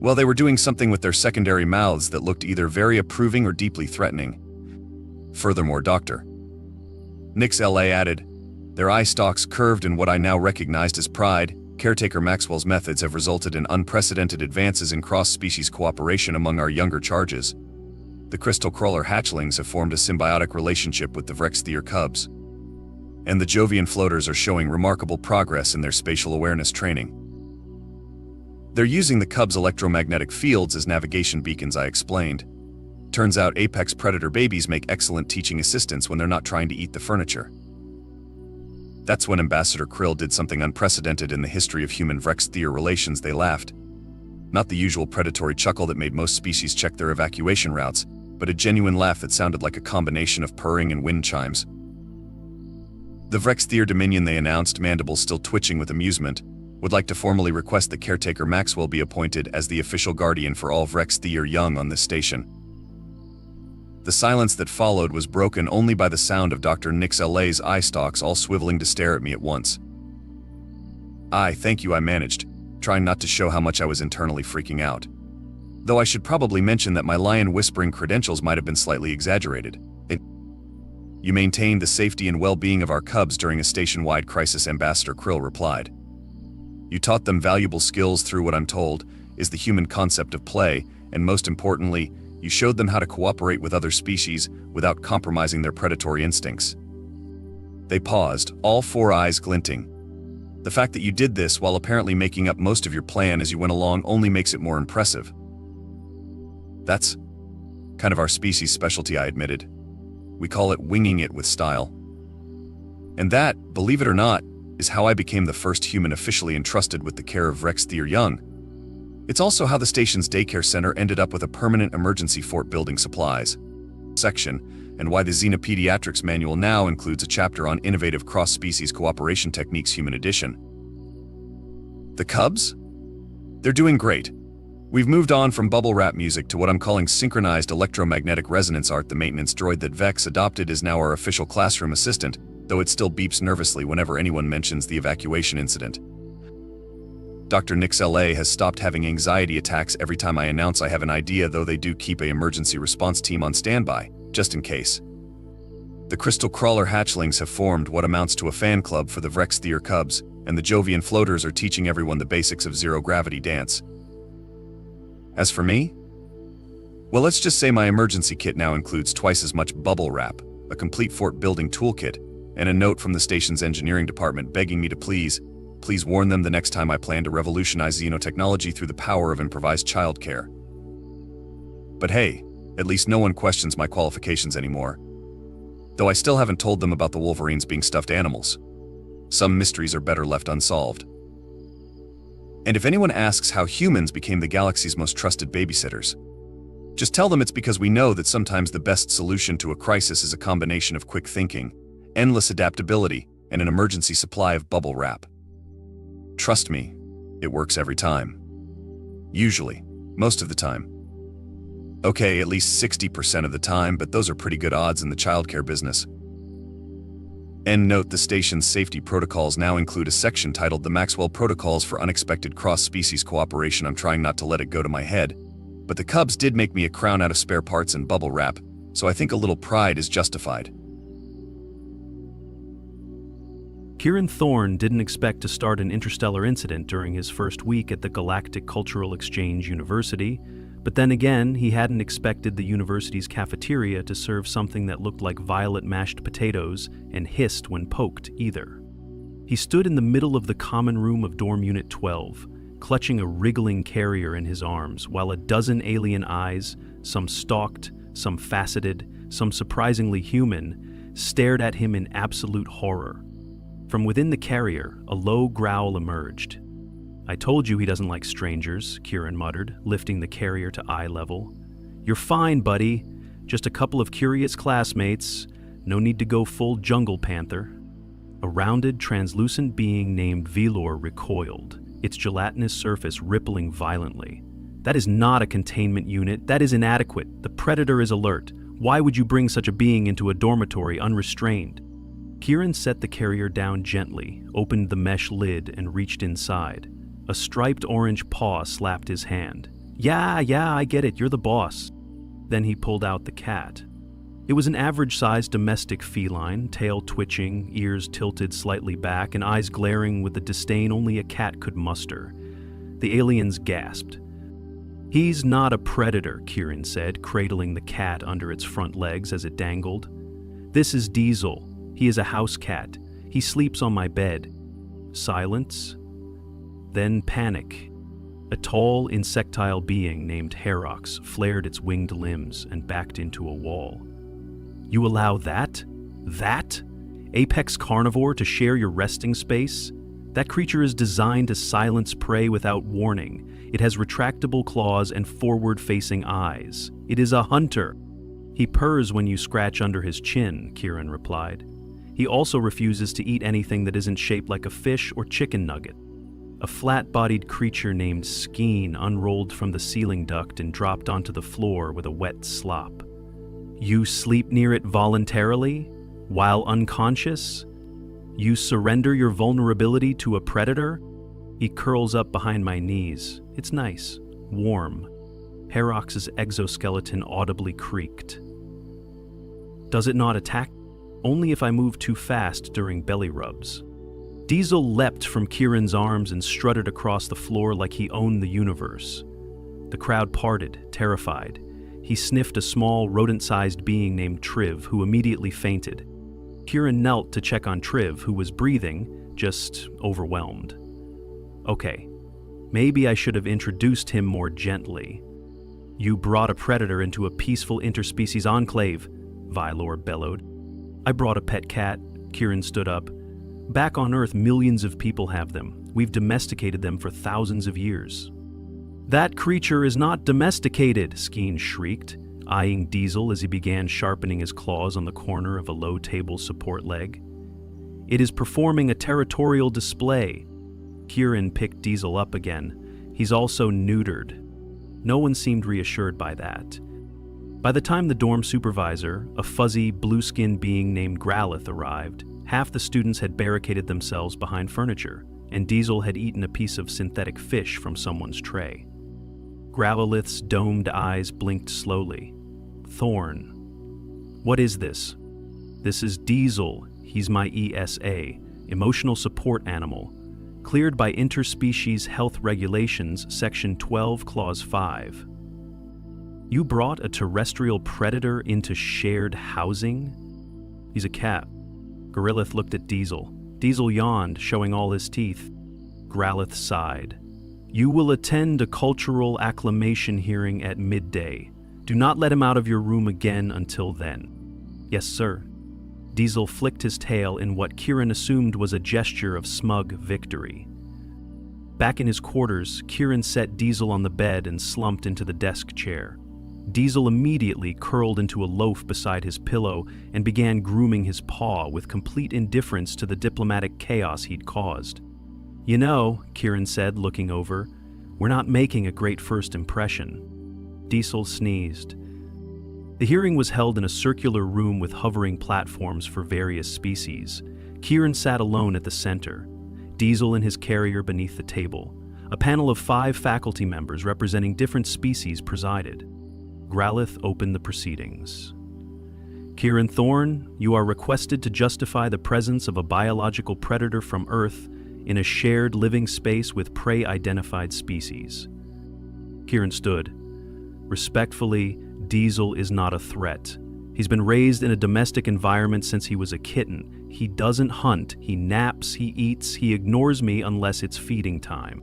Well, they were doing something with their secondary mouths that looked either very approving or deeply threatening. Furthermore, Dr. Nix L.A. added, their eye stalks curved in what I now recognized as pride. Caretaker Maxwell's methods have resulted in unprecedented advances in cross-species cooperation among our younger charges. The crystal crawler hatchlings have formed a symbiotic relationship with the Vrextheer cubs. And the Jovian floaters are showing remarkable progress in their spatial awareness training. They're using the cubs' electromagnetic fields as navigation beacons, I explained. Turns out apex predator babies make excellent teaching assistants when they're not trying to eat the furniture. That's when Ambassador Krill did something unprecedented in the history of human Vrextheer relations. They laughed. Not the usual predatory chuckle that made most species check their evacuation routes, but a genuine laugh that sounded like a combination of purring and wind chimes. The Vrextheer Dominion, they announced, mandibles still twitching with amusement, would like to formally request that Caretaker Maxwell be appointed as the official guardian for all Vrextheer young on this station. The silence that followed was broken only by the sound of Dr. Nix L.A.'s eye stalks all swiveling to stare at me at once. Thank you, I managed, trying not to show how much I was internally freaking out. Though I should probably mention that my lion-whispering credentials might have been slightly exaggerated. You maintained the safety and well-being of our cubs during a station-wide crisis, Ambassador Krill replied. You taught them valuable skills through what I'm told is the human concept of play, and most importantly, you showed them how to cooperate with other species without compromising their predatory instincts. They paused, all 4 eyes glinting. The fact that you did this while apparently making up most of your plan as you went along only makes it more impressive. That's kind of our species' specialty, I admitted. We call it winging it with style. And that, believe it or not, is how I became the first human officially entrusted with the care of Vrextheer young. It's also how the station's daycare center ended up with a permanent emergency fort building supplies section, and why the Xenopediatrics manual now includes a chapter on innovative cross-species cooperation techniques, human edition. The cubs? They're doing great. We've moved on from bubble wrap music to what I'm calling synchronized electromagnetic resonance art. The maintenance droid that Vex adopted is now our official classroom assistant, though it still beeps nervously whenever anyone mentions the evacuation incident. Dr. Nix L.A. has stopped having anxiety attacks every time I announce I have an idea, though they do keep an emergency response team on standby, just in case. The crystal crawler hatchlings have formed what amounts to a fan club for the Vrextheer cubs, and the Jovian floaters are teaching everyone the basics of zero-gravity dance. As for me? Well, let's just say my emergency kit now includes twice as much bubble wrap, a complete fort building toolkit, and a note from the station's engineering department begging me to please warn them the next time I plan to revolutionize xenotechnology through the power of improvised childcare. But hey, at least no one questions my qualifications anymore. Though I still haven't told them about the Wolverines being stuffed animals. Some mysteries are better left unsolved. And if anyone asks how humans became the galaxy's most trusted babysitters, just tell them it's because we know that sometimes the best solution to a crisis is a combination of quick thinking, endless adaptability, and an emergency supply of bubble wrap. Trust me, it works every time. Usually, most of the time. Okay, at least 60% of the time, but those are pretty good odds in the childcare business. End note: the station's safety protocols now include a section titled The Maxwell Protocols for Unexpected Cross-Species Cooperation. I'm trying not to let it go to my head, but the Cubs did make me a crown out of spare parts and bubble wrap, so I think a little pride is justified. Kieran Thorne didn't expect to start an interstellar incident during his first week at the Galactic Cultural Exchange University, but then again, he hadn't expected the university's cafeteria to serve something that looked like violet mashed potatoes and hissed when poked either. He stood in the middle of the common room of Dorm Unit 12, clutching a wriggling carrier in his arms, while a dozen alien eyes, some stalked, some faceted, some surprisingly human, stared at him in absolute horror. From within the carrier, a low growl emerged. "I told you he doesn't like strangers," Kieran muttered, lifting the carrier to eye level. "You're fine, buddy. Just a couple of curious classmates. No need to go full jungle panther." A rounded, translucent being named Velor recoiled, its gelatinous surface rippling violently. "That is not a containment unit. That is inadequate. The predator is alert. Why would you bring such a being into a dormitory unrestrained?" Kieran set the carrier down gently, opened the mesh lid, and reached inside. A striped orange paw slapped his hand. Yeah, I get it, you're the boss." Then he pulled out the cat. It was an average-sized domestic feline, tail twitching, ears tilted slightly back, and eyes glaring with the disdain only a cat could muster. The aliens gasped. "He's not a predator," Kieran said, cradling the cat under its front legs as it dangled. "This is Diesel. He is a house cat. He sleeps on my bed." Silence. Then panic. A tall, insectile being named Herox flared its winged limbs and backed into a wall. "You allow that? That? Apex carnivore to share your resting space? That creature is designed to silence prey without warning. It has retractable claws and forward-facing eyes. It is a hunter." "He purrs when you scratch under his chin," Kieran replied. "He also refuses to eat anything that isn't shaped like a fish or chicken nugget." A flat-bodied creature named Skeen unrolled from the ceiling duct and dropped onto the floor with a wet slop. "You sleep near it voluntarily? While unconscious? You surrender your vulnerability to a predator?" He curls up behind my knees. It's nice, warm. Herox's exoskeleton audibly creaked. "Does it not attack?" "Only if I move too fast during belly rubs." Diesel leapt from Kieran's arms and strutted across the floor like he owned the universe. The crowd parted, terrified. He sniffed a small, rodent-sized being named Triv, who immediately fainted. Kieran knelt to check on Triv, who was breathing, just overwhelmed. Okay, maybe I should have introduced him more gently. "You brought a predator into a peaceful interspecies enclave," Velor bellowed. "I brought a pet cat," Kieran stood up. "Back on Earth, millions of people have them. We've domesticated them for thousands of years." "That creature is not domesticated," Skeen shrieked, eyeing Diesel as he began sharpening his claws on the corner of a low table support leg. "It is performing a territorial display." Kieran picked Diesel up again. "He's also neutered." No one seemed reassured by that. By the time the dorm supervisor, a fuzzy, blue-skinned being named Growlithe, arrived, half the students had barricaded themselves behind furniture, and Diesel had eaten a piece of synthetic fish from someone's tray. Growlithe's domed eyes blinked slowly. "Thorne. What is this?" "This is Diesel. He's my ESA, emotional support animal. cleared by Interspecies Health Regulations, Section 12, Clause 5. You brought a terrestrial predator into shared housing? He's a cat. Gorillith looked at Diesel. Diesel yawned, showing all his teeth. Growlithe sighed. You will attend a cultural acclamation hearing at midday. Do not let him out of your room again until then. Yes, sir. Diesel flicked his tail in what Kieran assumed was a gesture of smug victory. Back in his quarters, Kieran set Diesel on the bed and slumped into the desk chair. Diesel immediately curled into a loaf beside his pillow and began grooming his paw with complete indifference to the diplomatic chaos he'd caused. You know, Kieran said, looking over, we're not making a great first impression. Diesel sneezed. The hearing was held in a circular room with hovering platforms for various species. Kieran sat alone at the center, Diesel in his carrier beneath the table. A panel of 5 faculty members representing different species presided. Growlithe opened the proceedings. Kieran Thorne, you are requested to justify the presence of a biological predator from Earth in a shared living space with prey-identified species. Kieran stood. Respectfully, Diesel is not a threat. He's been raised in a domestic environment since he was a kitten. He doesn't hunt, he naps, he eats, he ignores me unless it's feeding time.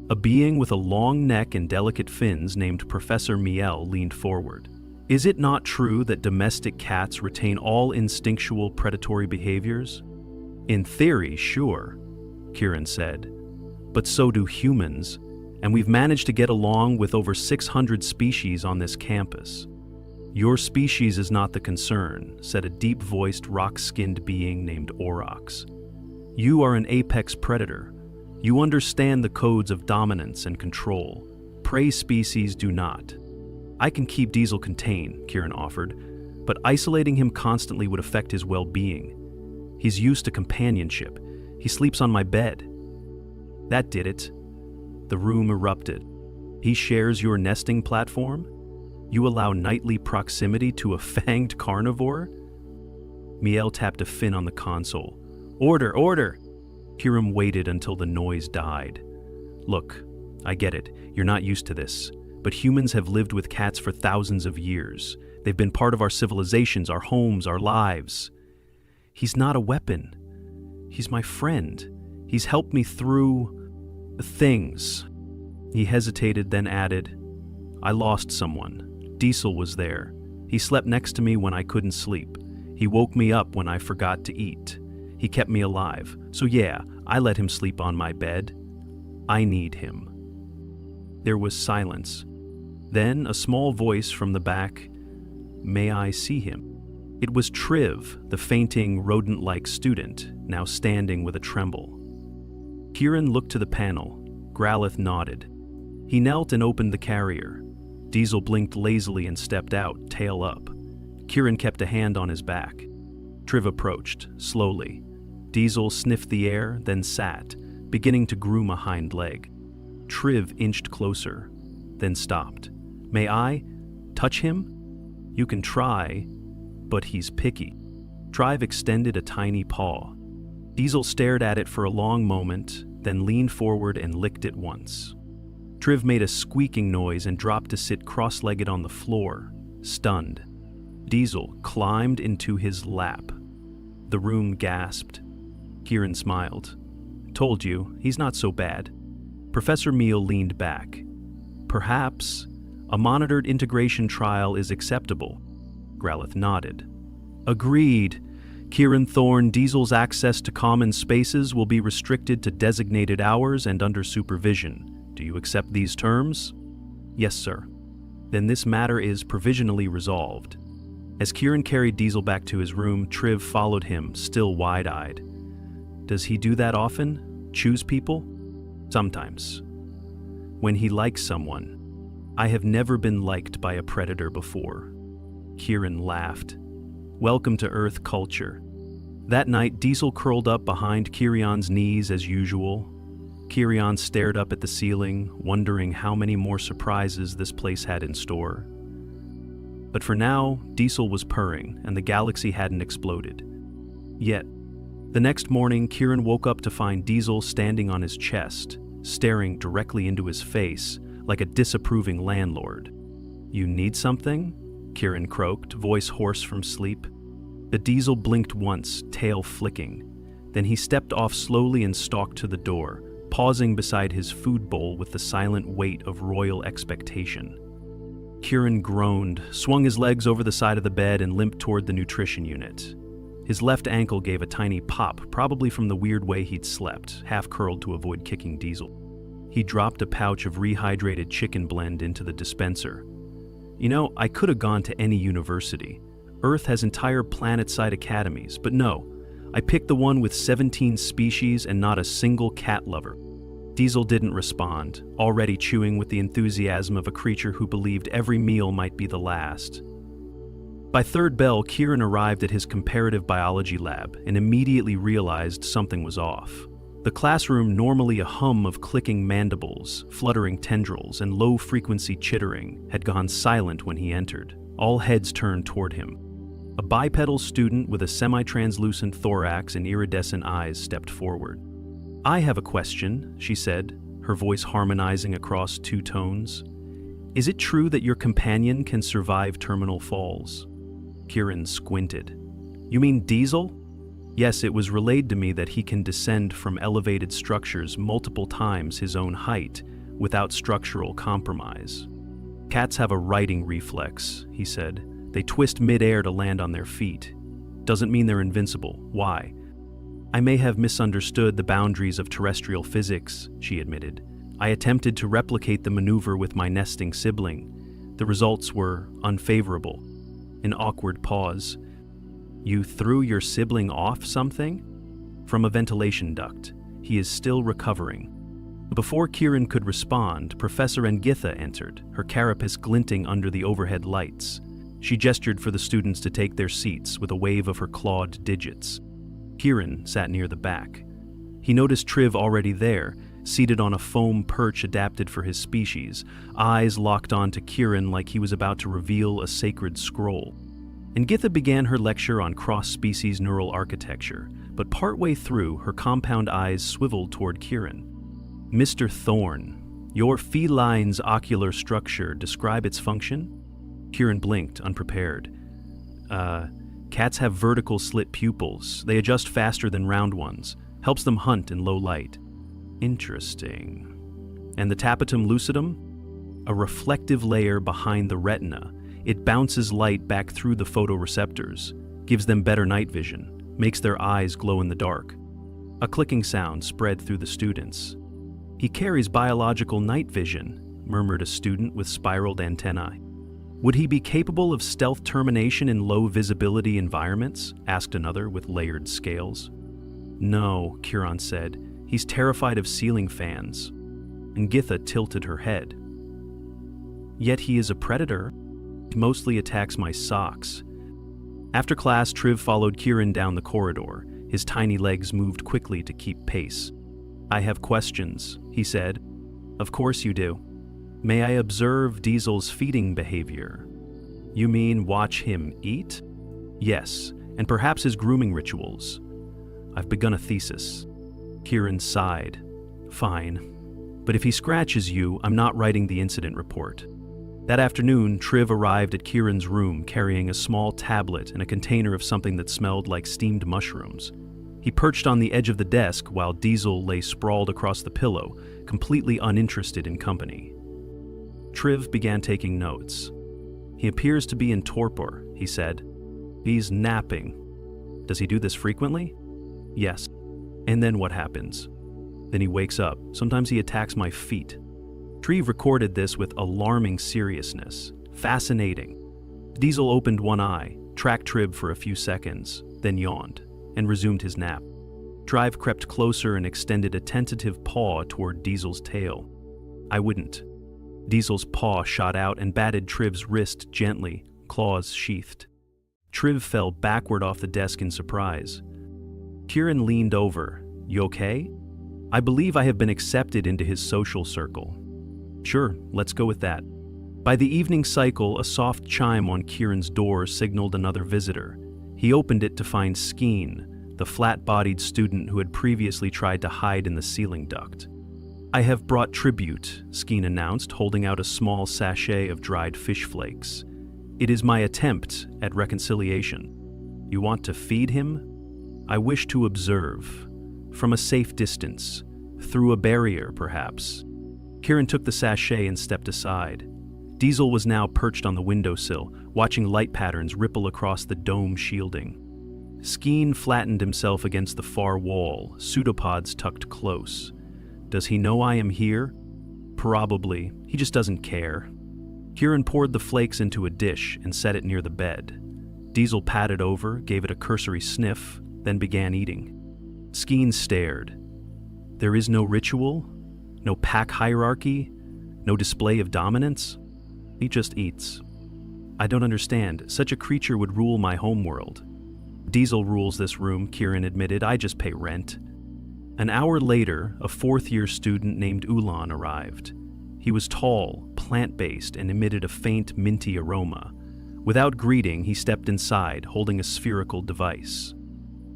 A being with a long neck and delicate fins named Professor Miel leaned forward. Is it not true that domestic cats retain all instinctual predatory behaviors? In theory, sure, Kieran said. But so do humans, and we've managed to get along with over 600 species on this campus. Your species is not the concern, said a deep-voiced, rock-skinned being named Aurochs. You are an apex predator. You understand the codes of dominance and control. Prey species do not. I can keep Diesel contained, Kieran offered, but isolating him constantly would affect his well-being. He's used to companionship. He sleeps on my bed. That did it. The room erupted. He shares your nesting platform? You allow nightly proximity to a fanged carnivore? Miel tapped a fin on the console. Order, order! Kieran waited until the noise died. Look, I get it. You're not used to this. But humans have lived with cats for thousands of years. They've been part of our civilizations, our homes, our lives. He's not a weapon. He's my friend. He's helped me through things. He hesitated, then added, I lost someone. Diesel was there. He slept next to me when I couldn't sleep. He woke me up when I forgot to eat. He kept me alive. So yeah, I let him sleep on my bed. I need him. There was silence. Then a small voice from the back, May I see him? It was Triv, the fainting, rodent-like student, now standing with a tremble. Kieran looked to the panel. Growlithe nodded. He knelt and opened the carrier. Diesel blinked lazily and stepped out, tail up. Kieran kept a hand on his back. Triv approached, slowly. Diesel sniffed the air, then sat, beginning to groom a hind leg. Triv inched closer, then stopped. May I touch him? You can try, but he's picky. Triv extended a tiny paw. Diesel stared at it for a long moment, then leaned forward and licked it once. Triv made a squeaking noise and dropped to sit cross-legged on the floor, stunned. Diesel climbed into his lap. The room gasped. Kieran smiled. Told you, he's not so bad. Professor Miel leaned back. Perhaps a monitored integration trial is acceptable. Growlithe nodded. Agreed. Kieran Thorne, Diesel's access to common spaces will be restricted to designated hours and under supervision. Do you accept these terms? Yes, sir. Then this matter is provisionally resolved. As Kieran carried Diesel back to his room, Triv followed him, still wide-eyed. Does he do that often? Choose people? Sometimes. When he likes someone. I have never been liked by a predator before. Kieran laughed. Welcome to Earth culture. That night, Diesel curled up behind Kieran's knees as usual. Kieran stared up at the ceiling, wondering how many more surprises this place had in store. But for now, Diesel was purring, and the galaxy hadn't exploded. Yet, The next morning, Kieran woke up to find Diesel standing on his chest, staring directly into his face like a disapproving landlord. "You need something?" Kieran croaked, voice hoarse from sleep. The Diesel blinked once, tail flicking. Then he stepped off slowly and stalked to the door, pausing beside his food bowl with the silent weight of royal expectation. Kieran groaned, swung his legs over the side of the bed, and limped toward the nutrition unit. His left ankle gave a tiny pop, probably from the weird way he'd slept, half curled to avoid kicking Diesel. He dropped a pouch of rehydrated chicken blend into the dispenser. "You know, I could have gone to any university. Earth has entire planet-side academies, but no, I picked the one with 17 species and not a single cat lover." Diesel didn't respond, already chewing with the enthusiasm of a creature who believed every meal might be the last. By third bell, Kieran arrived at his comparative biology lab and immediately realized something was off. The classroom, normally a hum of clicking mandibles, fluttering tendrils, and low-frequency chittering, had gone silent when he entered. All heads turned toward him. A bipedal student with a semi-translucent thorax and iridescent eyes stepped forward. "I have a question," she said, her voice harmonizing across two tones. "Is it true that your companion can survive terminal falls?" Kieran squinted. "You mean Diesel?" "Yes, it was relayed to me that he can descend from elevated structures multiple times his own height without structural compromise. Cats have a righting reflex," he said. "They twist mid-air to land on their feet. Doesn't mean they're invincible. Why?" "I may have misunderstood the boundaries of terrestrial physics," she admitted. "I attempted to replicate the maneuver with my nesting sibling. The results were unfavorable." An awkward pause. "You threw your sibling off something?" "From a ventilation duct. He is still recovering." Before Kieran could respond, Professor Engitha entered, her carapace glinting under the overhead lights. She gestured for the students to take their seats with a wave of her clawed digits. Kieran sat near the back. He noticed Triv already there, seated on a foam perch adapted for his species, eyes locked onto Kieran like he was about to reveal a sacred scroll. Engitha began her lecture on cross-species neural architecture, but partway through, her compound eyes swiveled toward Kieran. "Mr. Thorne, your feline's ocular structure, describe its function?" Kieran blinked, unprepared. Cats have vertical slit pupils. They adjust faster than round ones. Helps them hunt in low light." "Interesting. And the tapetum lucidum?" "A reflective layer behind the retina. It bounces light back through the photoreceptors, gives them better night vision, makes their eyes glow in the dark." A clicking sound spread through the students. "He carries biological night vision," murmured a student with spiraled antennae. "Would he be capable of stealth termination in low-visibility environments?" asked another with layered scales. "No," Kieran said. "He's terrified of ceiling fans." Engitha tilted her head. "Yet he is a predator. He mostly attacks my socks." After class, Triv followed Kieran down the corridor. His tiny legs moved quickly to keep pace. "I have questions," he said. "Of course you do. May I observe Diesel's feeding behavior?" "You mean watch him eat?" "Yes, and perhaps his grooming rituals. I've begun a thesis." Kieran sighed. "Fine. But if he scratches you, I'm not writing the incident report." That afternoon, Triv arrived at Kieran's room carrying a small tablet and a container of something that smelled like steamed mushrooms. He perched on the edge of the desk while Diesel lay sprawled across the pillow, completely uninterested in company. Triv began taking notes. "He appears to be in torpor," he said. "He's napping." "Does he do this frequently?" "Yes." "And then what happens?" "Then he wakes up. Sometimes he attacks my feet." Triv recorded this with alarming seriousness. Fascinating. Diesel opened one eye, tracked Triv for a few seconds, then yawned, and resumed his nap. Triv crept closer and extended a tentative paw toward Diesel's tail. "I wouldn't." Diesel's paw shot out and batted Triv's wrist gently, claws sheathed. Triv fell backward off the desk in surprise. Kieran leaned over. "You okay?" "I believe I have been accepted into his social circle." "Sure, let's go with that." By the evening cycle, a soft chime on Kieran's door signaled another visitor. He opened it to find Skeen, the flat-bodied student who had previously tried to hide in the ceiling duct. "I have brought tribute," Skeen announced, holding out a small sachet of dried fish flakes. "It is my attempt at reconciliation. You want to feed him? I wish to observe, from a safe distance, through a barrier, perhaps." Kieran took the sachet and stepped aside. Diesel was now perched on the windowsill, watching light patterns ripple across the dome shielding. Skeen flattened himself against the far wall, pseudopods tucked close. Does he know I am here? Probably. He just doesn't care. Kieran poured the flakes into a dish and set it near the bed. Diesel patted over, gave it a cursory sniff, then began eating. Skeen stared. There is no ritual, no pack hierarchy, no display of dominance. He just eats. I don't understand. Such a creature would rule my homeworld. Diesel rules this room, Kieran admitted. I just pay rent. An hour later, a fourth-year student named Ulan arrived. He was tall, plant-based, and emitted a faint, minty aroma. Without greeting, he stepped inside, holding a spherical device.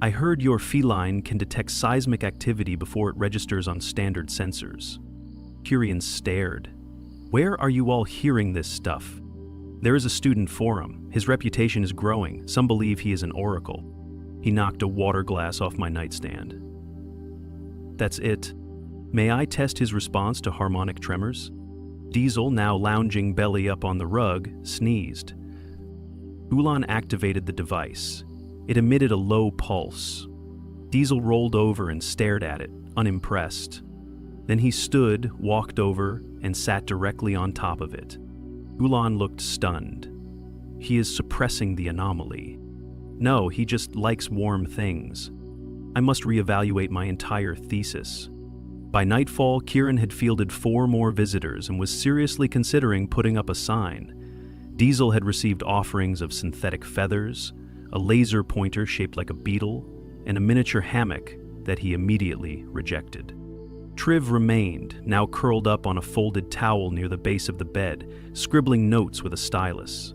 I heard your feline can detect seismic activity before it registers on standard sensors. Kieran stared. Where are you all hearing this stuff? There is a student forum. His reputation is growing. Some believe he is an oracle. He knocked a water glass off my nightstand. That's it. May I test his response to harmonic tremors? Diesel, now lounging belly up on the rug, sneezed. Ulan activated the device. It emitted a low pulse. Diesel rolled over and stared at it, unimpressed. Then he stood, walked over, and sat directly on top of it. Ulan looked stunned. He is suppressing the anomaly. No, he just likes warm things. I must reevaluate my entire thesis. By nightfall, Kieran had fielded 4 more visitors and was seriously considering putting up a sign. Diesel had received offerings of synthetic feathers, a laser pointer shaped like a beetle, and a miniature hammock that he immediately rejected. Triv remained, now curled up on a folded towel near the base of the bed, scribbling notes with a stylus.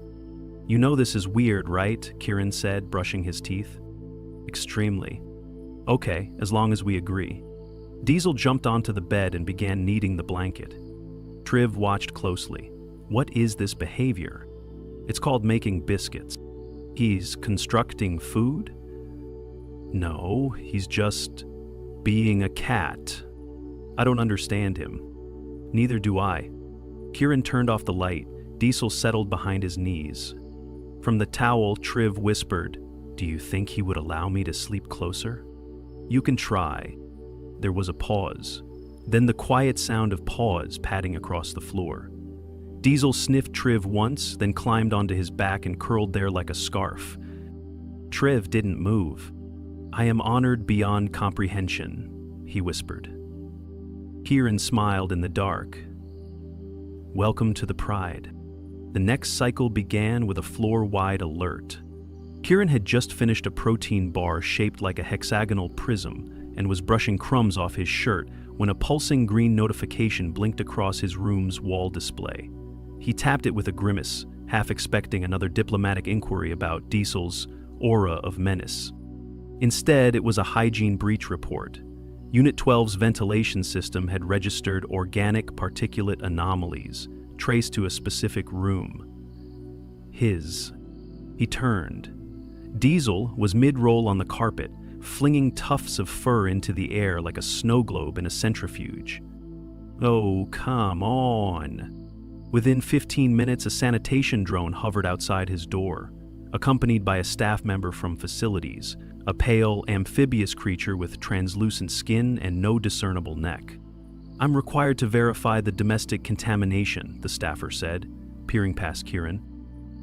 You know this is weird, right? Kieran said, brushing his teeth. Extremely. Okay, as long as we agree. Diesel jumped onto the bed and began kneading the blanket. Triv watched closely. What is this behavior? It's called making biscuits. He's constructing food? No, he's just being a cat. I don't understand him. Neither do I. Kieran turned off the light. Diesel settled behind his knees. From the towel, Triv whispered, "Do you think he would allow me to sleep closer?" "You can try." There was a pause. Then the quiet sound of paws padding across the floor. Diesel sniffed Triv once, then climbed onto his back and curled there like a scarf. Triv didn't move. "I am honored beyond comprehension," he whispered. Kieran smiled in the dark. Welcome to the Pride. The next cycle began with a floor-wide alert. Kieran had just finished a protein bar shaped like a hexagonal prism and was brushing crumbs off his shirt when a pulsing green notification blinked across his room's wall display. He tapped it with a grimace, half expecting another diplomatic inquiry about Diesel's aura of menace. Instead, it was a hygiene breach report. Unit 12's ventilation system had registered organic particulate anomalies, traced to a specific room. His. He turned. Diesel was mid-roll on the carpet, flinging tufts of fur into the air like a snow globe in a centrifuge. Oh, come on. Within 15 minutes, a sanitation drone hovered outside his door, accompanied by a staff member from facilities, a pale, amphibious creature with translucent skin and no discernible neck. I'm required to verify the domestic contamination, the staffer said, peering past Kieran.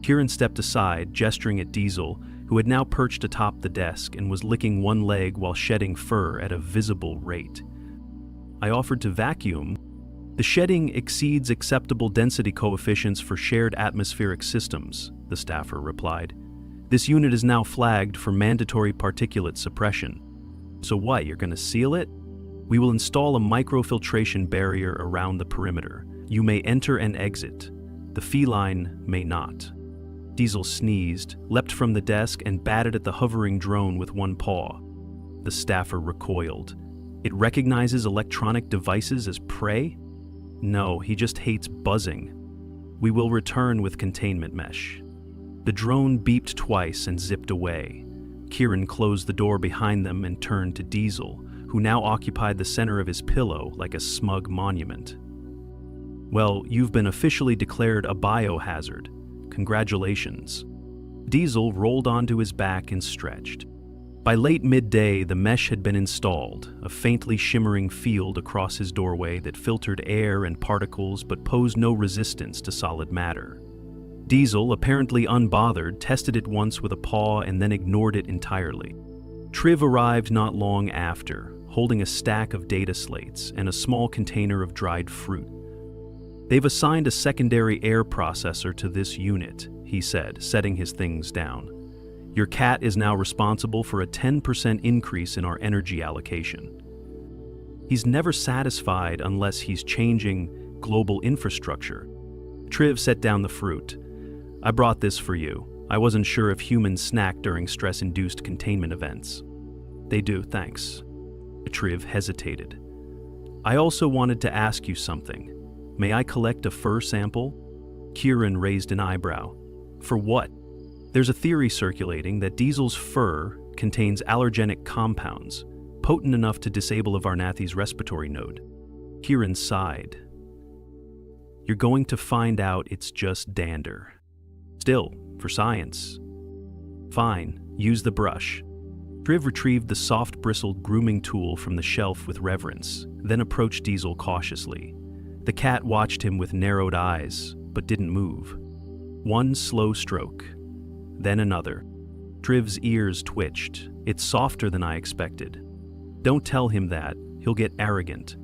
Kieran stepped aside, gesturing at Diesel, who had now perched atop the desk and was licking one leg while shedding fur at a visible rate. I offered to vacuum. The shedding exceeds acceptable density coefficients for shared atmospheric systems, the staffer replied. This unit is now flagged for mandatory particulate suppression. So what, you're going to seal it? We will install a microfiltration barrier around the perimeter. You may enter and exit. The feline may not. Diesel sneezed, leapt from the desk, and batted at the hovering drone with one paw. The staffer recoiled. It recognizes electronic devices as prey? No, he just hates buzzing. We will return with containment mesh. The drone beeped twice and zipped away. Kieran closed the door behind them and turned to Diesel, who now occupied the center of his pillow like a smug monument. Well, you've been officially declared a biohazard. Congratulations. Diesel rolled onto his back and stretched. By late midday, the mesh had been installed, a faintly shimmering field across his doorway that filtered air and particles but posed no resistance to solid matter. Diesel, apparently unbothered, tested it once with a paw and then ignored it entirely. Triv arrived not long after, holding a stack of data slates and a small container of dried fruit. They've assigned a secondary air processor to this unit, he said, setting his things down. Your cat is now responsible for a 10% increase in our energy allocation. He's never satisfied unless he's changing global infrastructure. Triv set down the fruit. I brought this for you. I wasn't sure if humans snack during stress-induced containment events. They do, thanks. Triv hesitated. I also wanted to ask you something. May I collect a fur sample? Kieran raised an eyebrow. For what? There's a theory circulating that Diesel's fur contains allergenic compounds, potent enough to disable a Varnathi's respiratory node. Kieran sighed. You're going to find out it's just dander. Still, for science. Fine, use the brush. Triv retrieved the soft-bristled grooming tool from the shelf with reverence, then approached Diesel cautiously. The cat watched him with narrowed eyes, but didn't move. One slow stroke, then another. Triv's ears twitched. It's softer than I expected. Don't tell him that, he'll get arrogant.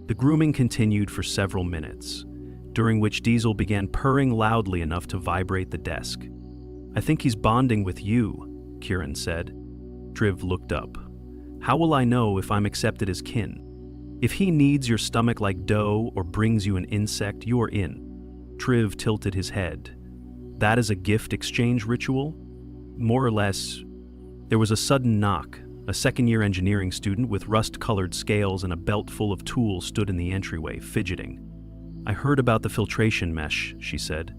The grooming continued for several minutes, during which Diesel began purring loudly enough to vibrate the desk. I think he's bonding with you, Kieran said. Triv looked up. How will I know if I'm accepted as kin? If he kneads your stomach like dough or brings you an insect, you're in. Triv tilted his head. That is a gift exchange ritual? More or less. There was a sudden knock. A second-year engineering student with rust-colored scales and a belt full of tools stood in the entryway, fidgeting. I heard about the filtration mesh, she said.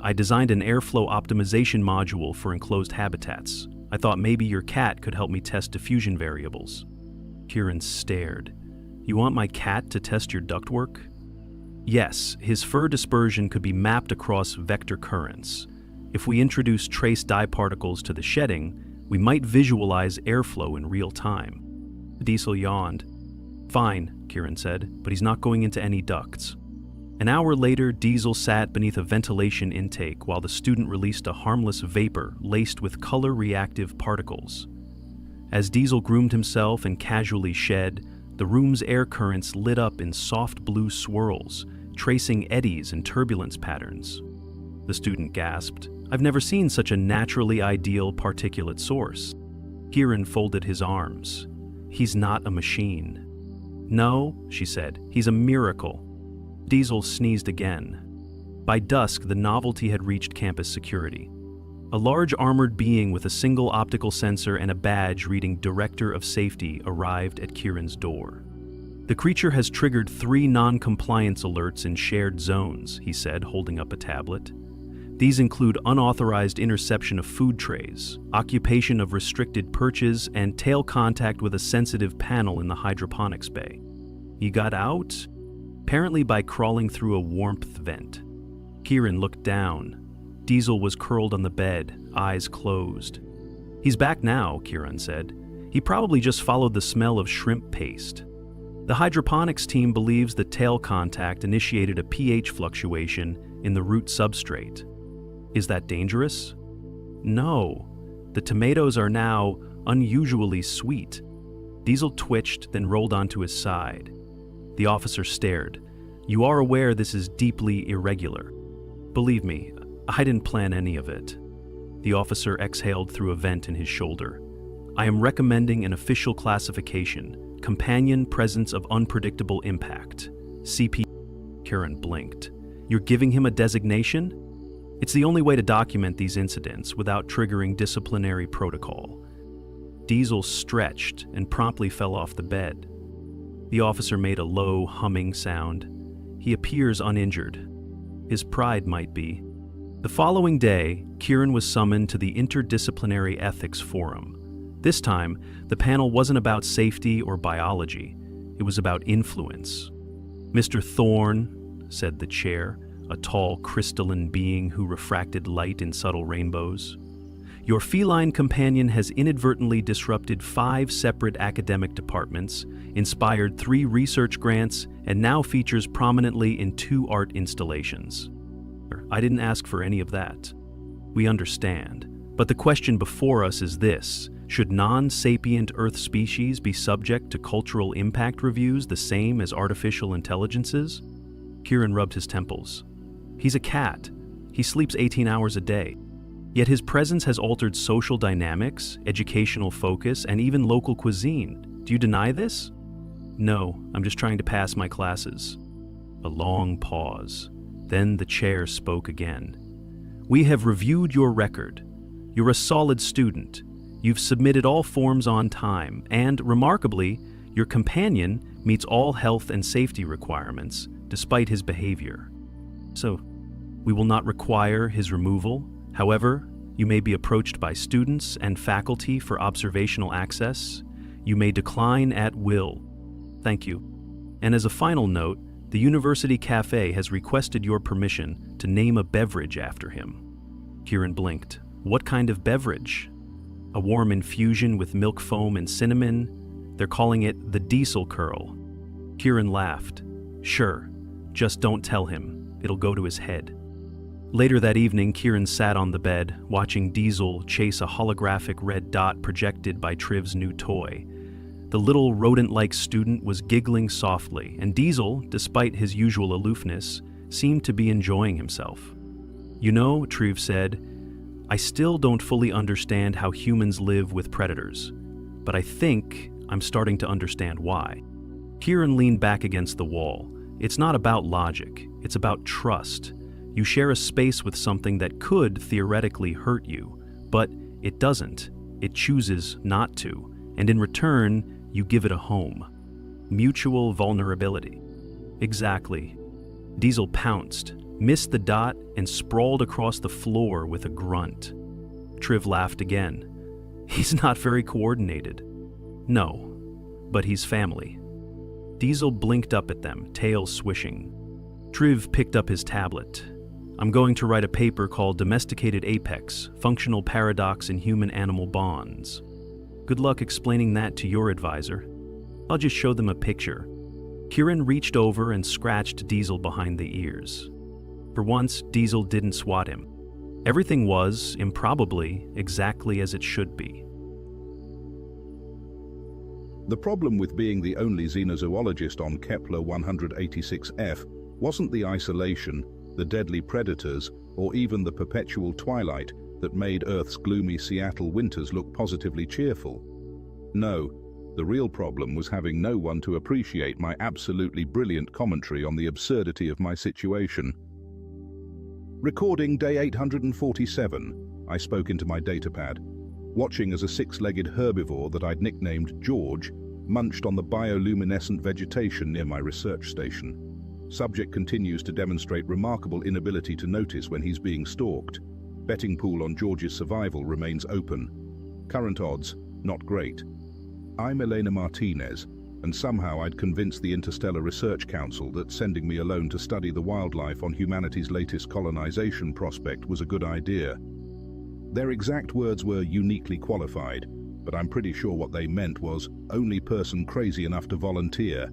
I designed an airflow optimization module for enclosed habitats. I thought maybe your cat could help me test diffusion variables. Kieran stared. You want my cat to test your ductwork? Yes, his fur dispersion could be mapped across vector currents. If we introduce trace dye particles to the shedding, we might visualize airflow in real time. Diesel yawned. Fine, Kieran said, but he's not going into any ducts. An hour later, Diesel sat beneath a ventilation intake while the student released a harmless vapor laced with color-reactive particles. As Diesel groomed himself and casually shed, the room's air currents lit up in soft blue swirls, tracing eddies and turbulence patterns. The student gasped. I've never seen such a naturally ideal particulate source. Kieran folded his arms. He's not a machine. No, she said, he's a miracle. Diesel sneezed again. By dusk, the novelty had reached campus security. A large armored being with a single optical sensor and a badge reading Director of Safety arrived at Kieran's door. The creature has triggered 3 non-compliance alerts in shared zones, he said, holding up a tablet. These include unauthorized interception of food trays, occupation of restricted perches, and tail contact with a sensitive panel in the hydroponics bay. He got out? Apparently by crawling through a warmth vent. Kieran looked down. Diesel was curled on the bed, eyes closed. He's back now, Kieran said. He probably just followed the smell of shrimp paste. The hydroponics team believes the tail contact initiated a pH fluctuation in the root substrate. Is that dangerous? No. The tomatoes are now unusually sweet. Diesel twitched, then rolled onto his side. The officer stared. You are aware this is deeply irregular. Believe me, I didn't plan any of it. The officer exhaled through a vent in his shoulder. I am recommending an official classification, Companion Presence of Unpredictable Impact, CP. Kieran blinked. You're giving him a designation? It's the only way to document these incidents without triggering disciplinary protocol. Diesel stretched and promptly fell off the bed. The officer made a low, humming sound. He appears uninjured. His pride might be. The following day, Kieran was summoned to the Interdisciplinary Ethics Forum. This time, the panel wasn't about safety or biology. It was about influence. "Mr. Thorne," said the chair, a tall, crystalline being who refracted light in subtle rainbows, "your feline companion has inadvertently disrupted 5 separate academic departments, inspired 3 research grants, and now features prominently in 2 art installations. I didn't ask for any of that. We understand. But the question before us is this: should non-sapient Earth species be subject to cultural impact reviews the same as artificial intelligences?" Kieran rubbed his temples. He's a cat. He sleeps 18 hours a day. Yet his presence has altered social dynamics, educational focus, and even local cuisine. Do you deny this? "No, I'm just trying to pass my classes." A long pause. Then the chair spoke again. "We have reviewed your record. You're a solid student. You've submitted all forms on time, and, remarkably, your companion meets all health and safety requirements, despite his behavior. So, we will not require his removal. However, you may be approached by students and faculty for observational access. You may decline at will. Thank you. And as a final note, the University Cafe has requested your permission to name a beverage after him." Kieran blinked. "What kind of beverage?" "A warm infusion with milk foam and cinnamon. They're calling it the Diesel Curl." Kieran laughed. "Sure, just don't tell him. It'll go to his head." Later that evening, Kieran sat on the bed, watching Diesel chase a holographic red dot projected by Triv's new toy. The little rodent-like student was giggling softly, and Diesel, despite his usual aloofness, seemed to be enjoying himself. "You know," Triv said, "I still don't fully understand how humans live with predators, but I think I'm starting to understand why." Kieran leaned back against the wall. "It's not about logic, it's about trust. You share a space with something that could theoretically hurt you, but it doesn't. It chooses not to, and in return, you give it a home. Mutual vulnerability." "Exactly." Diesel pounced, missed the dot, and sprawled across the floor with a grunt. Triv laughed again. "He's not very coordinated." "No, but he's family." Diesel blinked up at them, tail swishing. Triv picked up his tablet. "I'm going to write a paper called Domesticated Apex, Functional Paradox in Human-Animal Bonds. Good luck explaining that to your advisor. I'll just show them a picture." Kieran reached over and scratched Diesel behind the ears. For once, Diesel didn't swat him. Everything was, improbably, exactly as it should be. The problem with being the only xenozoologist on Kepler 186f wasn't the isolation, the deadly predators, or even the perpetual twilight that made Earth's gloomy Seattle winters look positively cheerful. No, the real problem was having no one to appreciate my absolutely brilliant commentary on the absurdity of my situation. Recording day 847, I spoke into my datapad, watching as a 6-legged herbivore that I'd nicknamed George munched on the bioluminescent vegetation near my research station. Subject continues to demonstrate remarkable inability to notice when he's being stalked. Betting pool on George's survival remains open. Current odds, not great. I'm Elena Martinez, and somehow I'd convinced the Interstellar Research Council that sending me alone to study the wildlife on humanity's latest colonization prospect was a good idea. Their exact words were uniquely qualified, but I'm pretty sure what they meant was only person crazy enough to volunteer.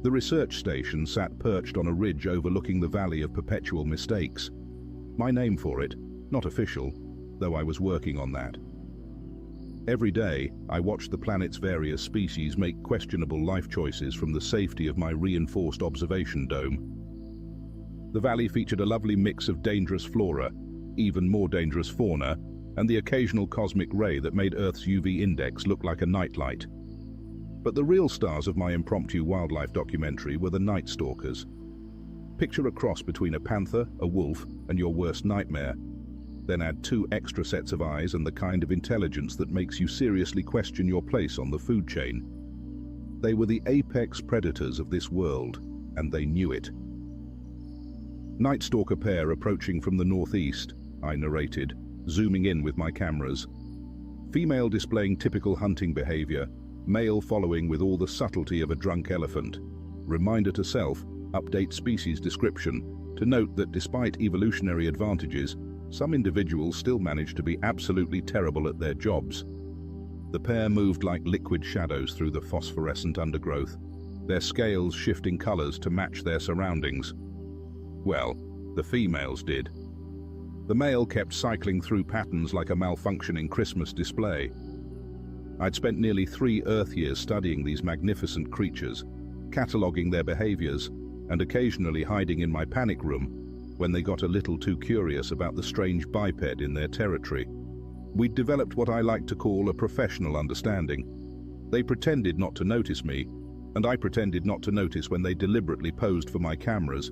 The research station sat perched on a ridge overlooking the Valley of Perpetual Mistakes. My name for it, not official, though I was working on that. Every day, I watched the planet's various species make questionable life choices from the safety of my reinforced observation dome. The valley featured a lovely mix of dangerous flora, even more dangerous fauna, and the occasional cosmic ray that made Earth's UV index look like a nightlight. But the real stars of my impromptu wildlife documentary were the night stalkers. Picture a cross between a panther, a wolf, and your worst nightmare. Then add 2 extra sets of eyes and the kind of intelligence that makes you seriously question your place on the food chain. They were the apex predators of this world, and they knew it. Night Stalker pair approaching from the northeast, I narrated, zooming in with my cameras. Female displaying typical hunting behavior, male following with all the subtlety of a drunk elephant. Reminder to self, update species description, to note that despite evolutionary advantages, some individuals still manage to be absolutely terrible at their jobs. The pair moved like liquid shadows through the phosphorescent undergrowth, their scales shifting colors to match their surroundings. Well, the females did. The male kept cycling through patterns like a malfunctioning Christmas display. I'd spent nearly 3 Earth years studying these magnificent creatures, cataloging their behaviors, and occasionally hiding in my panic room when they got a little too curious about the strange biped in their territory. We'd developed what I like to call a professional understanding. They pretended not to notice me, and I pretended not to notice when they deliberately posed for my cameras.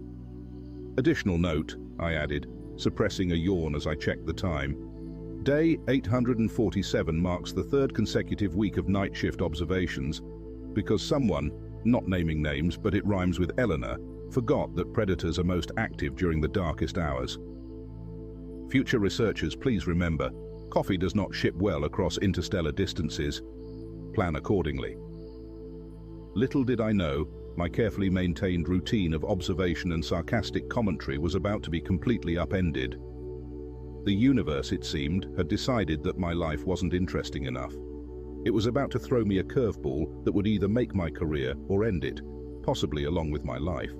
Additional note, I added, suppressing a yawn as I checked the time. Day 847 marks the 3rd consecutive week of night shift observations, because someone, not naming names but it rhymes with Eleanor, forgot that predators are most active during the darkest hours. Future researchers, please remember, coffee does not ship well across interstellar distances. Plan accordingly. Little did I know, my carefully maintained routine of observation and sarcastic commentary was about to be completely upended. The universe, it seemed, had decided that my life wasn't interesting enough. It was about to throw me a curveball that would either make my career or end it, possibly along with my life.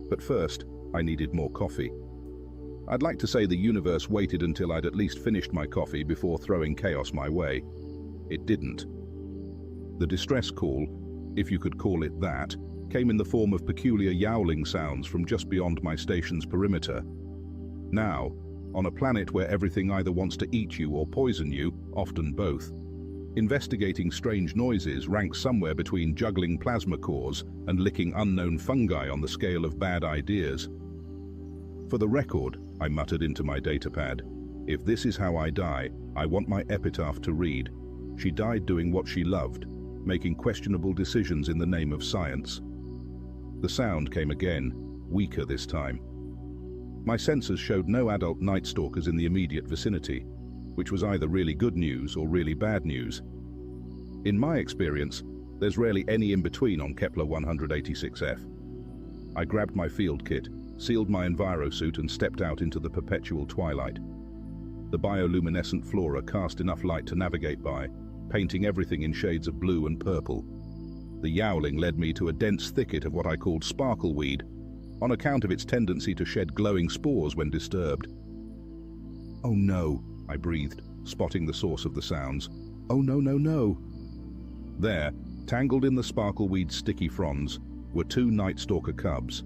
But first, I needed more coffee. I'd like to say the universe waited until I'd at least finished my coffee before throwing chaos my way. It didn't. The distress call, if you could call it that, came in the form of peculiar yowling sounds from just beyond my station's perimeter. Now, on a planet where everything either wants to eat you or poison you, often both, investigating strange noises ranks somewhere between juggling plasma cores and licking unknown fungi on the scale of bad ideas. For the record, I muttered into my datapad, if this is how I die, I want my epitaph to read, she died doing what she loved, making questionable decisions in the name of science. The sound came again, weaker this time. My sensors showed no adult night stalkers in the immediate vicinity, which was either really good news or really bad news. In my experience, there's rarely any in-between on Kepler 186f. I grabbed my field kit, sealed my envirosuit and stepped out into the perpetual twilight. The bioluminescent flora cast enough light to navigate by, painting everything in shades of blue and purple. The yowling led me to a dense thicket of what I called sparkleweed, on account of its tendency to shed glowing spores when disturbed. "Oh no," I breathed, spotting the source of the sounds. "Oh no, no, no." There, tangled in the sparkleweed's sticky fronds, were 2 night stalker cubs.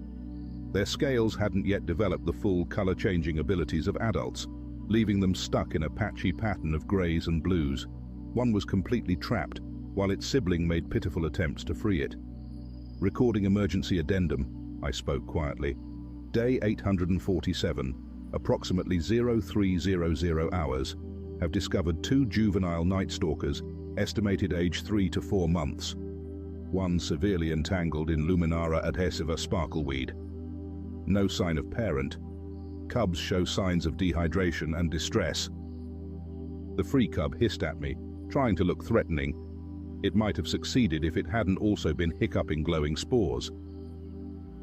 Their scales hadn't yet developed the full color-changing abilities of adults, leaving them stuck in a patchy pattern of greys and blues. One was completely trapped, while its sibling made pitiful attempts to free it. Recording emergency addendum, I spoke quietly. Day 847, approximately 0300 hours, have discovered 2 juvenile night stalkers, estimated age 3 to 4 months. One severely entangled in Luminara adhesiva sparkleweed. No sign of parent. Cubs show signs of dehydration and distress. The free cub hissed at me, trying to look threatening. It might have succeeded if it hadn't also been hiccuping glowing spores.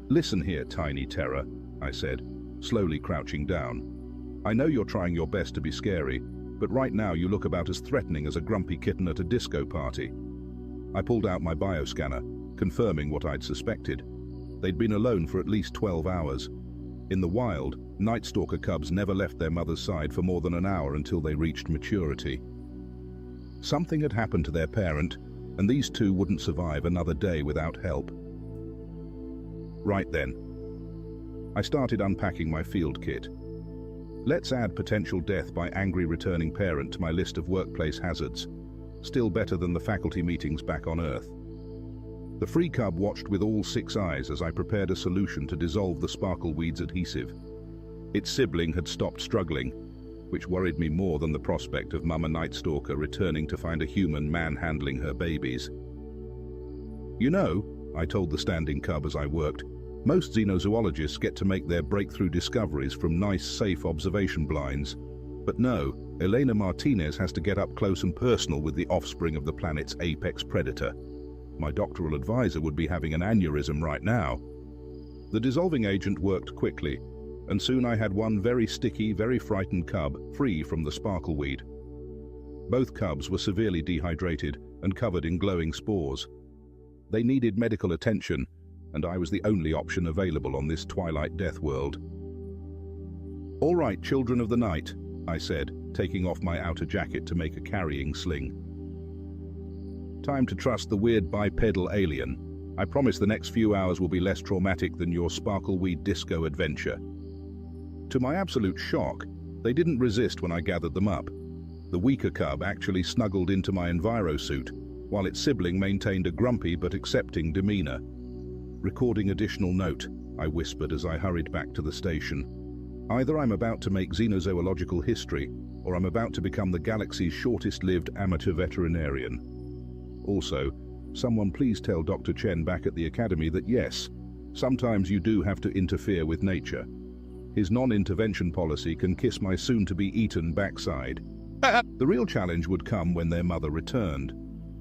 "Listen here, tiny terror," I said, slowly crouching down. "I know you're trying your best to be scary, but right now you look about as threatening as a grumpy kitten at a disco party." I pulled out my bioscanner, confirming what I'd suspected. They'd been alone for at least 12 hours. In the wild, night stalker cubs never left their mother's side for more than an hour until they reached maturity. Something had happened to their parent, and these 2 wouldn't survive another day without help. Right then, I started unpacking my field kit. Let's add potential death by angry returning parent to my list of workplace hazards. Still better than the faculty meetings back on Earth. The free cub watched with all 6 eyes as I prepared a solution to dissolve the sparkleweed's adhesive. Its sibling had stopped struggling. which worried me more than the prospect of Mama Night Stalker returning to find a human manhandling her babies. "You know," I told the standing cub as I worked, "most xenozoologists get to make their breakthrough discoveries from nice, safe observation blinds. But no, Elena Martinez has to get up close and personal with the offspring of the planet's apex predator. My doctoral advisor would be having an aneurysm right now." The dissolving agent worked quickly, and soon I had one very sticky, very frightened cub free from the sparkleweed. Both cubs were severely dehydrated and covered in glowing spores. They needed medical attention, and I was the only option available on this twilight death world. "All right, children of the night," I said, taking off my outer jacket to make a carrying sling. "Time to trust the weird bipedal alien. I promise the next few hours will be less traumatic than your sparkleweed disco adventure." To my absolute shock, they didn't resist when I gathered them up. The weaker cub actually snuggled into my envirosuit, while its sibling maintained a grumpy but accepting demeanor. "Recording additional note," I whispered as I hurried back to the station. "Either I'm about to make xenozoological history, or I'm about to become the galaxy's shortest-lived amateur veterinarian. Also, someone please tell Dr. Chen back at the Academy that yes, sometimes you do have to interfere with nature. His non-intervention policy can kiss my soon-to-be-eaten backside." The real challenge would come when their mother returned.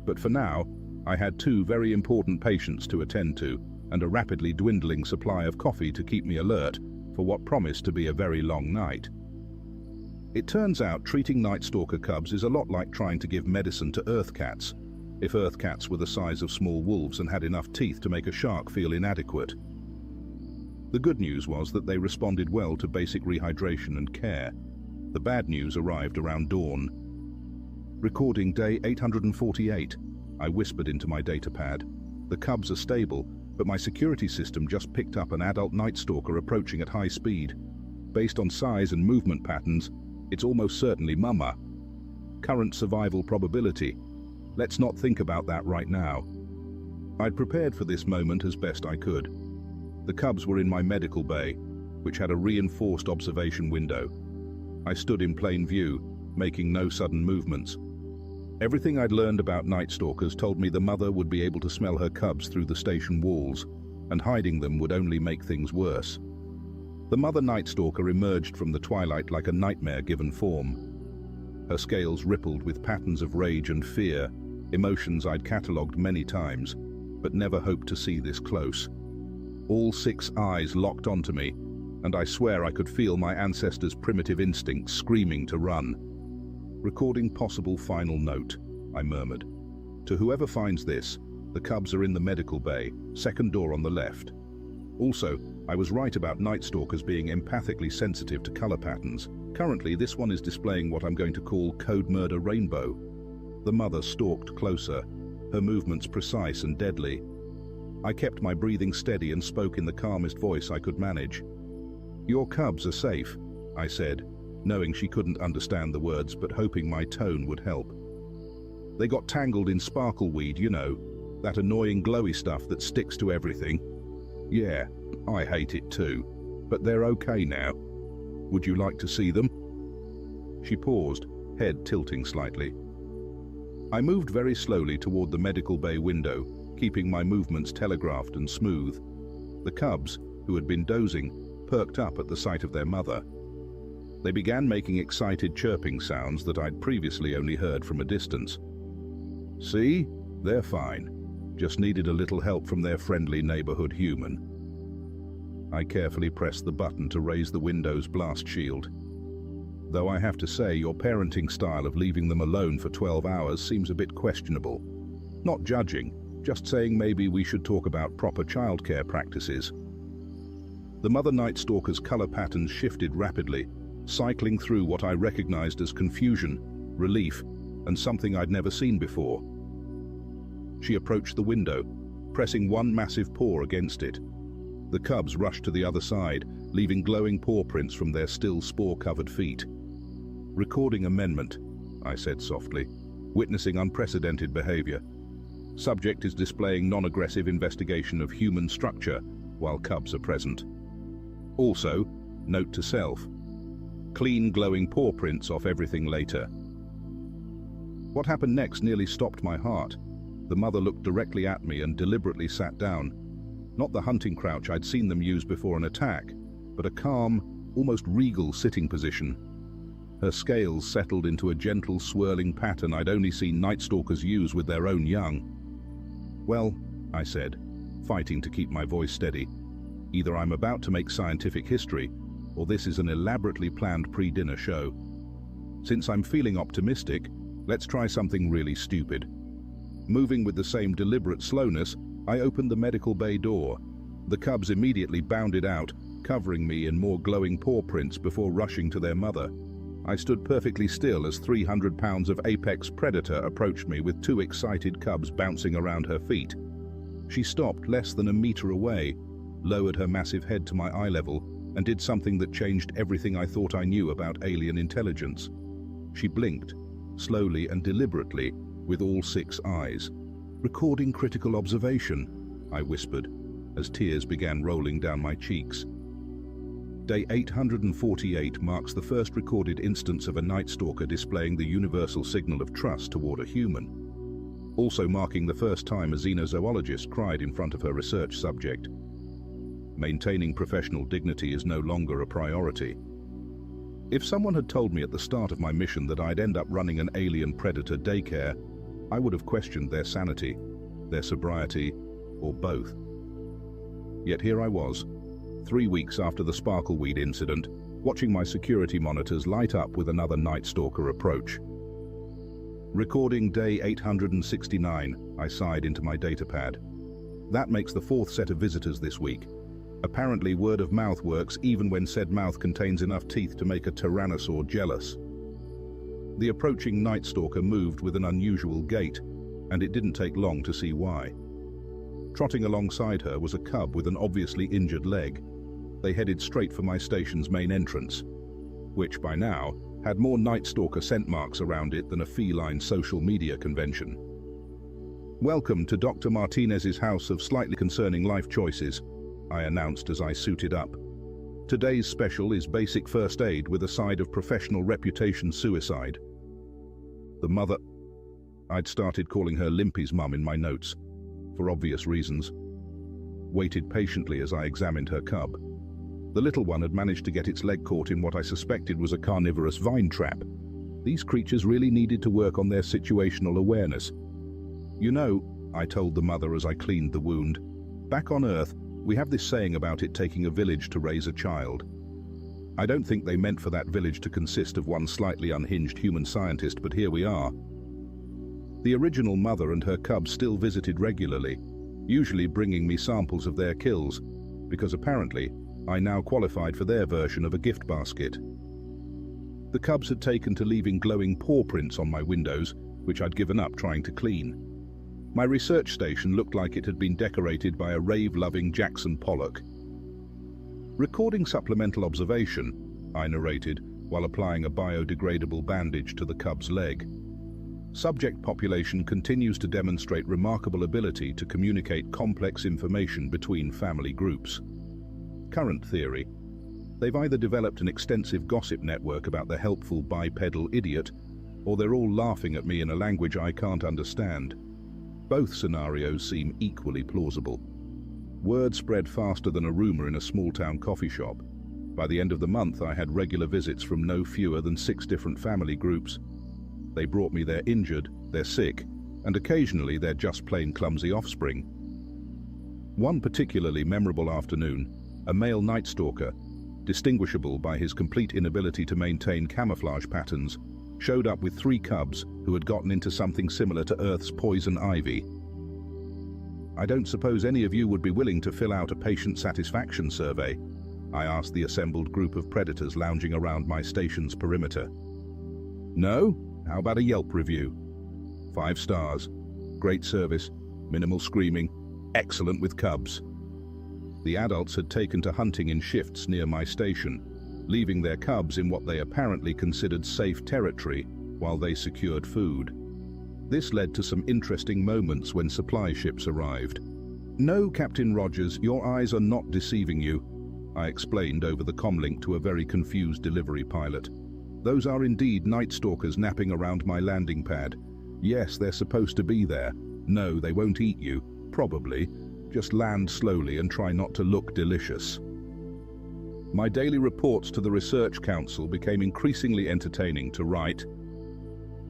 But for now, I had two very important patients to attend to, and a rapidly dwindling supply of coffee to keep me alert for what promised to be a very long night. It turns out treating Night Stalker cubs is a lot like trying to give medicine to earth cats, if earth cats were the size of small wolves and had enough teeth to make a shark feel inadequate. The good news was that they responded well to basic rehydration and care. The bad news arrived around dawn. "Recording day 848, I whispered into my datapad. "The cubs are stable, but my security system just picked up an adult Night Stalker approaching at high speed. Based on size and movement patterns, it's almost certainly Mama. Current survival probability. Let's not think about that right now." I'd prepared for this moment as best I could. The cubs were in my medical bay, which had a reinforced observation window. I stood in plain view, making no sudden movements. Everything I'd learned about Night Stalkers told me the mother would be able to smell her cubs through the station walls, and hiding them would only make things worse. The mother Night Stalker emerged from the twilight like a nightmare given form. Her scales rippled with patterns of rage and fear, emotions I'd catalogued many times, but never hoped to see this close. All 6 eyes locked onto me, and I swear I could feel my ancestors' primitive instincts screaming to run. "Recording possible final note," I murmured. "To whoever finds this, the cubs are in the medical bay, second door on the left. Also, I was right about Night Stalkers being empathically sensitive to color patterns. Currently, this one is displaying what I'm going to call Code Murder Rainbow." The mother stalked closer, her movements precise and deadly. I kept my breathing steady and spoke in the calmest voice I could manage. "Your cubs are safe," I said, knowing she couldn't understand the words but hoping my tone would help. "They got tangled in sparkleweed, you know, that annoying glowy stuff that sticks to everything. Yeah, I hate it too, but they're okay now. Would you like to see them?" She paused, head tilting slightly. I moved very slowly toward the medical bay window, keeping my movements telegraphed and smooth. The cubs, who had been dozing, perked up at the sight of their mother. They began making excited chirping sounds that I'd previously only heard from a distance. "See? They're fine. Just needed a little help from their friendly neighborhood human." I carefully pressed the button to raise the window's blast shield. "Though I have to say your parenting style of leaving them alone for 12 hours seems a bit questionable. Not judging, just saying maybe we should talk about proper childcare practices." The mother Night Stalker's color patterns shifted rapidly, cycling through what I recognized as confusion, relief, and something I'd never seen before. She approached the window, pressing one massive paw against it. The cubs rushed to the other side, leaving glowing paw prints from their still spore-covered feet. "Recording amendment," I said softly, witnessing unprecedented behavior. "Subject is displaying non-aggressive investigation of human structure while cubs are present. Also, note to self, clean, glowing paw prints off everything later. What happened next nearly stopped my heart. The mother looked directly at me and deliberately sat down. Not the hunting crouch I'd seen them use before an attack, but a calm, almost regal sitting position. Her scales settled into a gentle, swirling pattern I'd only seen night stalkers use with their own young. "Well," I said, fighting to keep my voice steady, "either I'm about to make scientific history, or this is an elaborately planned pre-dinner show. Since I'm feeling optimistic, let's try something really stupid." Moving with the same deliberate slowness, I opened the medical bay door. The cubs immediately bounded out, covering me in more glowing paw prints before rushing to their mother. I stood perfectly still as 300 pounds of apex predator approached me with 2 excited cubs bouncing around her feet. She stopped less than a meter away, lowered her massive head to my eye level, and did something that changed everything I thought I knew about alien intelligence. She blinked, slowly and deliberately, with all 6 eyes. "Recording critical observation," I whispered, as tears began rolling down my cheeks. Day 848 marks the first recorded instance of a night stalker displaying the universal signal of trust toward a human. Also marking the first time a xenozoologist cried in front of her research subject. Maintaining professional dignity is no longer a priority. If someone had told me at the start of my mission that I'd end up running an alien predator daycare, I would have questioned their sanity, their sobriety, or both. Yet here I was, 3 weeks after the Sparkleweed incident, watching my security monitors light up with another Night Stalker approach. Recording day 869, I sighed into my datapad. That makes the 4th set of visitors this week. Apparently word of mouth works even when said mouth contains enough teeth to make a tyrannosaur jealous. The approaching Night Stalker moved with an unusual gait, and it didn't take long to see why. Trotting alongside her was a cub with an obviously injured leg. They headed straight for my station's main entrance, which by now had more Night Stalker scent marks around it than a feline social media convention. "Welcome to Dr. Martinez's house of slightly concerning life choices," I announced as I suited up. "Today's special is basic first aid with a side of professional reputation suicide." The mother... I'd started calling her Limpy's mum in my notes, for obvious reasons. Waited patiently as I examined her cub. The little one had managed to get its leg caught in what I suspected was a carnivorous vine trap. These creatures really needed to work on their situational awareness. "You know," I told the mother as I cleaned the wound, "back on Earth, we have this saying about it taking a village to raise a child. I don't think they meant for that village to consist of one slightly unhinged human scientist, but here we are." The original mother and her cubs still visited regularly, usually bringing me samples of their kills, because apparently I now qualified for their version of a gift basket. The cubs had taken to leaving glowing paw prints on my windows, which I'd given up trying to clean. My research station looked like it had been decorated by a rave-loving Jackson Pollock. "Recording supplemental observation," I narrated while applying a biodegradable bandage to the cub's leg. "Subject population continues to demonstrate remarkable ability to communicate complex information between family groups. Current theory: they've either developed an extensive gossip network about the helpful bipedal idiot, or they're all laughing at me in a language I can't understand. Both scenarios seem equally plausible." Word spread faster than a rumor in a small-town coffee shop. By the end of the month, I had regular visits from no fewer than 6 different family groups. They brought me their injured, their sick, and occasionally their just plain clumsy offspring. One particularly memorable afternoon, a male Night Stalker, distinguishable by his complete inability to maintain camouflage patterns, showed up with 3 cubs who had gotten into something similar to Earth's poison ivy. "I don't suppose any of you would be willing to fill out a patient satisfaction survey?" I asked the assembled group of predators lounging around my station's perimeter. "No? How about a Yelp review? 5 stars. Great service, minimal screaming, excellent with cubs." The adults had taken to hunting in shifts near my station, leaving their cubs in what they apparently considered safe territory while they secured food. This led to some interesting moments when supply ships arrived. "No, Captain Rogers, your eyes are not deceiving you. I explained over the comlink to a very confused delivery pilot. Those are indeed night stalkers napping around my landing pad. Yes, they're supposed to be there. No, they won't eat you. Probably. Just land slowly and try not to look delicious. My daily reports to the Research Council became increasingly entertaining to write.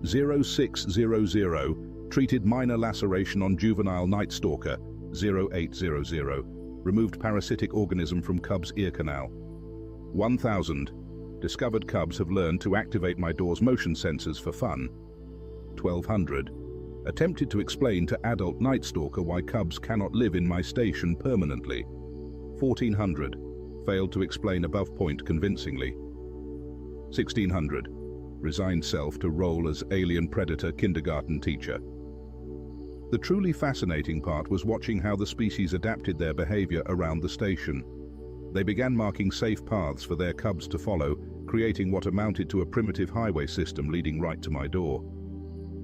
0600, treated minor laceration on juvenile night stalker. 0800, removed parasitic organism from cub's ear canal. 1000, discovered cubs have learned to activate my door's motion sensors for fun. 1200, attempted to explain to adult night stalker why cubs cannot live in my station permanently. 1400, failed to explain above point convincingly. 1600, resigned self to role as alien predator kindergarten teacher. The truly fascinating part was watching how the species adapted their behavior around the station. They began marking safe paths for their cubs to follow, creating what amounted to a primitive highway system leading right to my door.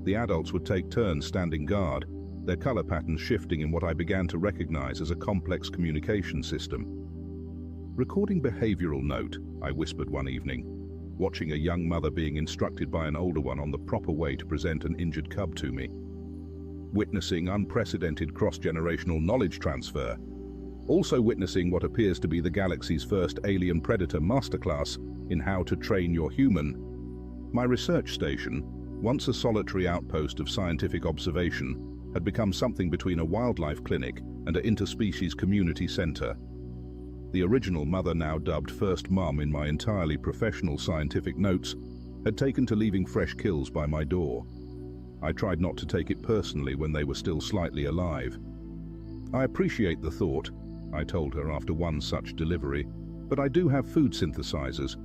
The adults would take turns standing guard, their color patterns shifting in what I began to recognize as a complex communication system. Recording behavioral note, I whispered one evening, watching a young mother being instructed by an older one on the proper way to present an injured cub to me. Witnessing unprecedented cross-generational knowledge transfer. Also witnessing what appears to be the galaxy's first alien predator masterclass in how to train your human. My research station, once a solitary outpost of scientific observation, had become something between a wildlife clinic and an interspecies community center. The original mother, now dubbed First Mum in my entirely professional scientific notes, had taken to leaving fresh kills by my door. I tried not to take it personally when they were still slightly alive. I appreciate the thought, I told her after one such delivery, but I do have food synthesizers.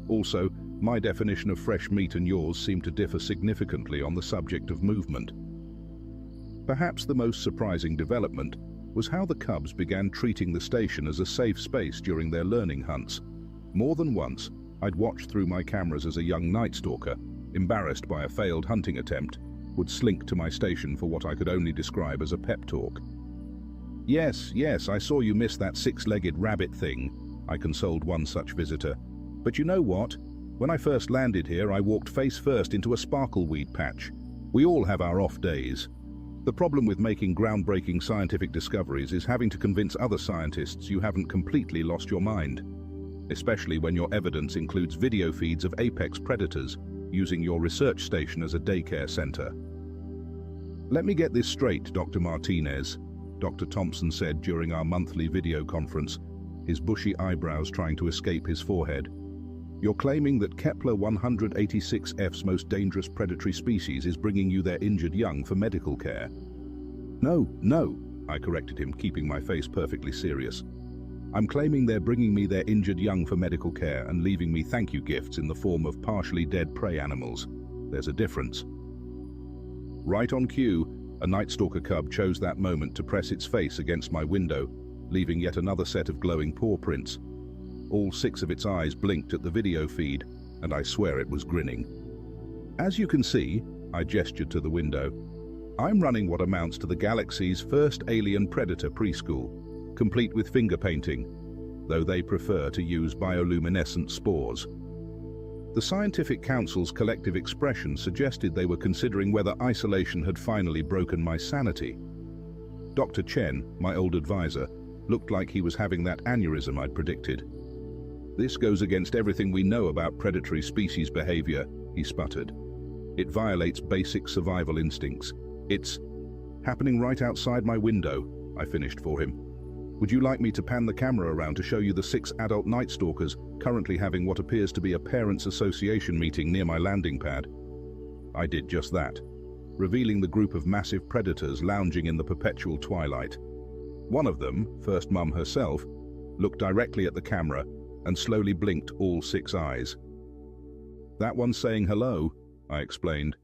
Also, my definition of fresh meat and yours seem to differ significantly on the subject of movement. Perhaps the most surprising development was how the cubs began treating the station as a safe space during their learning hunts. More than once, I'd watched through my cameras as a young night stalker, embarrassed by a failed hunting attempt, would slink to my station for what I could only describe as a pep talk. Yes, I saw you miss that six-legged rabbit thing, I consoled one such visitor. But you know what? When I first landed here, I walked face first into a sparkleweed patch. We all have our off days. The problem with making groundbreaking scientific discoveries is having to convince other scientists you haven't completely lost your mind, especially when your evidence includes video feeds of apex predators using your research station as a daycare center. Let me get this straight, Dr. Martinez, Dr. Thompson said during our monthly video conference, his bushy eyebrows trying to escape his forehead. You're claiming that Kepler 186f's most dangerous predatory species is bringing you their injured young for medical care. No, I corrected him, keeping my face perfectly serious. I'm claiming they're bringing me their injured young for medical care and leaving me thank you gifts in the form of partially dead prey animals. There's a difference. Right on cue, a night stalker cub chose that moment to press its face against my window, leaving yet another set of glowing paw prints. All 6 of its eyes blinked at the video feed, and I swear it was grinning. As you can see, I gestured to the window, I'm running what amounts to the galaxy's first alien predator preschool, complete with finger painting, though they prefer to use bioluminescent spores. The Scientific Council's collective expression suggested they were considering whether isolation had finally broken my sanity. Dr. Chen, my old advisor, looked like he was having that aneurysm I'd predicted. This goes against everything we know about predatory species behavior, he sputtered. It violates basic survival instincts. It's happening right outside my window, I finished for him. Would you like me to pan the camera around to show you the 6 adult night stalkers currently having what appears to be a parents' association meeting near my landing pad? I did just that, revealing the group of massive predators lounging in the perpetual twilight. One of them, First Mum herself, looked directly at the camera and slowly blinked all 6 eyes. That one's saying hello, I explained.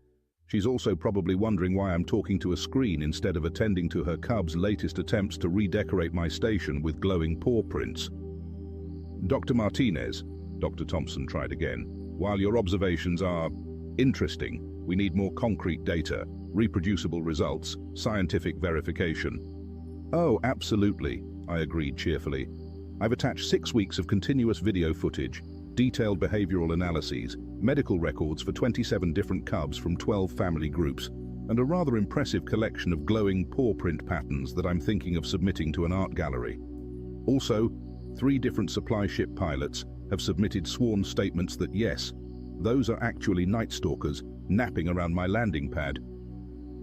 She's also probably wondering why I'm talking to a screen instead of attending to her cub's latest attempts to redecorate my station with glowing paw prints. Dr. Martinez, Dr. Thompson tried again, while your observations are interesting, we need more concrete data, reproducible results, scientific verification. Oh, absolutely, I agreed cheerfully. I've attached 6 weeks of continuous video footage, detailed behavioral analyses, medical records for 27 different cubs from 12 family groups, and a rather impressive collection of glowing paw print patterns that I'm thinking of submitting to an art gallery. Also, 3 different supply ship pilots have submitted sworn statements that yes, those are actually Night Stalkers napping around my landing pad.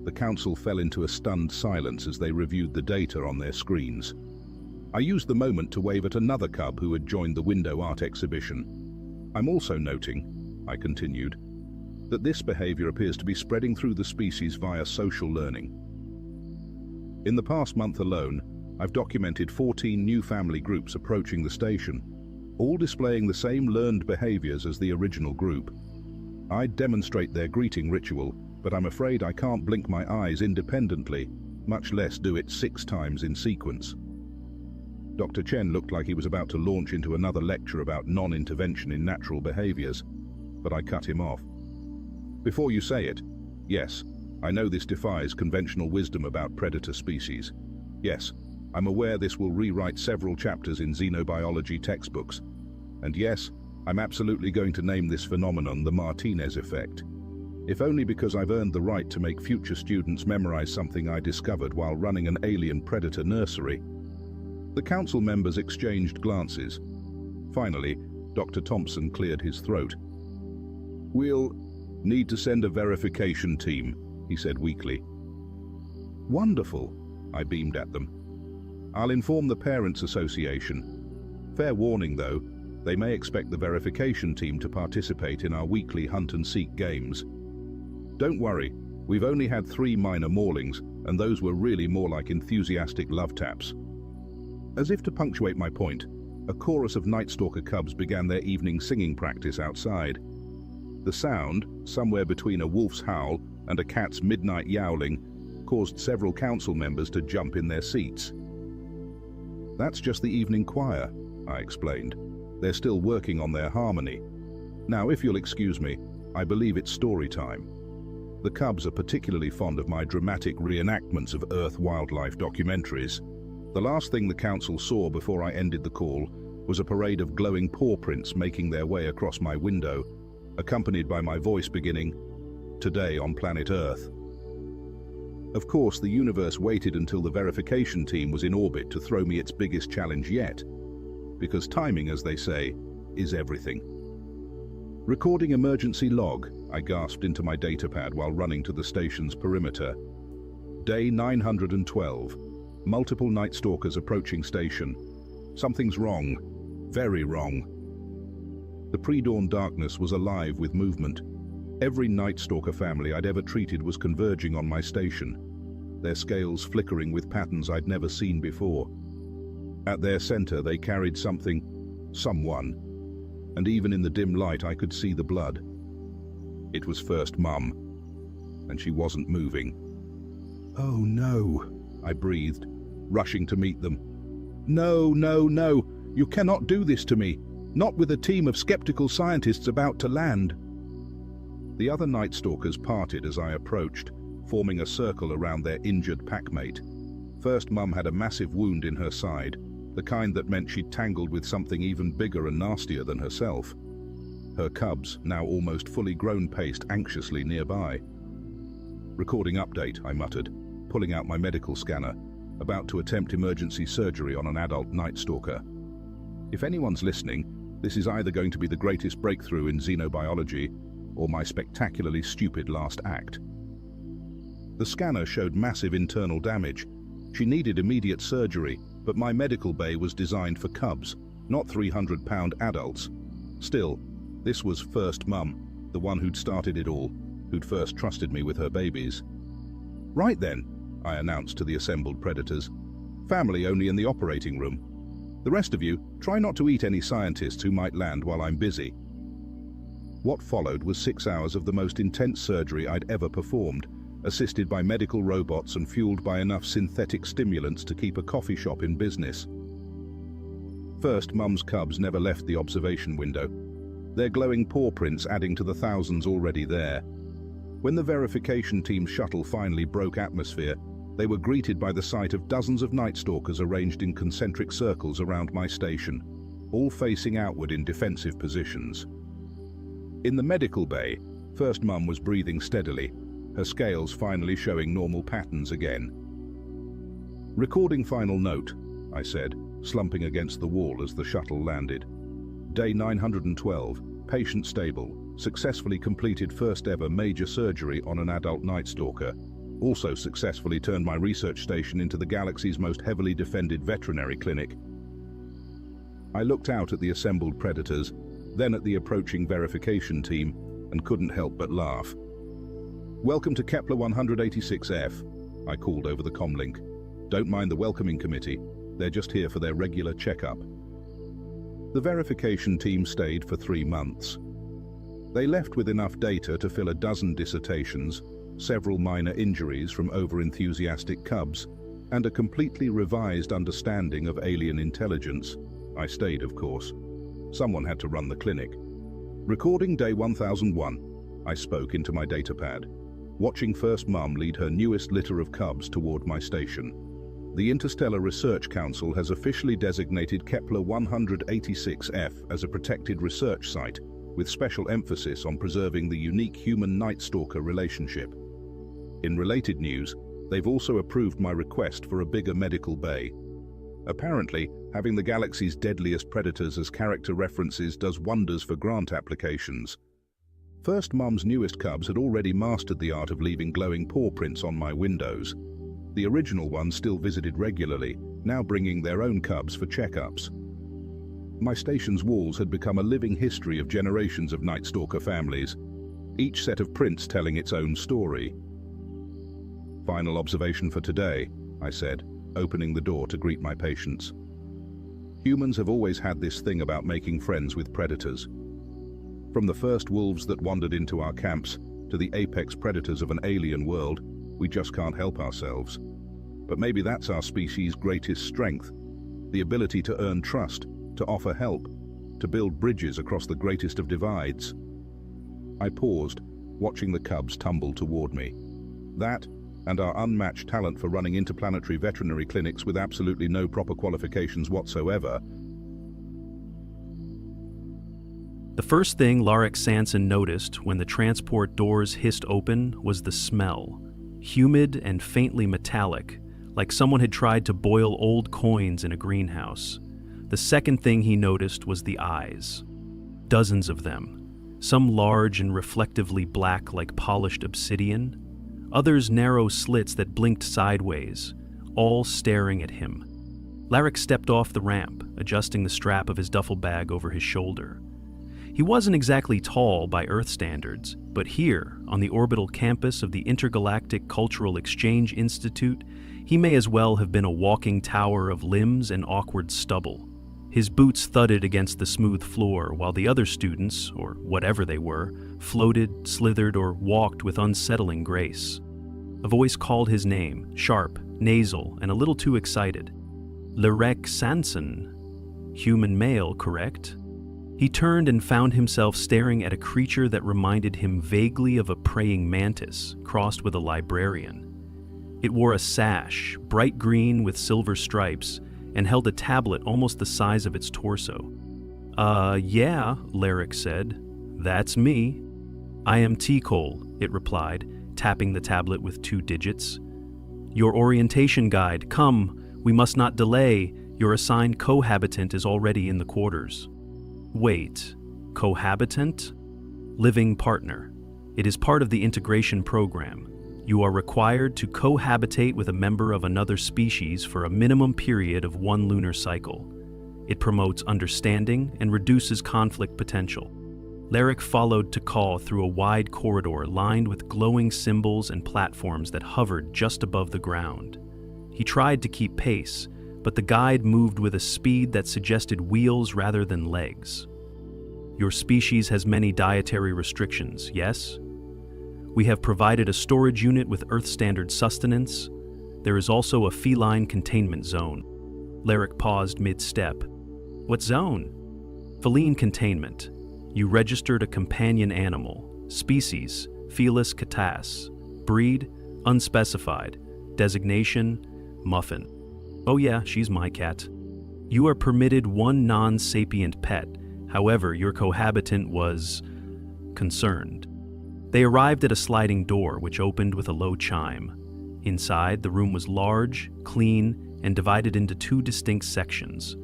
The council fell into a stunned silence as they reviewed the data on their screens. I used the moment to wave at another cub who had joined the window art exhibition. I'm also noting, I continued, that this behavior appears to be spreading through the species via social learning. In the past month alone, I've documented 14 new family groups approaching the station, all displaying the same learned behaviors as the original group. I'd demonstrate their greeting ritual, but I'm afraid I can't blink my eyes independently, much less do it 6 times in sequence. Dr. Chen looked like he was about to launch into another lecture about non-intervention in natural behaviors, but I cut him off. Before you say it, yes, I know this defies conventional wisdom about predator species. Yes, I'm aware this will rewrite several chapters in xenobiology textbooks. And yes, I'm absolutely going to name this phenomenon the Martinez effect. If only because I've earned the right to make future students memorize something I discovered while running an alien predator nursery. The council members exchanged glances. Finally, Dr. Thompson cleared his throat. "We'll need to send a verification team," he said weakly. "Wonderful," I beamed at them. "I'll inform the Parents Association. Fair warning though, they may expect the verification team to participate in our weekly hunt and seek games. Don't worry, we've only had 3 minor maulings, and those were really more like enthusiastic love taps." As if to punctuate my point, a chorus of Night Stalker cubs began their evening singing practice outside. The sound, somewhere between a wolf's howl and a cat's midnight yowling, caused several council members to jump in their seats. "That's just the evening choir," I explained. "They're still working on their harmony. Now, if you'll excuse me, I believe it's story time." The cubs are particularly fond of my dramatic reenactments of Earth wildlife documentaries. The last thing the council saw before I ended the call was a parade of glowing paw prints making their way across my window, accompanied by my voice beginning, "Today on planet Earth." Of course, the universe waited until the verification team was in orbit to throw me its biggest challenge yet, because timing, as they say, is everything. "Recording emergency log," I gasped into my datapad while running to the station's perimeter. "Day 912. Multiple Night Stalkers approaching station. Something's wrong. Very wrong." The pre-dawn darkness was alive with movement. Every Night Stalker family I'd ever treated was converging on my station, their scales flickering with patterns I'd never seen before. At their center they carried someone, and even in the dim light I could see the blood. It was First Mum, and she wasn't moving. "Oh no," I breathed, rushing to meet them. "No, no, no, you cannot do this to me, not with a team of skeptical scientists about to land." The other Night Stalkers parted as I approached, forming a circle around their injured packmate. First Mum had a massive wound in her side, the kind that meant she'd tangled with something even bigger and nastier than herself. Her cubs, now almost fully grown, paced anxiously nearby. "Recording update," I muttered, pulling out my medical scanner, about to attempt emergency surgery on an adult Night Stalker. If anyone's listening, this is either going to be the greatest breakthrough in xenobiology or my spectacularly stupid last act. The scanner showed massive internal damage. She needed immediate surgery, but my medical bay was designed for cubs, not 300-pound adults. Still, this was First Mum, the one who'd started it all, who'd first trusted me with her babies. "Right then," I announced to the assembled predators. "Family only in the operating room. The rest of you, try not to eat any scientists who might land while I'm busy." What followed was 6 hours of the most intense surgery I'd ever performed, assisted by medical robots and fueled by enough synthetic stimulants to keep a coffee shop in business. First Mum's cubs never left the observation window, their glowing paw prints adding to the thousands already there. When the verification team's shuttle finally broke atmosphere, They were greeted by the sight of dozens of Night Stalkers arranged in concentric circles around my station, all facing outward in defensive positions. In the medical bay, First Mum was breathing steadily, her scales finally showing normal patterns again. "Recording final note," I said, slumping against the wall as the shuttle landed. "Day 912, patient stable, successfully completed first ever major surgery on an adult Night Stalker, also successfully turned my research station into the galaxy's most heavily defended veterinary clinic." I looked out at the assembled predators, then at the approaching verification team, and couldn't help but laugh. "Welcome to Kepler 186F, I called over the comlink. "Don't mind the welcoming committee, they're just here for their regular checkup." The verification team stayed for 3 months. They left with enough data to fill a dozen dissertations, several minor injuries from over-enthusiastic cubs, and a completely revised understanding of alien intelligence. I stayed, of course. Someone had to run the clinic. "Recording day 1001, I spoke into my datapad, watching First Mum lead her newest litter of cubs toward my station. The Interstellar Research Council has officially designated Kepler 186F as a protected research site, with special emphasis on preserving the unique human-Night Stalker relationship. In related news, they've also approved my request for a bigger medical bay. Apparently, having the galaxy's deadliest predators as character references does wonders for grant applications. First Mum's newest cubs had already mastered the art of leaving glowing paw prints on my windows. The original ones still visited regularly, now bringing their own cubs for checkups. My station's walls had become a living history of generations of Night Stalker families, each set of prints telling its own story. "Final observation for today," I said, opening the door to greet my patients. "Humans have always had this thing about making friends with predators. From the first wolves that wandered into our camps to the apex predators of an alien world, we just can't help ourselves. But maybe that's our species' greatest strength, the ability to earn trust, to offer help, to build bridges across the greatest of divides." I paused, watching the cubs tumble toward me. That, and our unmatched talent for running interplanetary veterinary clinics with absolutely no proper qualifications whatsoever. The first thing Larek Sanson noticed when the transport doors hissed open was the smell, humid and faintly metallic, like someone had tried to boil old coins in a greenhouse. The second thing he noticed was the eyes. Dozens of them, some large and reflectively black like polished obsidian, others narrow slits that blinked sideways, all staring at him. Larek stepped off the ramp, adjusting the strap of his duffel bag over his shoulder. He wasn't exactly tall by Earth standards, but here, on the orbital campus of the Intergalactic Cultural Exchange Institute, he may as well have been a walking tower of limbs and awkward stubble. His boots thudded against the smooth floor while the other students, or whatever they were, floated, slithered, or walked with unsettling grace. A voice called his name, sharp, nasal, and a little too excited. Larek Sanson. Human male, correct? He turned and found himself staring at a creature that reminded him vaguely of a praying mantis crossed with a librarian. It wore a sash, bright green with silver stripes, and held a tablet almost the size of its torso. Yeah, Larek said. That's me. I am T-Cole, it replied, tapping the tablet with 2 digits. Your orientation guide, come, we must not delay, your assigned cohabitant is already in the quarters. Wait, cohabitant? Living partner. It is part of the integration program. You are required to cohabitate with a member of another species for a minimum period of 1 lunar cycle. It promotes understanding and reduces conflict potential. Larek followed T'Kal through a wide corridor lined with glowing symbols and platforms that hovered just above the ground. He tried to keep pace, but the guide moved with a speed that suggested wheels rather than legs. Your species has many dietary restrictions, yes? We have provided a storage unit with Earth-standard sustenance. There is also a feline containment zone. Larek paused mid-step. What zone? Feline containment. You registered a companion animal. Species, Felis catas. Breed, unspecified. Designation, Muffin. Oh yeah, she's my cat. You are permitted one non-sapient pet. However, your cohabitant was concerned. They arrived at a sliding door which opened with a low chime. Inside, the room was large, clean, and divided into two distinct sections.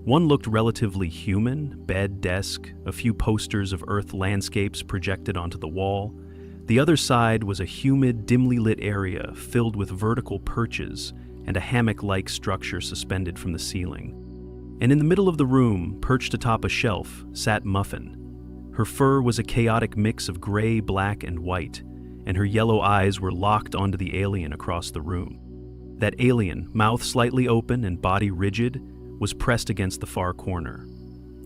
One looked relatively human, bed, desk, a few posters of Earth landscapes projected onto the wall. The other side was a humid, dimly lit area filled with vertical perches and a hammock-like structure suspended from the ceiling. And in the middle of the room, perched atop a shelf, sat Muffin. Her fur was a chaotic mix of gray, black, and white, and her yellow eyes were locked onto the alien across the room. That alien, mouth slightly open and body rigid, was pressed against the far corner.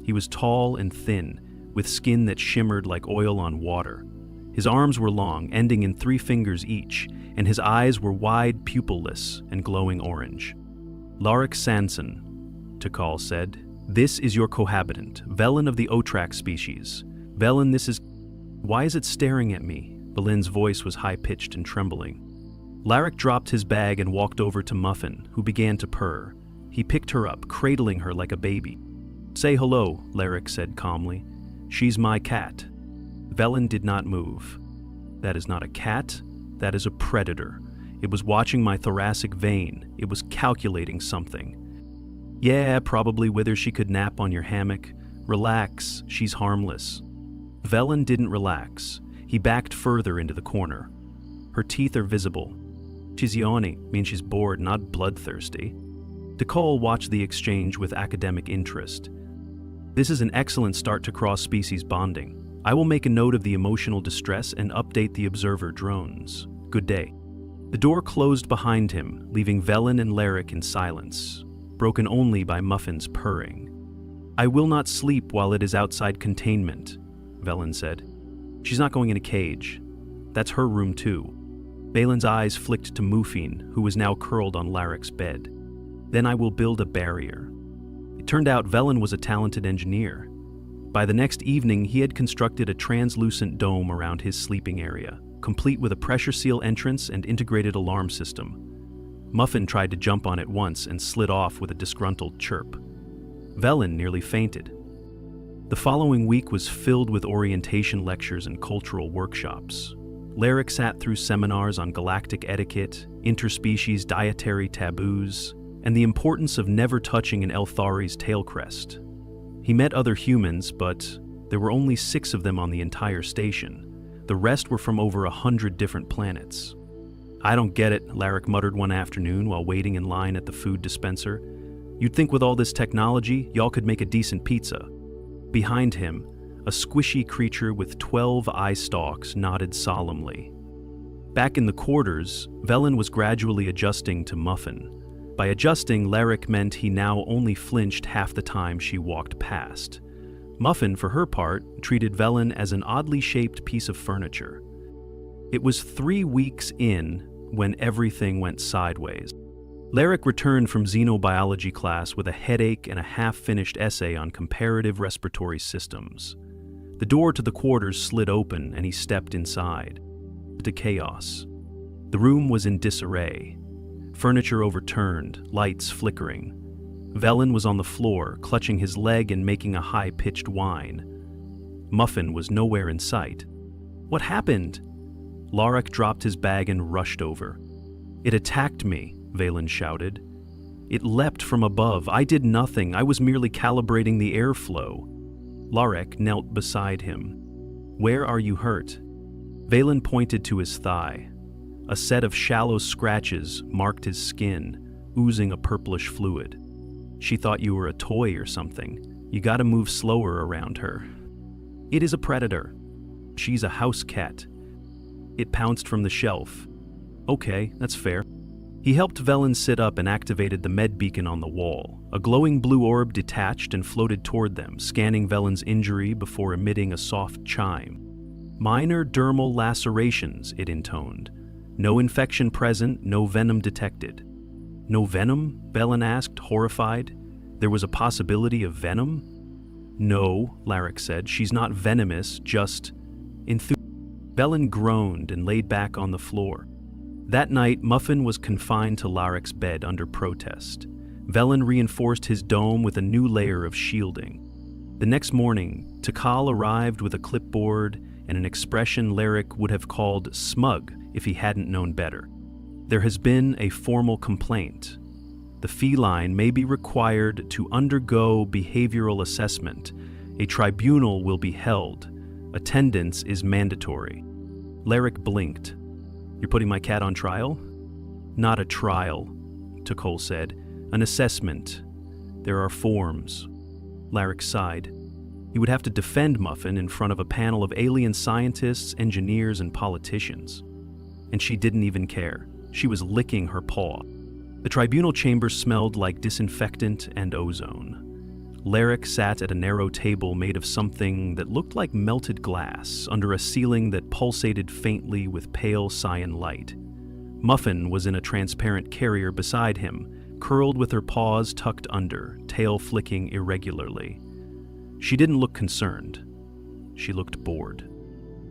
He was tall and thin, with skin that shimmered like oil on water. His arms were long, ending in 3 fingers each, and his eyes were wide, pupilless, and glowing orange. Larik Sanson, Tikal said, "This is your cohabitant, Velen of the Otrak species. Velen, this is..." "Why is it staring at me?" Velen's voice was high-pitched and trembling. Larik dropped his bag and walked over to Muffin, who began to purr. He picked her up, cradling her like a baby. "Say hello," Larik said calmly. "She's my cat." Velen did not move. "That is not a cat, that is a predator. It was watching my thoracic vein. It was calculating something." "Yeah, probably whether she could nap on your hammock. Relax, she's harmless." Velen didn't relax. He backed further into the corner. Her teeth are visible. She's yawning, means she's bored, not bloodthirsty. Tikal watched the exchange with academic interest. "This is an excellent start to cross-species bonding. I will make a note of the emotional distress and update the observer drones. Good day." The door closed behind him, leaving Velen and Larik in silence, broken only by Muffin's purring. "I will not sleep while it is outside containment," Velen said. "She's not going in a cage. That's her room too." Valen's eyes flicked to Muffin, who was now curled on Larik's bed. "Then I will build a barrier." It turned out Velen was a talented engineer. By the next evening, he had constructed a translucent dome around his sleeping area, complete with a pressure seal entrance and integrated alarm system. Muffin tried to jump on it once and slid off with a disgruntled chirp. Velen nearly fainted. The following week was filled with orientation lectures and cultural workshops. Larik sat through seminars on galactic etiquette, interspecies dietary taboos, and the importance of never touching an Elthari's tail crest. He met other humans, but there were only 6 of them on the entire station. The rest were from over 100 different planets. "I don't get it," Larik muttered one afternoon while waiting in line at the food dispenser. "You'd think with all this technology, y'all could make a decent pizza." Behind him, a squishy creature with 12 eye stalks nodded solemnly. Back in the quarters, Velen was gradually adjusting to Muffin. By adjusting, Larik meant he now only flinched half the time she walked past. Muffin, for her part, treated Velen as an oddly shaped piece of furniture. It was 3 weeks in when everything went sideways. Larik returned from xenobiology class with a headache and a half-finished essay on comparative respiratory systems. The door to the quarters slid open and he stepped inside. To chaos. The room was in disarray. Furniture overturned, lights flickering. Velen was on the floor, clutching his leg and making a high-pitched whine. Muffin was nowhere in sight. "What happened?" Larik dropped his bag and rushed over. "It attacked me," Velen shouted. "It leapt from above. I did nothing. I was merely calibrating the airflow." Larik knelt beside him. "Where are you hurt?" Velen pointed to his thigh. A set of shallow scratches marked his skin, oozing a purplish fluid. "She thought you were a toy or something. You gotta move slower around her." "It is a predator. She's a house cat." It pounced from the shelf. "Okay, that's fair." He helped Velen sit up and activated the med beacon on the wall. A glowing blue orb detached and floated toward them, scanning Velen's injury before emitting a soft chime. "Minor dermal lacerations," it intoned. "No infection present, no venom detected." "No venom?" Velen asked, horrified. There was a possibility of venom? "No," Larik said. "She's not venomous, just..." Velen groaned and laid back on the floor. That night, Muffin was confined to Larek's bed under protest. Velen reinforced his dome with a new layer of shielding. The next morning, Tikal arrived with a clipboard and an expression Larek would have called smug if he hadn't known better. There has been a formal complaint. The feline may be required to undergo behavioral assessment. A tribunal will be held. Attendance is mandatory. Larek blinked. You're putting my cat on trial? Not a trial, Tikal said. An assessment. There are forms. Larek sighed. He would have to defend Muffin in front of a panel of alien scientists, engineers, and politicians. And she didn't even care. She was licking her paw. The tribunal chamber smelled like disinfectant and ozone. Larek sat at a narrow table made of something that looked like melted glass under a ceiling that pulsated faintly with pale cyan light. Muffin was in a transparent carrier beside him, curled with her paws tucked under, tail flicking irregularly. She didn't look concerned. She looked bored.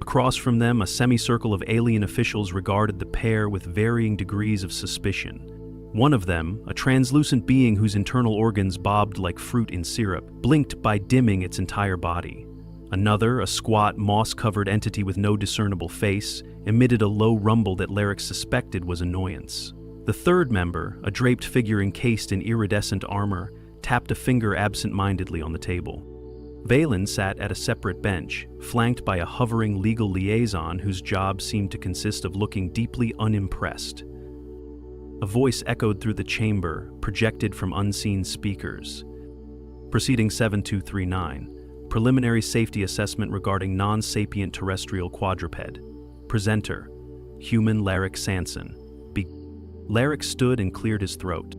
Across from them, a semicircle of alien officials regarded the pair with varying degrees of suspicion. One of them, a translucent being whose internal organs bobbed like fruit in syrup, blinked by dimming its entire body. Another, a squat, moss-covered entity with no discernible face, emitted a low rumble that Larek suspected was annoyance. The third member, a draped figure encased in iridescent armor, tapped a finger absent-mindedly on the table. Velen sat at a separate bench, flanked by a hovering legal liaison whose job seemed to consist of looking deeply unimpressed. A voice echoed through the chamber, projected from unseen speakers. Proceeding 7239. Preliminary safety assessment regarding non-sapient terrestrial quadruped. Presenter, human Larek Sanson. Larek stood and cleared his throat.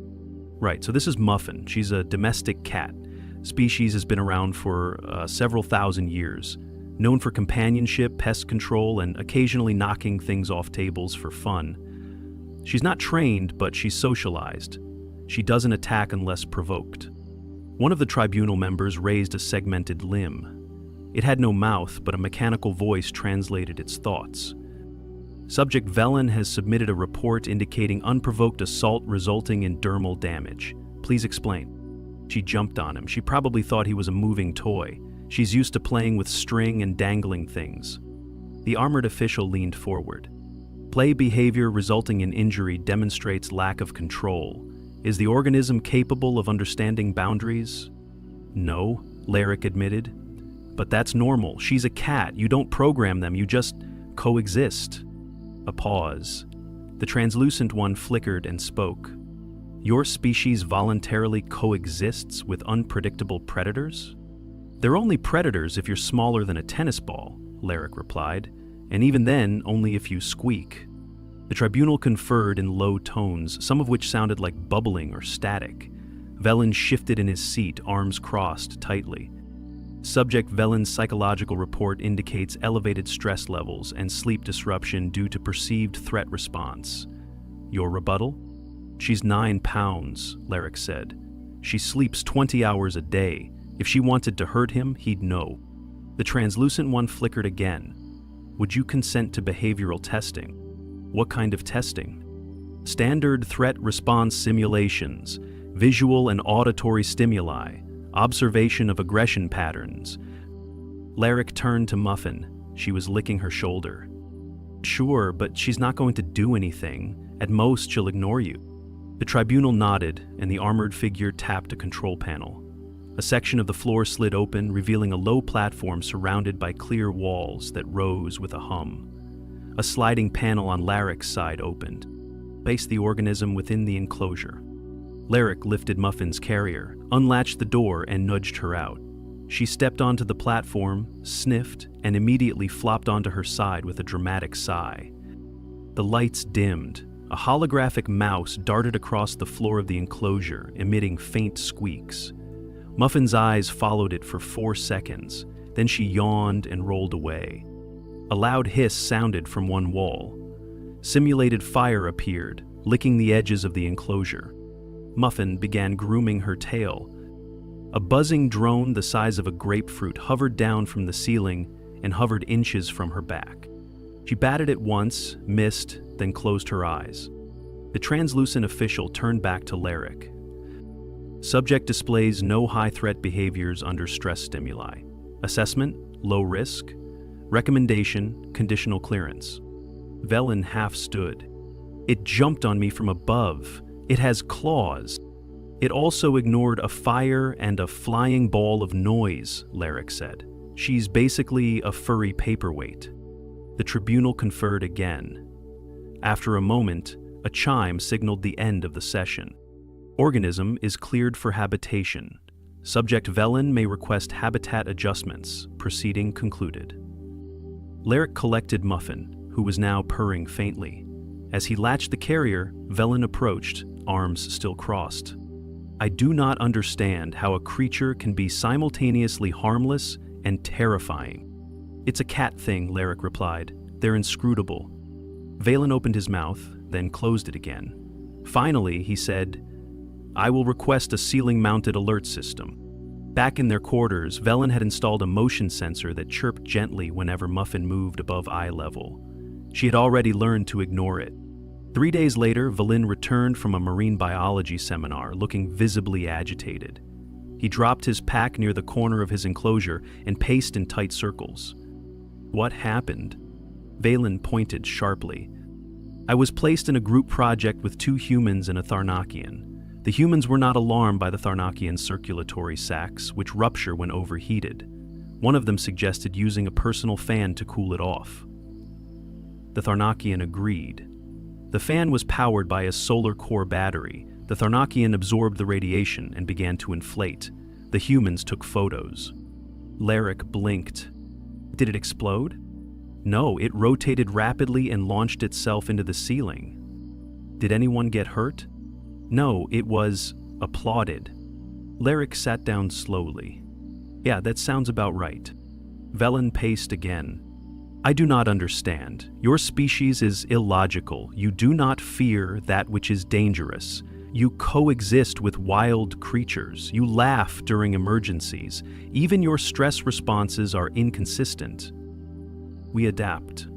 Right, so this is Muffin. She's a domestic cat. Species has been around for several thousand years. Known for companionship, pest control, and occasionally knocking things off tables for fun. She's not trained, but she's socialized. She doesn't attack unless provoked. One of the tribunal members raised a segmented limb. It had no mouth, but a mechanical voice translated its thoughts. Subject Velen has submitted a report indicating unprovoked assault resulting in dermal damage. Please explain. She jumped on him. She probably thought he was a moving toy. She's used to playing with string and dangling things. The armored official leaned forward. Play behavior resulting in injury demonstrates lack of control. Is the organism capable of understanding boundaries? No, Larek admitted. But that's normal. She's a cat. You don't program them, you just coexist. A pause. The translucent one flickered and spoke. Your species voluntarily coexists with unpredictable predators? They're only predators if you're smaller than a tennis ball, Larek replied, and even then, only if you squeak. The tribunal conferred in low tones, some of which sounded like bubbling or static. Velen shifted in his seat, arms crossed tightly. Subject Velen's psychological report indicates elevated stress levels and sleep disruption due to perceived threat response. Your rebuttal? She's 9 pounds, Larek said. She sleeps 20 hours a day. If she wanted to hurt him, he'd know. The translucent one flickered again. Would you consent to behavioral testing? What kind of testing? Standard threat response simulations, visual and auditory stimuli, observation of aggression patterns. Larek turned to Muffin. She was licking her shoulder. Sure, but she's not going to do anything. At most, she'll ignore you. The tribunal nodded, and the armored figure tapped a control panel. A section of the floor slid open, revealing a low platform surrounded by clear walls that rose with a hum. A sliding panel on Larek's side opened. Placed the organism within the enclosure. Larek lifted Muffin's carrier, unlatched the door, and nudged her out. She stepped onto the platform, sniffed, and immediately flopped onto her side with a dramatic sigh. The lights dimmed. A holographic mouse darted across the floor of the enclosure, emitting faint squeaks. Muffin's eyes followed it for 4 seconds, then she yawned and rolled away. A loud hiss sounded from one wall. Simulated fire appeared, licking the edges of the enclosure. Muffin began grooming her tail. A buzzing drone the size of a grapefruit hovered down from the ceiling and hovered inches from her back. She batted it once, missed, then closed her eyes. The translucent official turned back to Larrick. Subject displays no high-threat behaviors under stress stimuli. Assessment, low risk. Recommendation, conditional clearance. Velen half stood. It jumped on me from above. It has claws. It also ignored a fire and a flying ball of noise, Larrick said. She's basically a furry paperweight. The tribunal conferred again. After a moment, a chime signaled the end of the session. Organism is cleared for habitation. Subject Velen may request habitat adjustments. Proceeding concluded. Larrick collected Muffin, who was now purring faintly. As he latched the carrier, Velen approached, arms still crossed. I do not understand how a creature can be simultaneously harmless and terrifying. It's a cat thing, Larrick replied. They're inscrutable. Velen opened his mouth, then closed it again. Finally, he said, I will request a ceiling-mounted alert system. Back in their quarters, Velen had installed a motion sensor that chirped gently whenever Muffin moved above eye level. She had already learned to ignore it. 3 days later, Velen returned from a marine biology seminar, looking visibly agitated. He dropped his pack near the corner of his enclosure and paced in tight circles. What happened? Velen pointed sharply. I was placed in a group project with 2 humans and a Tharnakian. The humans were not alarmed by the Tharnakian circulatory sacs, which rupture when overheated. One of them suggested using a personal fan to cool it off. The Tharnakian agreed. The fan was powered by a solar core battery. The Tharnakian absorbed the radiation and began to inflate. The humans took photos. Larrick blinked. Did it explode? No, it rotated rapidly and launched itself into the ceiling. Did anyone get hurt? No, it was applauded. Larrick sat down slowly. Yeah, that sounds about right. Velen paced again. I do not understand. Your species is illogical. You do not fear that which is dangerous. You coexist with wild creatures. You laugh during emergencies. Even your stress responses are inconsistent. We adapt.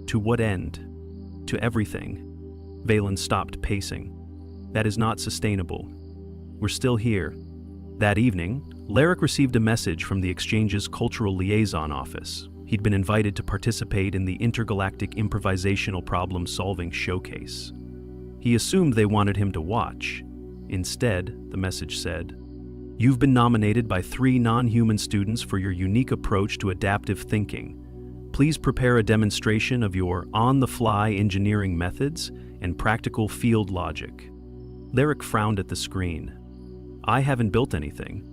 To what end? To everything. Velen stopped pacing. That is not sustainable. We're still here. That evening, Larrick received a message from the Exchange's Cultural Liaison Office. He'd been invited to participate in the Intergalactic Improvisational Problem-Solving Showcase. He assumed they wanted him to watch. Instead, the message said, You've been nominated by 3 non-human students for your unique approach to adaptive thinking. Please prepare a demonstration of your on-the-fly engineering methods and practical field logic. Larrick frowned at the screen. I haven't built anything.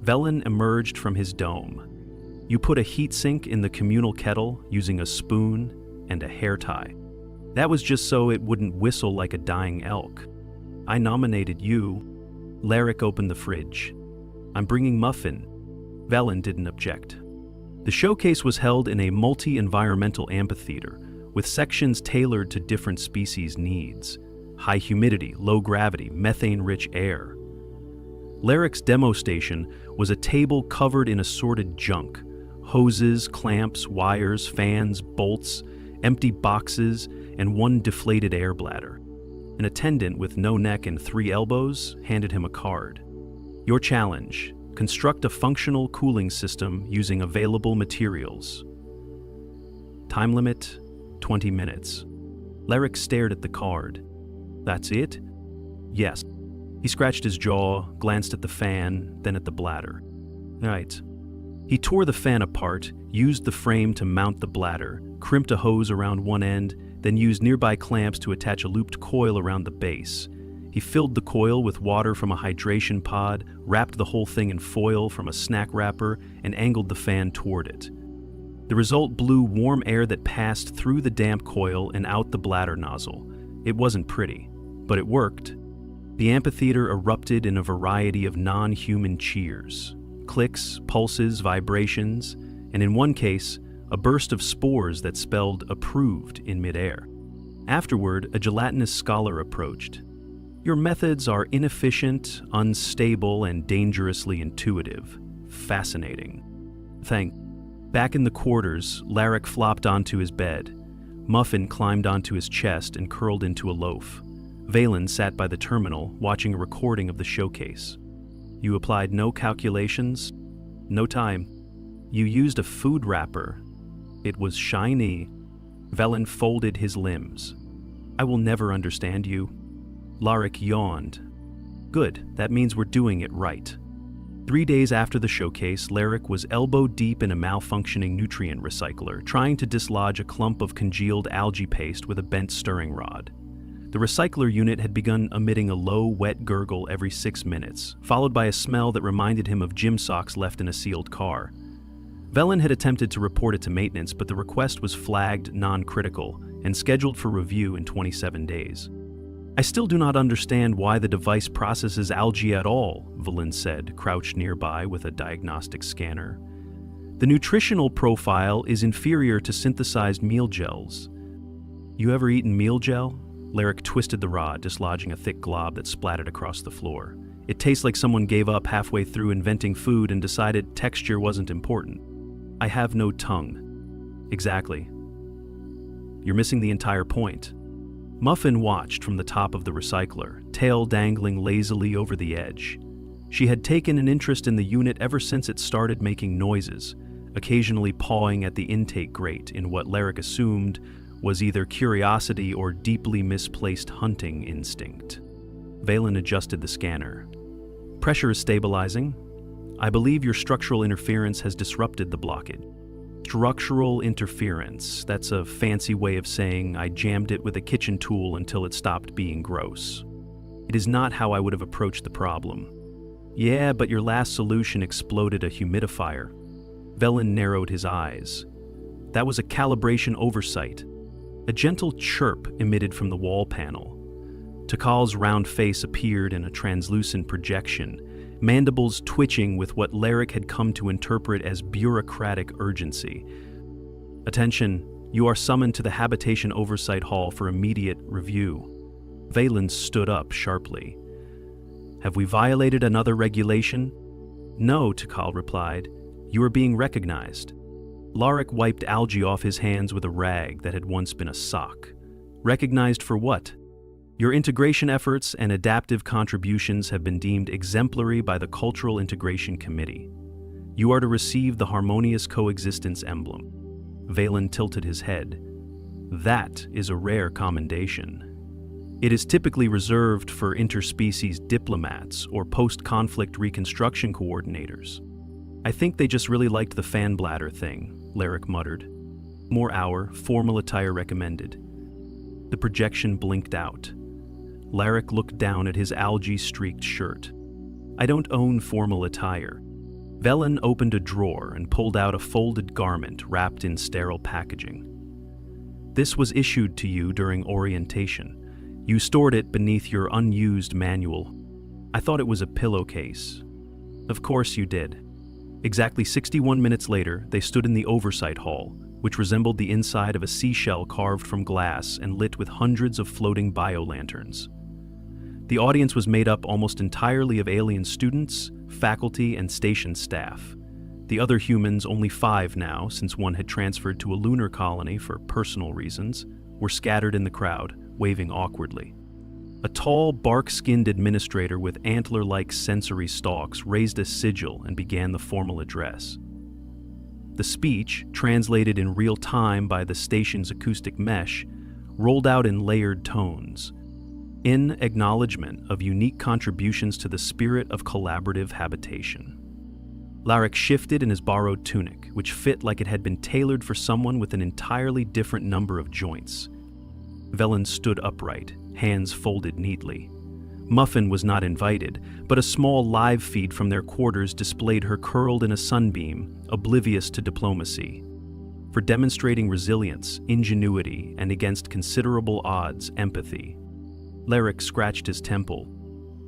Velen emerged from his dome. You put a heatsink in the communal kettle using a spoon and a hair tie. That was just so it wouldn't whistle like a dying elk. I nominated you. Larrick opened the fridge. I'm bringing Muffin. Velen didn't object. The showcase was held in a multi-environmental amphitheater with sections tailored to different species' needs. High humidity, low gravity, methane-rich air. Larrick's demo station was a table covered in assorted junk. Hoses, clamps, wires, fans, bolts, empty boxes, and 1 deflated air bladder. An attendant with no neck and 3 elbows handed him a card. Your challenge: construct a functional cooling system using available materials. Time limit: 20 minutes. Larrick stared at the card. That's it? Yes. He scratched his jaw, glanced at the fan, then at the bladder. Right. He tore the fan apart, used the frame to mount the bladder, crimped a hose around one end, then used nearby clamps to attach a looped coil around the base. He filled the coil with water from a hydration pod, wrapped the whole thing in foil from a snack wrapper, and angled the fan toward it. The result blew warm air that passed through the damp coil and out the bladder nozzle. It wasn't pretty, but it worked. The amphitheater erupted in a variety of non-human cheers. Clicks, pulses, vibrations, and in one case, a burst of spores that spelled approved in midair. Afterward, a gelatinous scholar approached. Your methods are inefficient, unstable, and dangerously intuitive. Fascinating. Back in the quarters, Larrick flopped onto his bed. Muffin climbed onto his chest and curled into a loaf. Valen sat by the terminal, watching a recording of the showcase. You applied no calculations? No time. You used a food wrapper. It was shiny. Valen folded his limbs. I will never understand you. Larik yawned. Good, that means we're doing it right. 3 days after the showcase, Larik was elbow-deep in a malfunctioning nutrient recycler, trying to dislodge a clump of congealed algae paste with a bent stirring rod. The recycler unit had begun emitting a low, wet gurgle every 6 minutes, followed by a smell that reminded him of gym socks left in a sealed car. Velen had attempted to report it to maintenance, but the request was flagged non-critical and scheduled for review in 27 days. I still do not understand why the device processes algae at all, Velen said, crouched nearby with a diagnostic scanner. The nutritional profile is inferior to synthesized meal gels. You ever eaten meal gel? Larik twisted the rod, dislodging a thick glob that splattered across the floor. It tastes like someone gave up halfway through inventing food and decided texture wasn't important. I have no tongue. Exactly. You're missing the entire point. Muffin watched from the top of the recycler, tail dangling lazily over the edge. She had taken an interest in the unit ever since it started making noises, occasionally pawing at the intake grate in what Larik assumed was either curiosity or deeply misplaced hunting instinct. Valen adjusted the scanner. Pressure is stabilizing. I believe your structural interference has disrupted the blockage. Structural interference, that's a fancy way of saying I jammed it with a kitchen tool until it stopped being gross. It is not how I would have approached the problem. Yeah, but your last solution exploded a humidifier. Velen narrowed his eyes. That was a calibration oversight. A gentle chirp emitted from the wall panel. Takal's round face appeared in a translucent projection, mandibles twitching with what Larik had come to interpret as bureaucratic urgency. Attention, you are summoned to the Habitation Oversight Hall for immediate review. Valen stood up sharply. Have we violated another regulation? No, Takal replied. You are being recognized. Larik wiped algae off his hands with a rag that had once been a sock. Recognized for what? Your integration efforts and adaptive contributions have been deemed exemplary by the Cultural Integration Committee. You are to receive the Harmonious Coexistence emblem. Valen tilted his head. That is a rare commendation. It is typically reserved for interspecies diplomats or post-conflict reconstruction coordinators. I think they just really liked the fan bladder thing, Larik muttered. More hour, formal attire recommended. The projection blinked out. Larik looked down at his algae-streaked shirt. I don't own formal attire. Velen opened a drawer and pulled out a folded garment wrapped in sterile packaging. This was issued to you during orientation. You stored it beneath your unused manual. I thought it was a pillowcase. Of course you did. Exactly 61 minutes later, they stood in the oversight hall, which resembled the inside of a seashell carved from glass and lit with hundreds of floating bio-lanterns. The audience was made up almost entirely of alien students, faculty, and station staff. The other humans, only 5 now, since one had transferred to a lunar colony for personal reasons, were scattered in the crowd, waving awkwardly. A tall, bark-skinned administrator with antler-like sensory stalks raised a sigil and began the formal address. The speech, translated in real time by the station's acoustic mesh, rolled out in layered tones, in acknowledgement of unique contributions to the spirit of collaborative habitation. Larik shifted in his borrowed tunic, which fit like it had been tailored for someone with an entirely different number of joints. Velen stood upright, hands folded neatly. Muffin was not invited, but a small live feed from their quarters displayed her curled in a sunbeam, oblivious to diplomacy. For demonstrating resilience, ingenuity, and against considerable odds, empathy. Larik scratched his temple.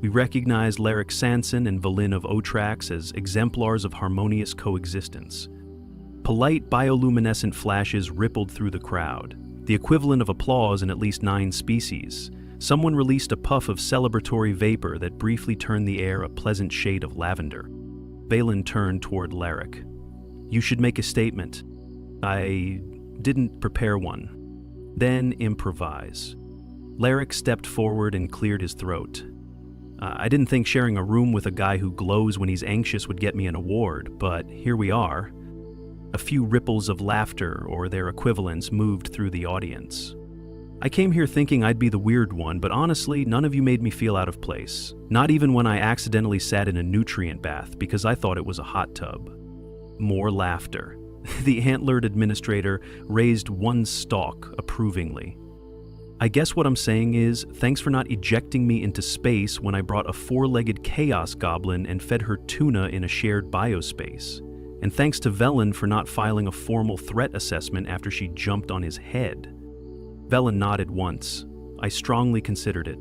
We recognize Larik Sanson and Velen of Otrax as exemplars of harmonious coexistence. Polite bioluminescent flashes rippled through the crowd, the equivalent of applause in at least 9 species. Someone released a puff of celebratory vapor that briefly turned the air a pleasant shade of lavender. Valen turned toward Larik. You should make a statement. I didn't prepare one. Then improvise. Larrick stepped forward and cleared his throat. I didn't think sharing a room with a guy who glows when he's anxious would get me an award, but here we are. A few ripples of laughter, or their equivalents, moved through the audience. I came here thinking I'd be the weird one, but honestly, none of you made me feel out of place. Not even when I accidentally sat in a nutrient bath because I thought it was a hot tub. More laughter. The antlered administrator raised one stalk approvingly. I guess what I'm saying is, thanks for not ejecting me into space when I brought a four-legged chaos goblin and fed her tuna in a shared biospace. And thanks to Velen for not filing a formal threat assessment after she jumped on his head. Velen nodded once. I strongly considered it.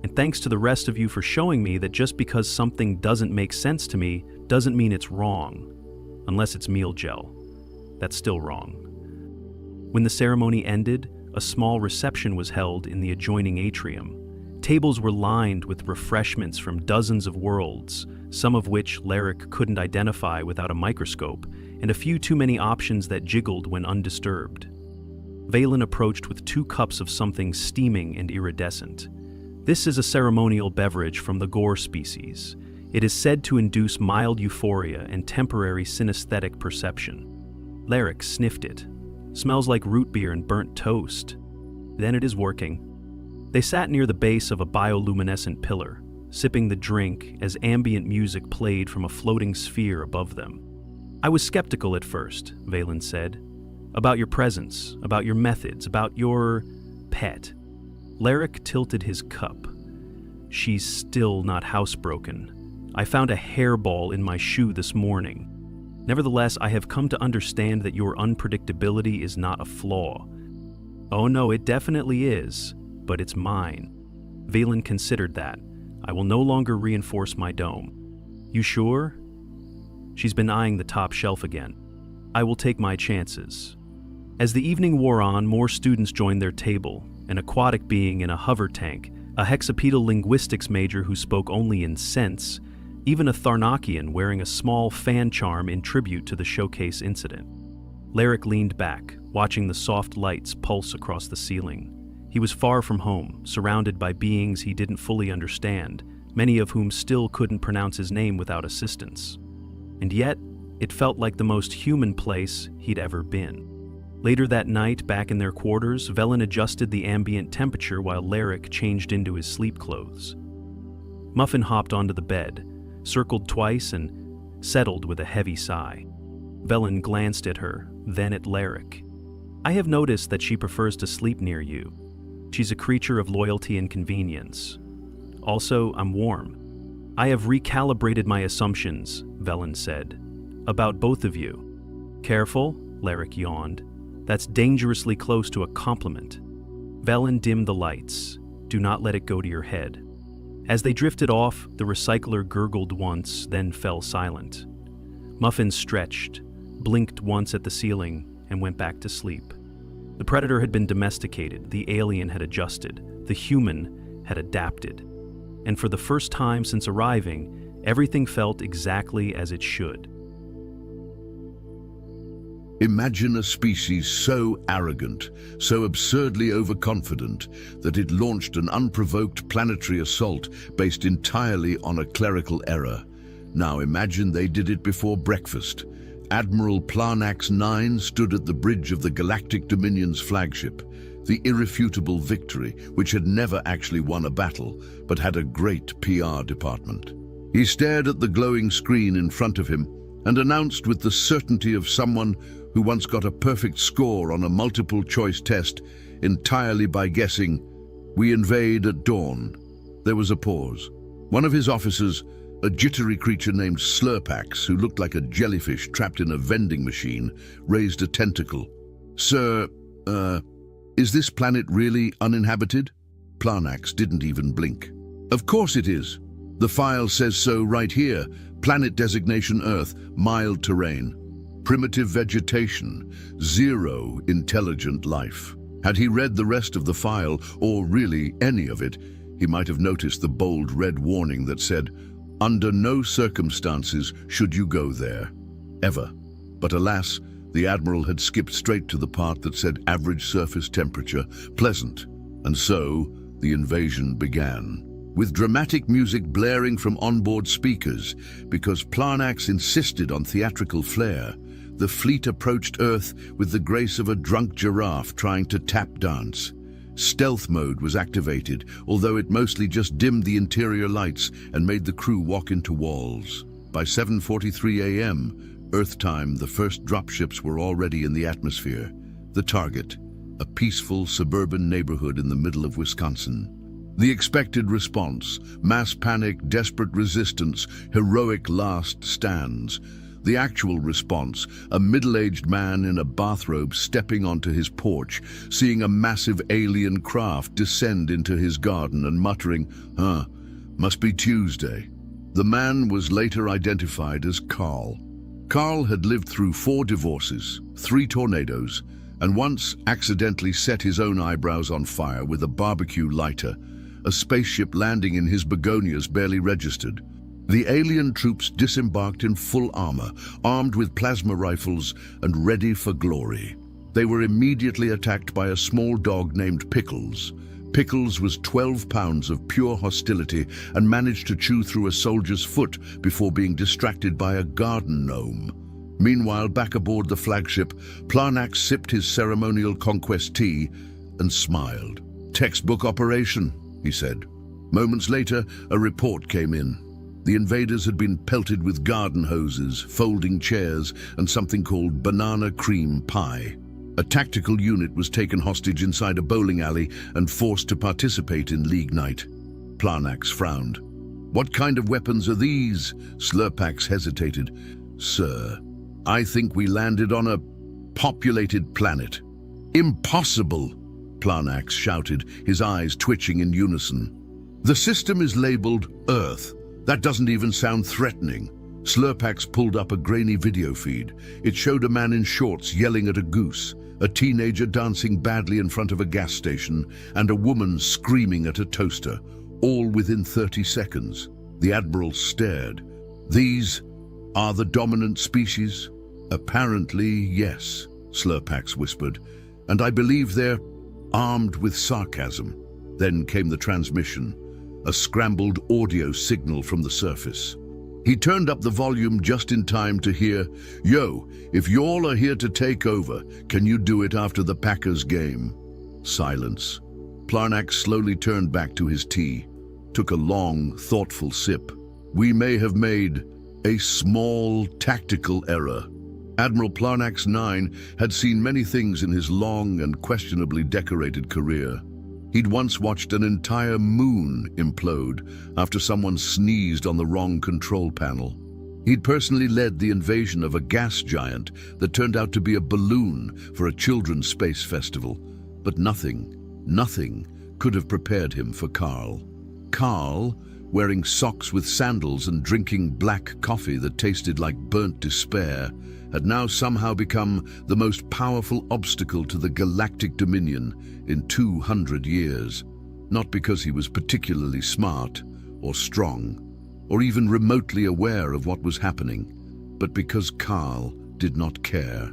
And thanks to the rest of you for showing me that just because something doesn't make sense to me doesn't mean it's wrong. Unless it's meal gel. That's still wrong. When the ceremony ended, a small reception was held in the adjoining atrium. Tables were lined with refreshments from dozens of worlds, some of which Larrick couldn't identify without a microscope, and a few too many options that jiggled when undisturbed. Valen approached with 2 cups of something steaming and iridescent. This is a ceremonial beverage from the Gore species. It is said to induce mild euphoria and temporary synesthetic perception. Larrick sniffed it. Smells like root beer and burnt toast. Then it is working. They sat near the base of a bioluminescent pillar, sipping the drink as ambient music played from a floating sphere above them. I was skeptical at first, Valen said. About your presence, about your methods, about your pet. Larrick tilted his cup. She's still not housebroken. I found a hairball in my shoe this morning. Nevertheless, I have come to understand that your unpredictability is not a flaw. Oh no, it definitely is, but it's mine. Valen considered that. I will no longer reinforce my dome. You sure? She's been eyeing the top shelf again. I will take my chances. As the evening wore on, more students joined their table, an aquatic being in a hover tank, a hexapedal linguistics major who spoke only in sense, even a Tharnakian wearing a small fan charm in tribute to the showcase incident. Larrick leaned back, watching the soft lights pulse across the ceiling. He was far from home, surrounded by beings he didn't fully understand, many of whom still couldn't pronounce his name without assistance. And yet, it felt like the most human place he'd ever been. Later that night, back in their quarters, Velen adjusted the ambient temperature while Larrick changed into his sleep clothes. Muffin hopped onto the bed, circled twice, and settled with a heavy sigh. Velen glanced at her, then at Larrick. I have noticed that she prefers to sleep near you. She's a creature of loyalty and convenience. Also, I'm warm. I have recalibrated my assumptions, Velen said, about both of you. Careful, Larrick yawned. That's dangerously close to a compliment. Velen dimmed the lights. Do not let it go to your head. As they drifted off, the recycler gurgled once, then fell silent. Muffin stretched, blinked once at the ceiling, and went back to sleep. The predator had been domesticated, the alien had adjusted, the human had adapted. And for the first time since arriving, everything felt exactly as it should. Imagine a species so arrogant, so absurdly overconfident, that it launched an unprovoked planetary assault based entirely on a clerical error. Now imagine they did it before breakfast. Admiral Planax 9 stood at the bridge of the Galactic Dominion's flagship, the irrefutable Victory, which had never actually won a battle, but had a great PR department. He stared at the glowing screen in front of him and announced with the certainty of someone who once got a perfect score on a multiple-choice test entirely by guessing, "We invade at dawn." There was a pause. One of his officers, a jittery creature named Slurpax, who looked like a jellyfish trapped in a vending machine, raised a tentacle. "Sir, is this planet really uninhabited?" Planax didn't even blink. "Of course it is. The file says so right here. Planet designation Earth, mild terrain. Primitive vegetation, 0 intelligent life." Had he read the rest of the file, or really any of it, he might have noticed the bold red warning that said, "Under no circumstances should you go there. Ever." But alas, The Admiral had skipped straight to the part that said average surface temperature, pleasant, and so the invasion began. With dramatic music blaring from onboard speakers, because Planax insisted on theatrical flair, the fleet approached Earth with the grace of a drunk giraffe trying to tap dance. Stealth mode was activated, although it mostly just dimmed the interior lights and made the crew walk into walls. By 7:43 a.m., Earth time, the first dropships were already in the atmosphere. The target, a peaceful suburban neighborhood in the middle of Wisconsin. The expected response: mass panic, desperate resistance, heroic last stands. The actual response: a middle-aged man in a bathrobe stepping onto his porch, seeing a massive alien craft descend into his garden and muttering, must be Tuesday." The man was later identified as Carl. Carl had lived through 4 divorces, 3 tornadoes, and once accidentally set his own eyebrows on fire with a barbecue lighter. A spaceship landing in his begonias barely registered. The alien troops disembarked in full armor, armed with plasma rifles and ready for glory. They were immediately attacked by a small dog named Pickles. Pickles was 12 pounds of pure hostility and managed to chew through a soldier's foot before being distracted by a garden gnome. Meanwhile, back aboard the flagship, Planax sipped his ceremonial conquest tea and smiled. "Textbook operation," he said. Moments later, a report came in. The invaders had been pelted with garden hoses, folding chairs, and something called banana cream pie. A tactical unit was taken hostage inside a bowling alley and forced to participate in League Night. Planax frowned. "What kind of weapons are these?" Slurpax hesitated. "Sir, I think we landed on a populated planet." "Impossible!" Planax shouted, his eyes twitching in unison. "The system is labeled Earth. That doesn't even sound threatening." Slurpax pulled up a grainy video feed. It showed a man in shorts yelling at a goose, a teenager dancing badly in front of a gas station, and a woman screaming at a toaster, all within 30 seconds. The Admiral stared. "These are the dominant species?" "Apparently, yes," Slurpax whispered, "and I believe they're armed with sarcasm." Then came the transmission, a scrambled audio signal from the surface. He turned up the volume just in time to hear, "Yo, if y'all are here to take over, can you do it after the Packers game?" Silence. Planax slowly turned back to his tea, took a long, thoughtful sip. "We may have made a small tactical error." Admiral Planax 9 had seen many things in his long and questionably decorated career. He'd once watched an entire moon implode after someone sneezed on the wrong control panel. He'd personally led the invasion of a gas giant that turned out to be a balloon for a children's space festival. But nothing could have prepared him for Carl. Carl, wearing socks with sandals and drinking black coffee that tasted like burnt despair, had now somehow become the most powerful obstacle to the Galactic Dominion in 200 years. Not because he was particularly smart or strong, or even remotely aware of what was happening, but because Carl did not care.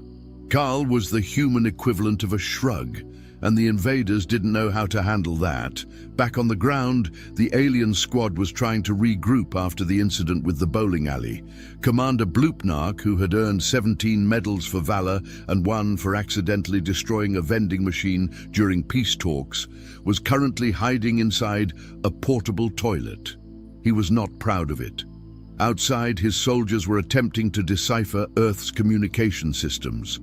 Carl was the human equivalent of a shrug, and the invaders didn't know how to handle that. Back on the ground, the alien squad was trying to regroup after the incident with the bowling alley. Commander Bloopnark, who had earned 17 medals for valor and 1 for accidentally destroying a vending machine during peace talks, was currently hiding inside a portable toilet. He was not proud of it. Outside, his soldiers were attempting to decipher Earth's communication systems.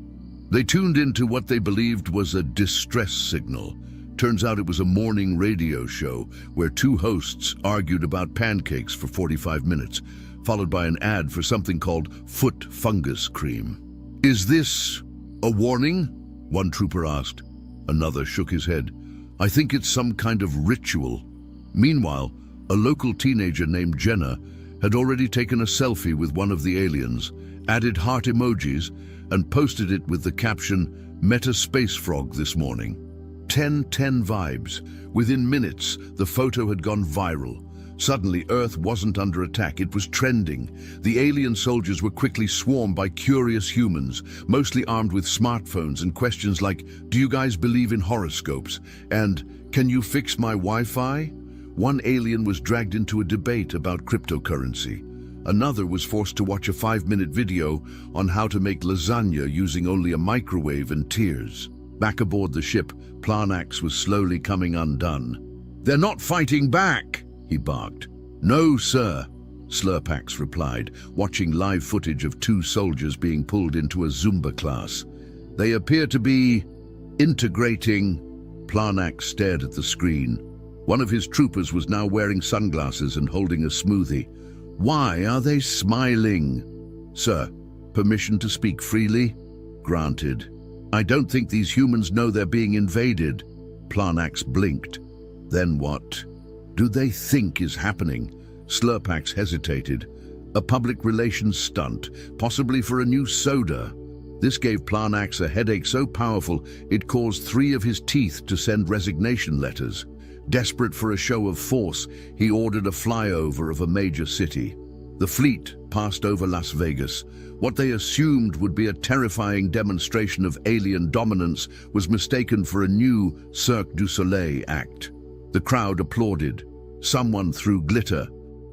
They tuned into what they believed was a distress signal. Turns out it was a morning radio show where 2 hosts argued about pancakes for 45 minutes, followed by an ad for something called foot fungus cream. "Is this a warning?" one trooper asked. Another shook his head. "I think it's some kind of ritual." Meanwhile, a local teenager named Jenna had already taken a selfie with one of the aliens, added heart emojis, and posted it with the caption, "Met a space frog this morning." 10/10 vibes. Within minutes, the photo had gone viral. Suddenly, Earth wasn't under attack, it was trending. The alien soldiers were quickly swarmed by curious humans, mostly armed with smartphones and questions like, "Do you guys believe in horoscopes?" and "Can you fix my Wi-Fi?" One alien was dragged into a debate about cryptocurrency. Another was forced to watch a 5-minute video on how to make lasagna using only a microwave and tears. Back aboard the ship, Planax was slowly coming undone. "They're not fighting back!" he barked. "No, sir," Slurpax replied, watching live footage of 2 soldiers being pulled into a Zumba class. "They appear to be integrating." Planax stared at the screen. One of his troopers was now wearing sunglasses and holding a smoothie. "Why are they smiling?" "Sir, permission to speak freely?" "Granted." "I don't think these humans know they're being invaded." Planax blinked. "Then what do they think is happening?" Slurpax hesitated. "A public relations stunt, possibly for a new soda." This gave Planax a headache so powerful it caused 3 of his teeth to send resignation letters. Desperate for a show of force, he ordered a flyover of a major city. The fleet passed over Las Vegas. What they assumed would be a terrifying demonstration of alien dominance was mistaken for a new Cirque du Soleil act. The crowd applauded. Someone threw glitter.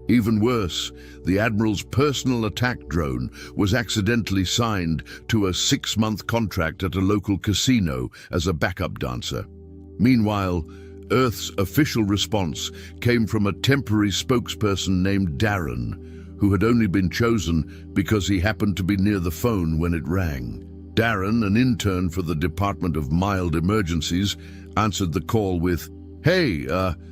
Even worse, the Admiral's personal attack drone was accidentally signed to a 6-month contract at a local casino as a backup dancer. Meanwhile, Earth's official response came from a temporary spokesperson named Darren, who had only been chosen because he happened to be near the phone when it rang. Darren, an intern for the Department of Mild Emergencies, answered the call with, "Hey,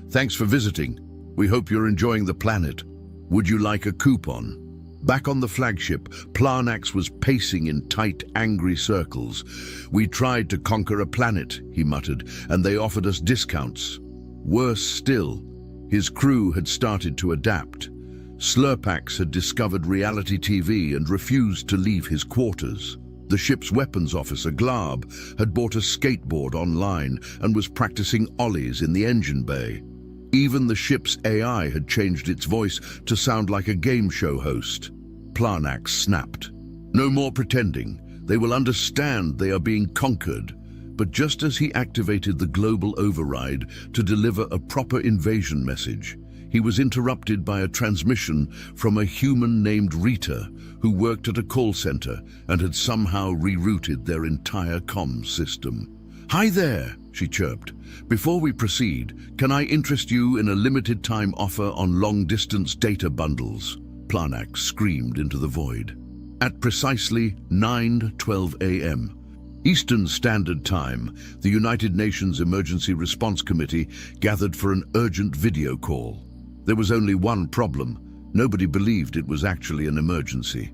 thanks for visiting. We hope you're enjoying the planet. Would you like a coupon?" Back on the flagship, Planax was pacing in tight, angry circles. "We tried to conquer a planet," he muttered, "and they offered us discounts." Worse still, his crew had started to adapt. Slurpax had discovered reality TV and refused to leave his quarters. The ship's weapons officer, Glab, had bought a skateboard online and was practicing ollies in the engine bay. Even the ship's AI had changed its voice to sound like a game show host. Planax snapped. "No more pretending. They will understand they are being conquered." But just as he activated the global override to deliver a proper invasion message, he was interrupted by a transmission from a human named Rita, who worked at a call center and had somehow rerouted their entire comms system. "Hi there," she chirped. "Before we proceed, can I interest you in a limited-time offer on long-distance data bundles?" Planax screamed into the void. At precisely 9:12 a.m. Eastern Standard Time, the United Nations Emergency Response Committee gathered for an urgent video call. There was only one problem. Nobody believed it was actually an emergency.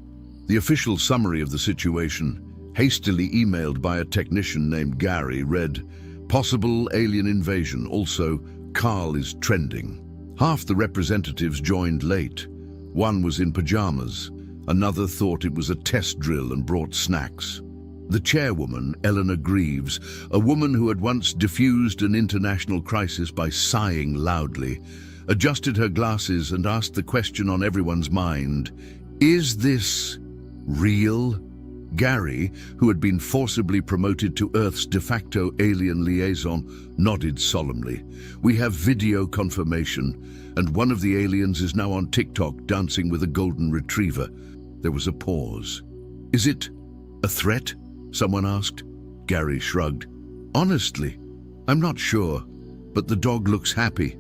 The official summary of the situation, hastily emailed by a technician named Gary, read, "Possible alien invasion, also Carl is trending." Half the representatives joined late. One was in pajamas. Another thought it was a test drill and brought snacks. The chairwoman, Eleanor Greaves, a woman who had once diffused an international crisis by sighing loudly, adjusted her glasses and asked the question on everyone's mind, "Is this real?" Gary, who had been forcibly promoted to Earth's de facto alien liaison, nodded solemnly. "We have video confirmation, and one of the aliens is now on TikTok dancing with a golden retriever." There was a pause. "Is it a threat?" someone asked. Gary shrugged. "Honestly, I'm not sure, but the dog looks happy."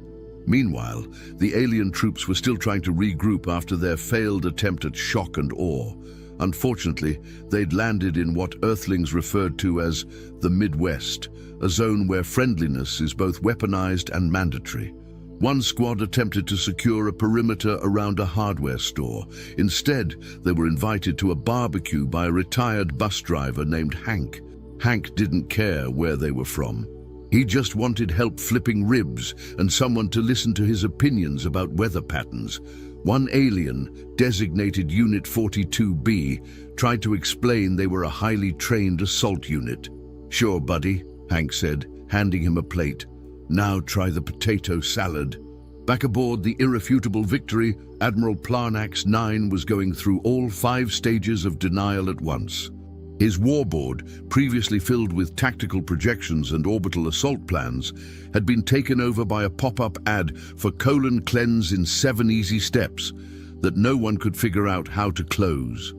Meanwhile, the alien troops were still trying to regroup after their failed attempt at shock and awe. Unfortunately, they'd landed in what Earthlings referred to as the Midwest, a zone where friendliness is both weaponized and mandatory. One squad attempted to secure a perimeter around a hardware store. Instead, they were invited to a barbecue by a retired bus driver named Hank. Hank didn't care where they were from. He just wanted help flipping ribs and someone to listen to his opinions about weather patterns. One alien, designated Unit 42B, tried to explain they were a highly trained assault unit. "Sure, buddy," Hank said, handing him a plate. "Now try the potato salad." Back aboard the irrefutable Victory, Admiral Plarnax 9 was going through all 5 stages of denial at once. His warboard, previously filled with tactical projections and orbital assault plans, had been taken over by a pop-up ad for colon cleanse in 7 easy steps that no one could figure out how to close.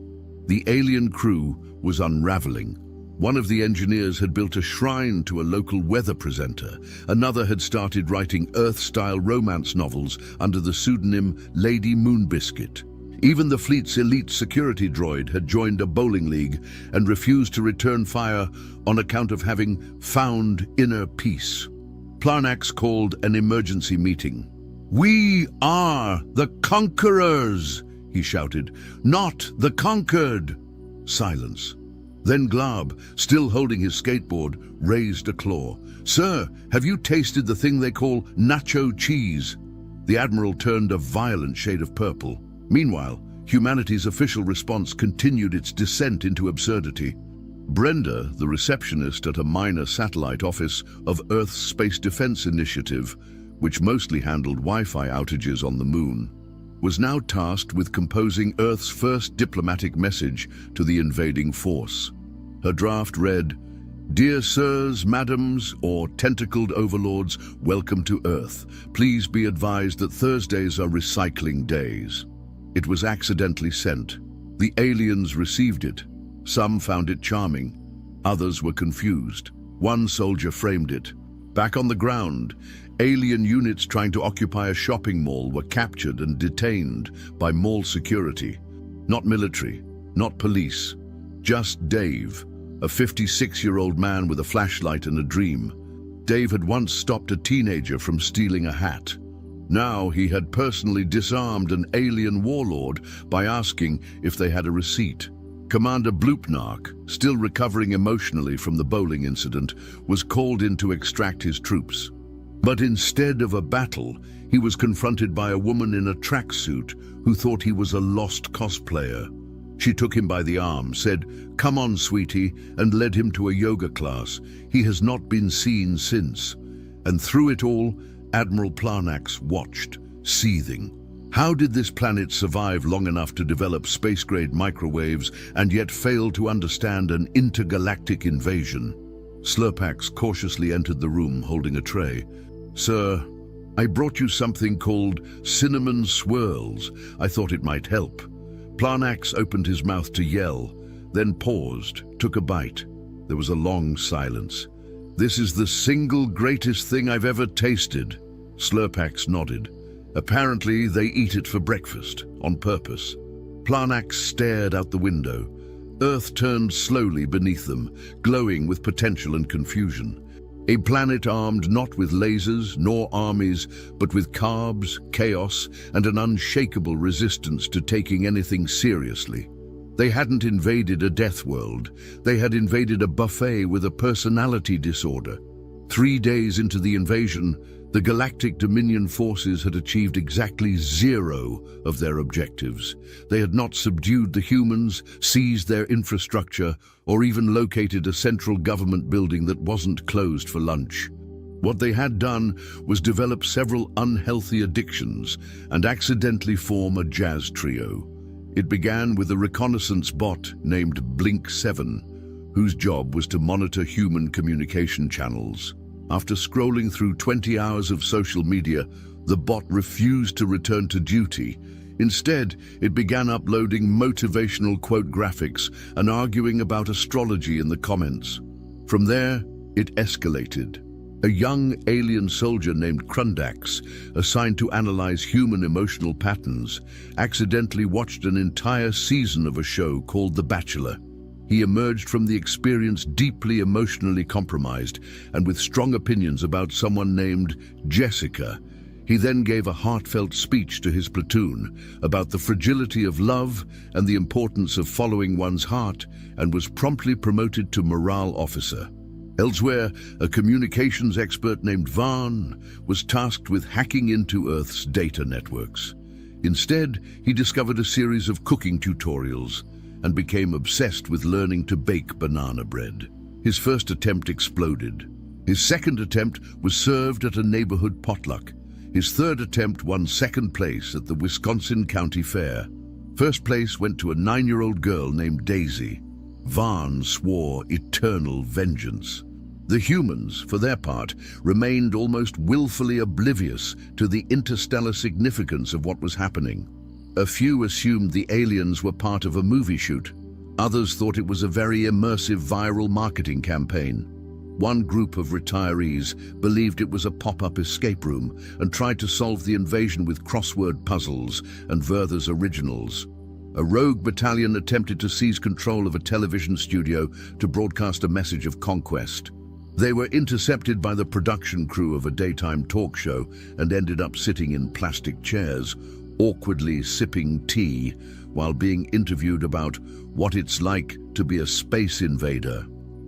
The alien crew was unraveling. One of the engineers had built a shrine to a local weather presenter. Another had started writing Earth-style romance novels under the pseudonym Lady Moonbiscuit. Even the fleet's elite security droid had joined a bowling league and refused to return fire on account of having found inner peace. Plarnax called an emergency meeting. "We are the conquerors," he shouted, "not the conquered." Silence. Then Glab, still holding his skateboard, raised a claw. "Sir, have you tasted the thing they call nacho cheese?" The Admiral turned a violent shade of purple. Meanwhile, humanity's official response continued its descent into absurdity. Brenda, the receptionist at a minor satellite office of Earth's Space Defense Initiative, which mostly handled Wi-Fi outages on the Moon, was now tasked with composing Earth's first diplomatic message to the invading force. Her draft read, "Dear sirs, madams, or tentacled overlords, welcome to Earth. Please be advised that Thursdays are recycling days." It was accidentally sent. The aliens received it. Some found it charming. Others were confused. One soldier framed it. Back on the ground, alien units trying to occupy a shopping mall were captured and detained by mall security. Not military, not police, just Dave, a 56-year-old man with a flashlight and a dream. Dave had once stopped a teenager from stealing a hat. Now he had personally disarmed an alien warlord by asking if they had a receipt. Commander Bloopnark, still recovering emotionally from the bowling incident, was called in to extract his troops. But instead of a battle, he was confronted by a woman in a tracksuit who thought he was a lost cosplayer. She took him by the arm, said, "Come on, sweetie," and led him to a yoga class. He has not been seen since. And through it all, Admiral Plarnax watched, seething. How did this planet survive long enough to develop space-grade microwaves and yet fail to understand an intergalactic invasion? Slurpax cautiously entered the room holding a tray. "Sir, I brought you something called cinnamon swirls. I thought it might help." Plarnax opened his mouth to yell, then paused, took a bite. There was a long silence. "This is the single greatest thing I've ever tasted." Slurpax nodded. "Apparently they eat it for breakfast, on purpose." Plarnax stared out the window. Earth turned slowly beneath them, glowing with potential and confusion. A planet armed not with lasers nor armies, but with carbs, chaos, and an unshakable resistance to taking anything seriously. They hadn't invaded a death world. They had invaded a buffet with a personality disorder. 3 days into the invasion, the Galactic Dominion forces had achieved exactly 0 of their objectives. They had not subdued the humans, seized their infrastructure, or even located a central government building that wasn't closed for lunch. What they had done was develop several unhealthy addictions and accidentally form a jazz trio. It began with a reconnaissance bot named Blink 7, whose job was to monitor human communication channels. After scrolling through 20 hours of social media, the bot refused to return to duty. Instead, it began uploading motivational quote graphics and arguing about astrology in the comments. From there, it escalated. A young alien soldier named Krundax, assigned to analyze human emotional patterns, accidentally watched an entire season of a show called The Bachelor. He emerged from the experience deeply emotionally compromised and with strong opinions about someone named Jessica. He then gave a heartfelt speech to his platoon about the fragility of love and the importance of following one's heart, and was promptly promoted to morale officer. Elsewhere, a communications expert named Vaughn was tasked with hacking into Earth's data networks. Instead, he discovered a series of cooking tutorials and became obsessed with learning to bake banana bread. His first attempt exploded. His second attempt was served at a neighborhood potluck. His third attempt won second place at the Wisconsin County Fair. First place went to a 9-year-old girl named Daisy. Vaughn swore eternal vengeance. The humans, for their part, remained almost willfully oblivious to the interstellar significance of what was happening. A few assumed the aliens were part of a movie shoot. Others thought it was a very immersive viral marketing campaign. One group of retirees believed it was a pop-up escape room and tried to solve the invasion with crossword puzzles and Werther's originals. A rogue battalion attempted to seize control of a television studio to broadcast a message of conquest. They were intercepted by the production crew of a daytime talk show and ended up sitting in plastic chairs, awkwardly sipping tea while being interviewed about what it's like to be a space invader.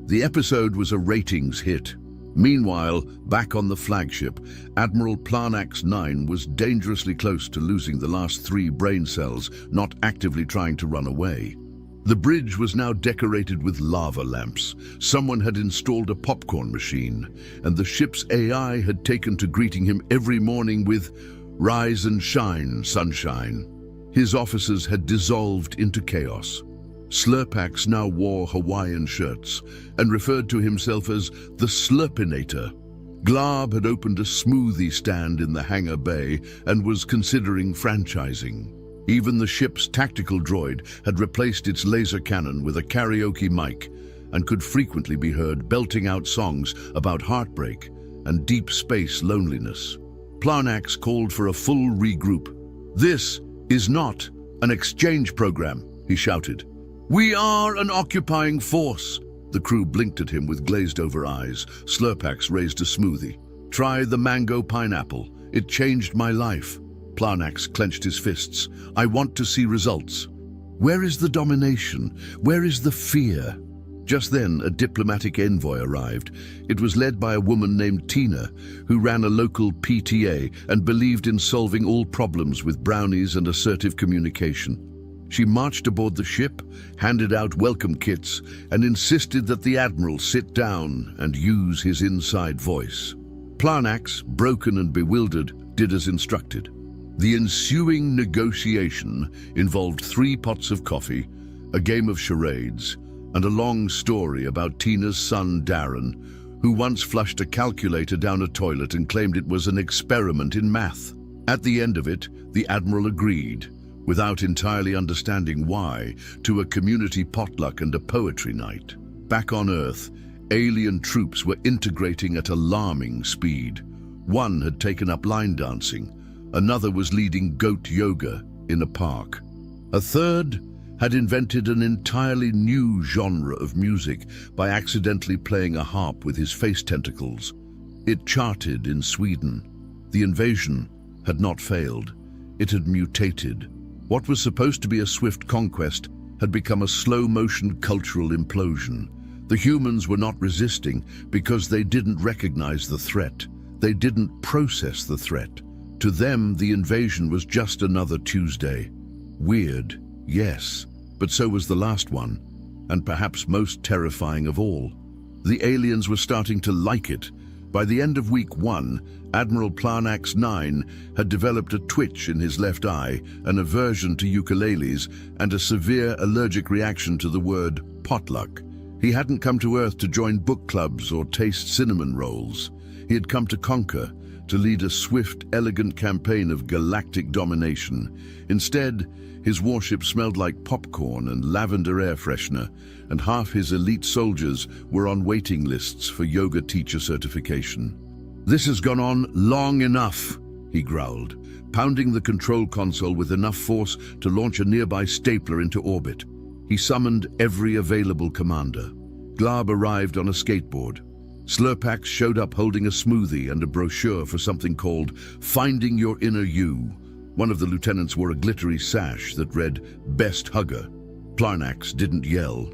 The episode was a ratings hit. Meanwhile, back on the flagship, Admiral Planax 9 was dangerously close to losing the last 3 brain cells, not actively trying to run away. The bridge was now decorated with lava lamps. Someone had installed a popcorn machine, and the ship's AI had taken to greeting him every morning with "Rise and shine, sunshine." His officers had dissolved into chaos. Slurpax now wore Hawaiian shirts and referred to himself as the Slurpinator. Glab had opened a smoothie stand in the hangar bay and was considering franchising. Even the ship's tactical droid had replaced its laser cannon with a karaoke mic and could frequently be heard belting out songs about heartbreak and deep space loneliness. Planax called for a full regroup. "This is not an exchange program," he shouted. "We are an occupying force." The crew blinked at him with glazed-over eyes. Slurpax raised a smoothie. "Try the mango pineapple. It changed my life." Planax clenched his fists. "I want to see results." "Where is the domination? Where is the fear?" Just then, a diplomatic envoy arrived. It was led by a woman named Tina, who ran a local PTA and believed in solving all problems with brownies and assertive communication. She marched aboard the ship, handed out welcome kits, and insisted that the Admiral sit down and use his inside voice. Planax, broken and bewildered, did as instructed. The ensuing negotiation involved 3 pots of coffee, a game of charades, and a long story about Tina's son Darren, who once flushed a calculator down a toilet and claimed it was an experiment in math. At the end of it, the Admiral agreed, without entirely understanding why, to a community potluck and a poetry night. Back on Earth, alien troops were integrating at alarming speed. One had taken up line dancing, another was leading goat yoga in a park. A third had invented an entirely new genre of music by accidentally playing a harp with his face tentacles. It charted in Sweden. The invasion had not failed. It had mutated. What was supposed to be a swift conquest had become a slow-motion cultural implosion. The humans were not resisting because they didn't recognize the threat. They didn't process the threat. To them, the invasion was just another Tuesday. Weird, yes, but so was the last one, and perhaps most terrifying of all. The aliens were starting to like it. By the end of week 1, Admiral Planax 9 had developed a twitch in his left eye, an aversion to ukuleles, and a severe allergic reaction to the word potluck. He hadn't come to Earth to join book clubs or taste cinnamon rolls. He had come to conquer, to lead a swift, elegant campaign of galactic domination. Instead, his warship smelled like popcorn and lavender air freshener, and half his elite soldiers were on waiting lists for yoga teacher certification. "This has gone on long enough," he growled, pounding the control console with enough force to launch a nearby stapler into orbit. He summoned every available commander. Glab arrived on a skateboard. Slurpax showed up holding a smoothie and a brochure for something called Finding Your Inner You. One of the lieutenants wore a glittery sash that read, "Best Hugger." Planax didn't yell.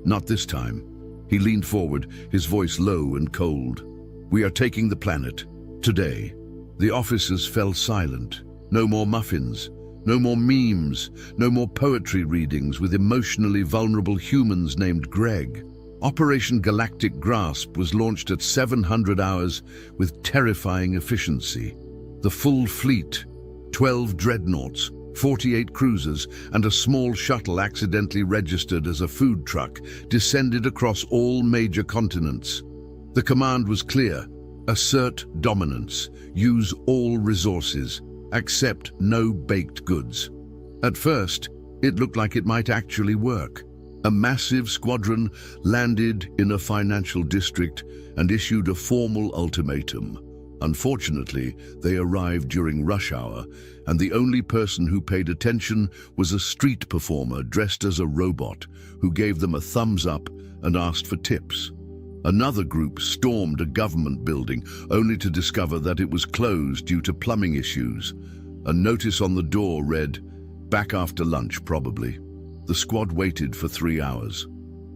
Not this time. He leaned forward, his voice low and cold. "We are taking the planet. Today." The officers fell silent. No more muffins. No more memes. No more poetry readings with emotionally vulnerable humans named Greg. Operation Galactic Grasp was launched at 700 hours with terrifying efficiency. The full fleet, 12 dreadnoughts, 48 cruisers, and a small shuttle accidentally registered as a food truck, descended across all major continents. The command was clear: assert dominance, use all resources, accept no baked goods. At first, it looked like it might actually work. A massive squadron landed in a financial district and issued a formal ultimatum. Unfortunately, they arrived during rush hour, and the only person who paid attention was a street performer dressed as a robot who gave them a thumbs up and asked for tips. Another group stormed a government building only to discover that it was closed due to plumbing issues. A notice on the door read, "Back after lunch, probably." The squad waited for 3 hours.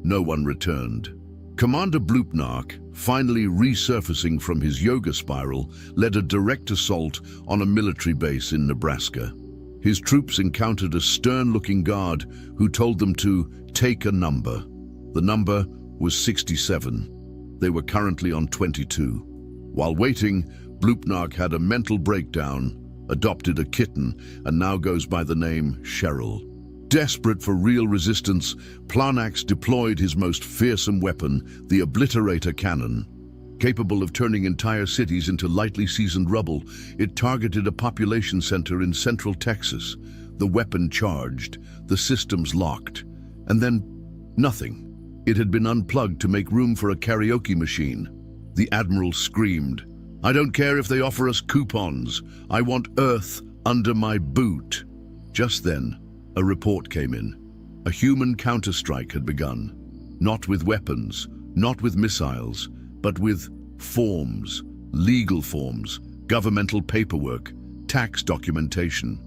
No one returned. Commander Bloopnark, finally resurfacing from his yoga spiral, led a direct assault on a military base in Nebraska. His troops encountered a stern-looking guard who told them to take a number. The number was 67. They were currently on 22. While waiting, Bloopnark had a mental breakdown, adopted a kitten, and now goes by the name Cheryl. Desperate for real resistance, Planax deployed his most fearsome weapon, the Obliterator Cannon. Capable of turning entire cities into lightly seasoned rubble, it targeted a population center in central Texas. The weapon charged, the systems locked, and then nothing. It had been unplugged to make room for a karaoke machine. The Admiral screamed, "I don't care if they offer us coupons. I want Earth under my boot." Just then, a report came in. A human counterstrike had begun. Not with weapons, not with missiles, but with forms, legal forms, governmental paperwork, tax documentation,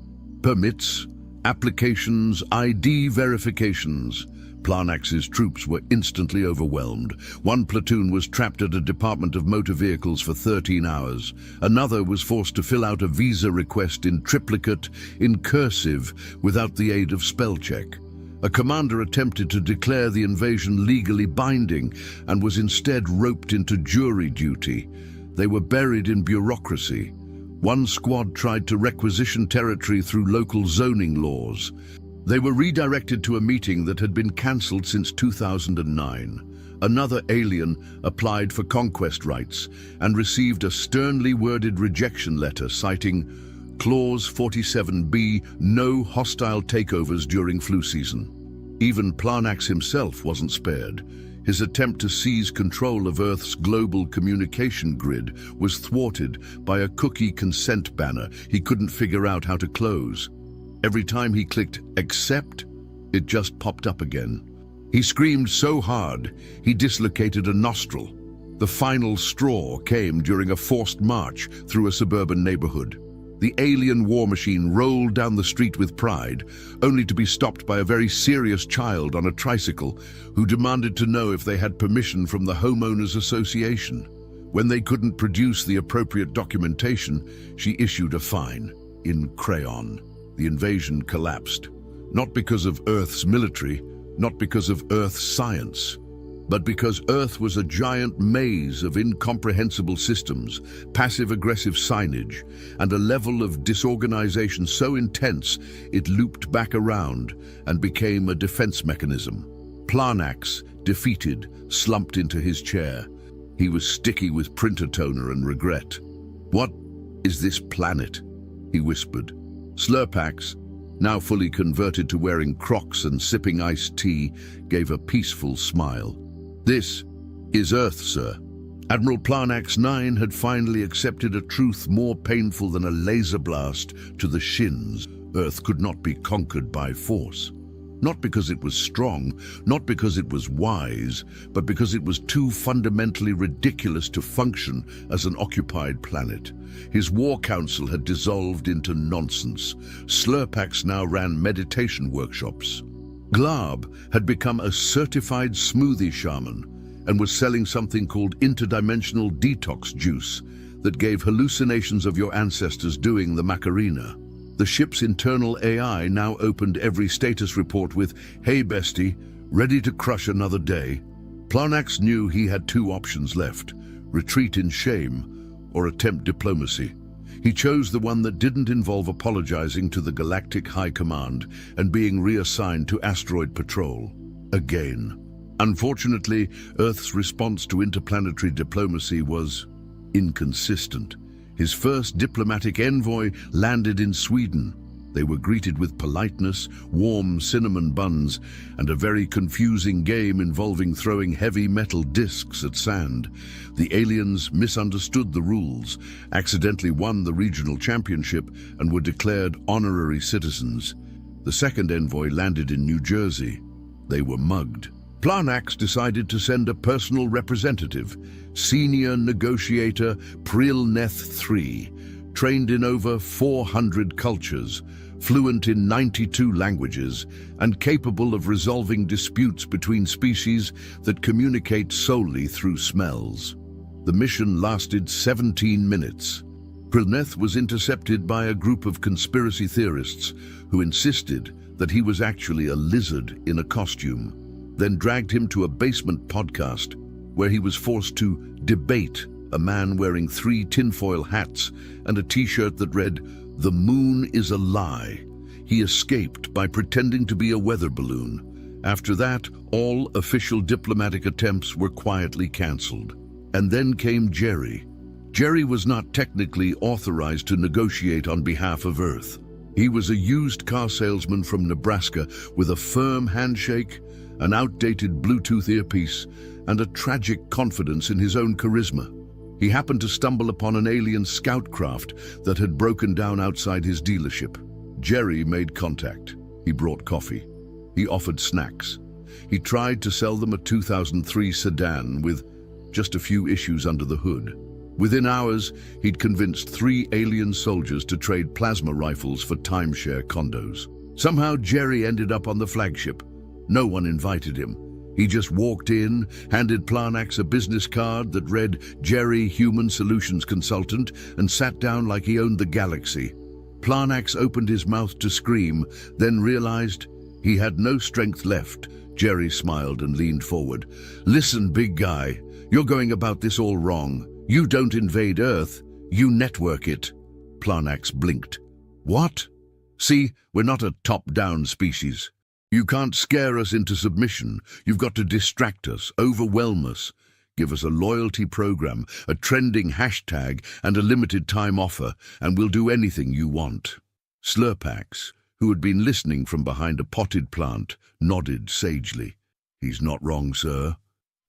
permits, applications, ID verifications. Planax's troops were instantly overwhelmed. One platoon was trapped at a Department of Motor Vehicles for 13 hours. Another was forced to fill out a visa request in triplicate, in cursive, without the aid of spell check. A commander attempted to declare the invasion legally binding and was instead roped into jury duty. They were buried in bureaucracy. One squad tried to requisition territory through local zoning laws. They were redirected to a meeting that had been cancelled since 2009. Another alien applied for conquest rights and received a sternly worded rejection letter citing Clause 47B, no hostile takeovers during flu season. Even Planax himself wasn't spared. His attempt to seize control of Earth's global communication grid was thwarted by a cookie consent banner he couldn't figure out how to close. Every time he clicked accept, it just popped up again. He screamed so hard, he dislocated a nostril. The final straw came during a forced march through a suburban neighborhood. The alien war machine rolled down the street with pride, only to be stopped by a very serious child on a tricycle who demanded to know if they had permission from the Homeowners Association. When they couldn't produce the appropriate documentation, she issued a fine in crayon. The invasion collapsed, not because of Earth's military, not because of Earth's science, but because Earth was a giant maze of incomprehensible systems, passive-aggressive signage, and a level of disorganization so intense it looped back around and became a defense mechanism. Planax, defeated, slumped into his chair. He was sticky with printer toner and regret. "What is this planet?" he whispered. Slurpax, now fully converted to wearing Crocs and sipping iced tea, gave a peaceful smile. "This is Earth, sir." Admiral Planax 9 had finally accepted a truth more painful than a laser blast to the shins. Earth could not be conquered by force. Not because it was strong, not because it was wise, but because it was too fundamentally ridiculous to function as an occupied planet. His war council had dissolved into nonsense. Slurpax now ran meditation workshops. Glab had become a certified smoothie shaman and was selling something called interdimensional detox juice that gave hallucinations of your ancestors doing the Macarena. The ship's internal AI now opened every status report with, "Hey bestie, ready to crush another day?" Planax knew he had two options left: retreat in shame or attempt diplomacy. He chose the one that didn't involve apologizing to the Galactic High Command and being reassigned to asteroid patrol. Again. Unfortunately, Earth's response to interplanetary diplomacy was inconsistent. His first diplomatic envoy landed in Sweden. They were greeted with politeness, warm cinnamon buns, and a very confusing game involving throwing heavy metal discs at sand. The aliens misunderstood the rules, accidentally won the regional championship, and were declared honorary citizens. The second envoy landed in New Jersey. They were mugged. Planax decided to send a personal representative, senior negotiator Prilneth III, trained in over 400 cultures, fluent in 92 languages, and capable of resolving disputes between species that communicate solely through smells. The mission lasted 17 minutes. Prilneth was intercepted by a group of conspiracy theorists who insisted that he was actually a lizard in a costume, then dragged him to a basement podcast where he was forced to debate a man wearing 3 tinfoil hats and a t-shirt that read, "The moon is a lie." He escaped by pretending to be a weather balloon. After that, all official diplomatic attempts were quietly cancelled. And then came Jerry. Jerry was not technically authorized to negotiate on behalf of Earth. He was a used car salesman from Nebraska with a firm handshake, an outdated Bluetooth earpiece, and a tragic confidence in his own charisma. He happened to stumble upon an alien scout craft that had broken down outside his dealership. Jerry made contact. He brought coffee. He offered snacks. He tried to sell them a 2003 sedan with just a few issues under the hood. Within hours, he'd convinced 3 alien soldiers to trade plasma rifles for timeshare condos. Somehow Jerry ended up on the flagship. No one invited him. He just walked in, handed Planax a business card that read Jerry, Human Solutions Consultant, and sat down like he owned the galaxy. Planax opened his mouth to scream, then realized he had no strength left. Jerry smiled and leaned forward. "Listen, big guy, you're going about this all wrong. You don't invade Earth, you network it." Planax blinked. "What?" "See, we're not a top-down species. You can't scare us into submission. You've got to distract us, overwhelm us. Give us a loyalty program, a trending hashtag, and a limited time offer, and we'll do anything you want." Slurpax, who had been listening from behind a potted plant, nodded sagely. "He's not wrong, sir.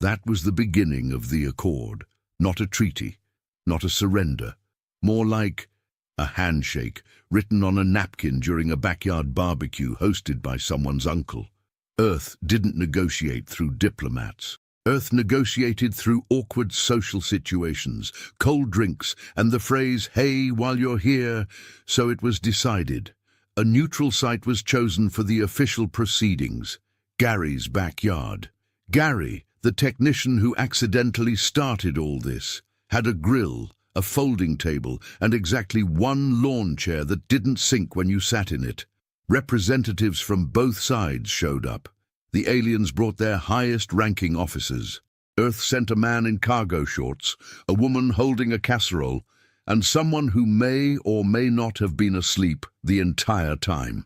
That was the beginning of the accord. Not a treaty, not a surrender. More like a handshake written on a napkin during a backyard barbecue hosted by someone's uncle. Earth didn't negotiate through diplomats. Earth negotiated through awkward social situations, cold drinks, and the phrase, "Hey, while you're here," so it was decided. A neutral site was chosen for the official proceedings, Gary's backyard. Gary, the technician who accidentally started all this, had a grill, a folding table, and exactly 1 lawn chair that didn't sink when you sat in it. Representatives from both sides showed up. The aliens brought their highest-ranking officers. Earth sent a man in cargo shorts, a woman holding a casserole, and someone who may or may not have been asleep the entire time.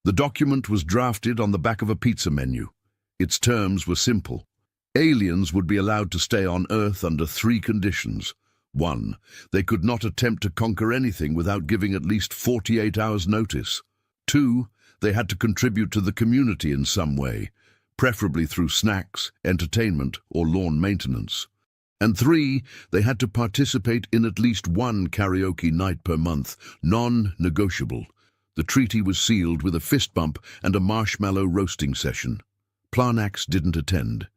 The document was drafted on the back of a pizza menu. Its terms were simple. Aliens would be allowed to stay on Earth under 3 conditions. 1. They could not attempt to conquer anything without giving at least 48 hours' notice. 2. They had to contribute to the community in some way, preferably through snacks, entertainment, or lawn maintenance. And 3. They had to participate in at least 1 karaoke night per month, non-negotiable. The treaty was sealed with a fist bump and a marshmallow roasting session. Planax didn't attend.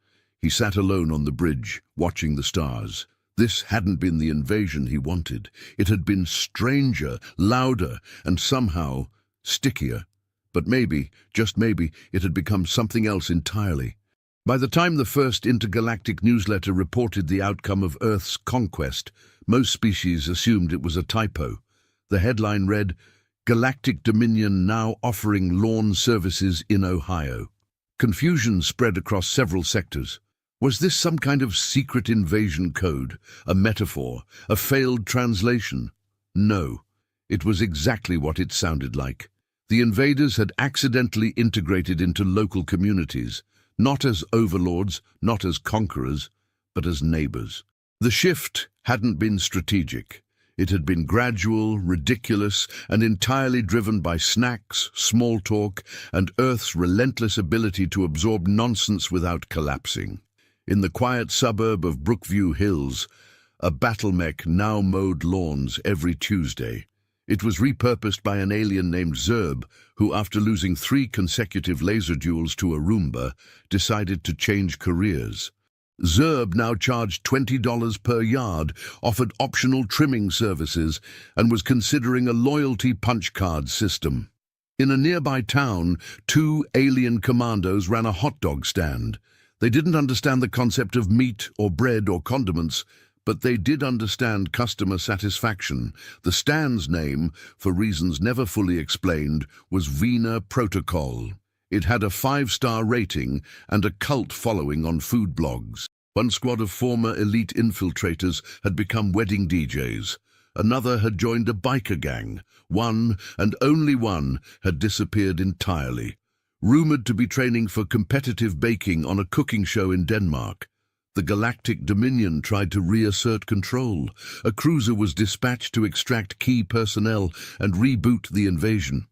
He sat alone on the bridge, watching the stars. This hadn't been the invasion he wanted. It had been stranger, louder, and somehow stickier. But maybe, just maybe, it had become something else entirely. By the time the first intergalactic newsletter reported the outcome of Earth's conquest, most species assumed it was a typo. The headline read, "Galactic Dominion now offering lawn services in Ohio." Confusion spread across several sectors. Was this some kind of secret invasion code, a metaphor, a failed translation? No. It was exactly what it sounded like. The invaders had accidentally integrated into local communities, not as overlords, not as conquerors, but as neighbors. The shift hadn't been strategic. It had been gradual, ridiculous, and entirely driven by snacks, small talk, and Earth's relentless ability to absorb nonsense without collapsing. In the quiet suburb of Brookview Hills, a battle mech now mowed lawns every Tuesday. It was repurposed by an alien named Zerb, who, after losing 3 consecutive laser duels to a Roomba, decided to change careers. Zerb now charged $20 per yard, offered optional trimming services, and was considering a loyalty punch card system. In a nearby town, 2 alien commandos ran a hot dog stand. They didn't understand the concept of meat or bread or condiments, but they did understand customer satisfaction. The stand's name, for reasons never fully explained, was Wiener Protocol. It had a 5-star rating and a cult following on food blogs. One squad of former elite infiltrators had become wedding DJs. Another had joined a biker gang. One, and only one, had disappeared entirely. Rumored to be training for competitive baking on a cooking show in Denmark. The Galactic Dominion tried to reassert control. A cruiser was dispatched to extract key personnel and reboot the invasion.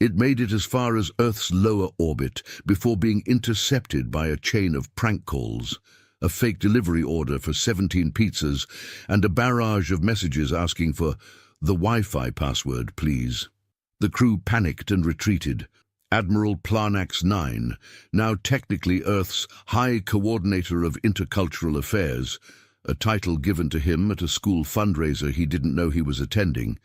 It made it as far as Earth's lower orbit before being intercepted by a chain of prank calls, a fake delivery order for 17 pizzas, and a barrage of messages asking for the Wi-Fi password, please. The crew panicked and retreated. Admiral Plarnax 9, now technically Earth's High Coordinator of Intercultural Affairs, a title given to him at a school fundraiser he didn't know he was attending,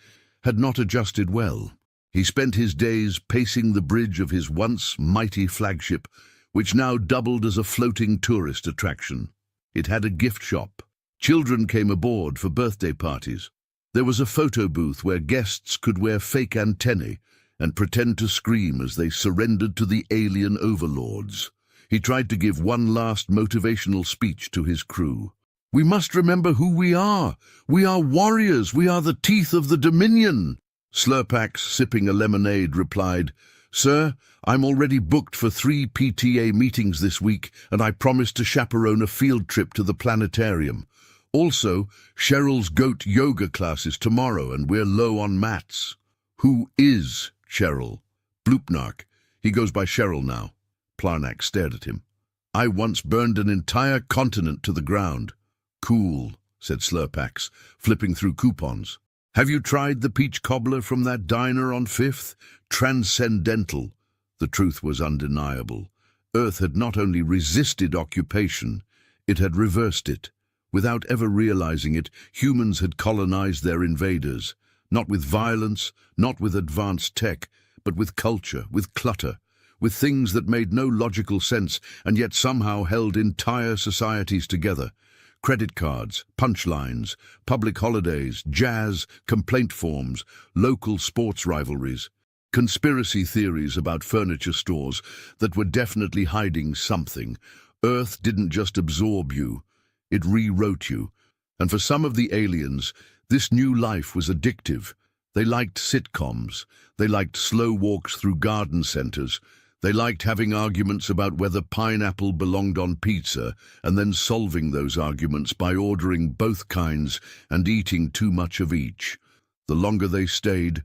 had not adjusted well. He spent his days pacing the bridge of his once mighty flagship, which now doubled as a floating tourist attraction. It had a gift shop. Children came aboard for birthday parties. There was a photo booth where guests could wear fake antennae and pretend to scream as they surrendered to the alien overlords. He tried to give one last motivational speech to his crew. "We must remember who we are. We are warriors. We are the teeth of the Dominion." Slurpax, sipping a lemonade, replied, "Sir, I'm already booked for 3 PTA meetings this week, and I promised to chaperone a field trip to the planetarium. Also, Cheryl's goat yoga class is tomorrow, and we're low on mats." "Who is Cheryl?" "Bloopnark. He goes by Cheryl now." Plarnax stared at him. "I once burned an entire continent to the ground." "Cool," said Slurpax, flipping through coupons. "Have you tried the peach cobbler from that diner on 5th? Transcendental." The truth was undeniable. Earth had not only resisted occupation, it had reversed it. Without ever realizing it, humans had colonized their invaders. Not with violence, not with advanced tech, but with culture, with clutter, with things that made no logical sense and yet somehow held entire societies together. Credit cards, punchlines, public holidays, jazz, complaint forms, local sports rivalries, conspiracy theories about furniture stores that were definitely hiding something. Earth didn't just absorb you, it rewrote you. And for some of the aliens, this new life was addictive. They liked sitcoms. They liked slow walks through garden centers. They liked having arguments about whether pineapple belonged on pizza and then solving those arguments by ordering both kinds and eating too much of each. The longer they stayed,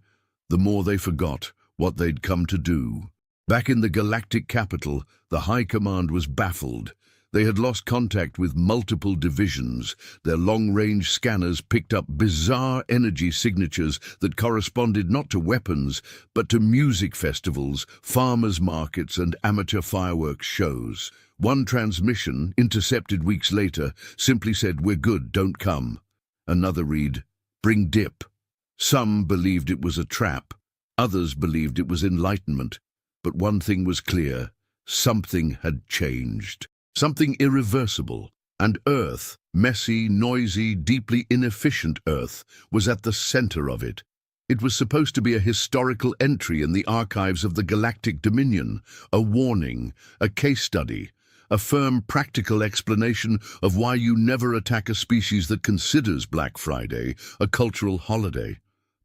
the more they forgot what they'd come to do. Back in the galactic capital, the High Command was baffled. They had lost contact with multiple divisions. Their long-range scanners picked up bizarre energy signatures that corresponded not to weapons, but to music festivals, farmers' markets, and amateur fireworks shows. One transmission, intercepted weeks later, simply said, "We're good, don't come." Another read, "Bring dip." Some believed it was a trap. Others believed it was enlightenment. But one thing was clear: something had changed. Something irreversible, and Earth, messy, noisy, deeply inefficient Earth, was at the center of it. It was supposed to be a historical entry in the archives of the Galactic Dominion, a warning, a case study, a firm, practical explanation of why you never attack a species that considers Black Friday a cultural holiday.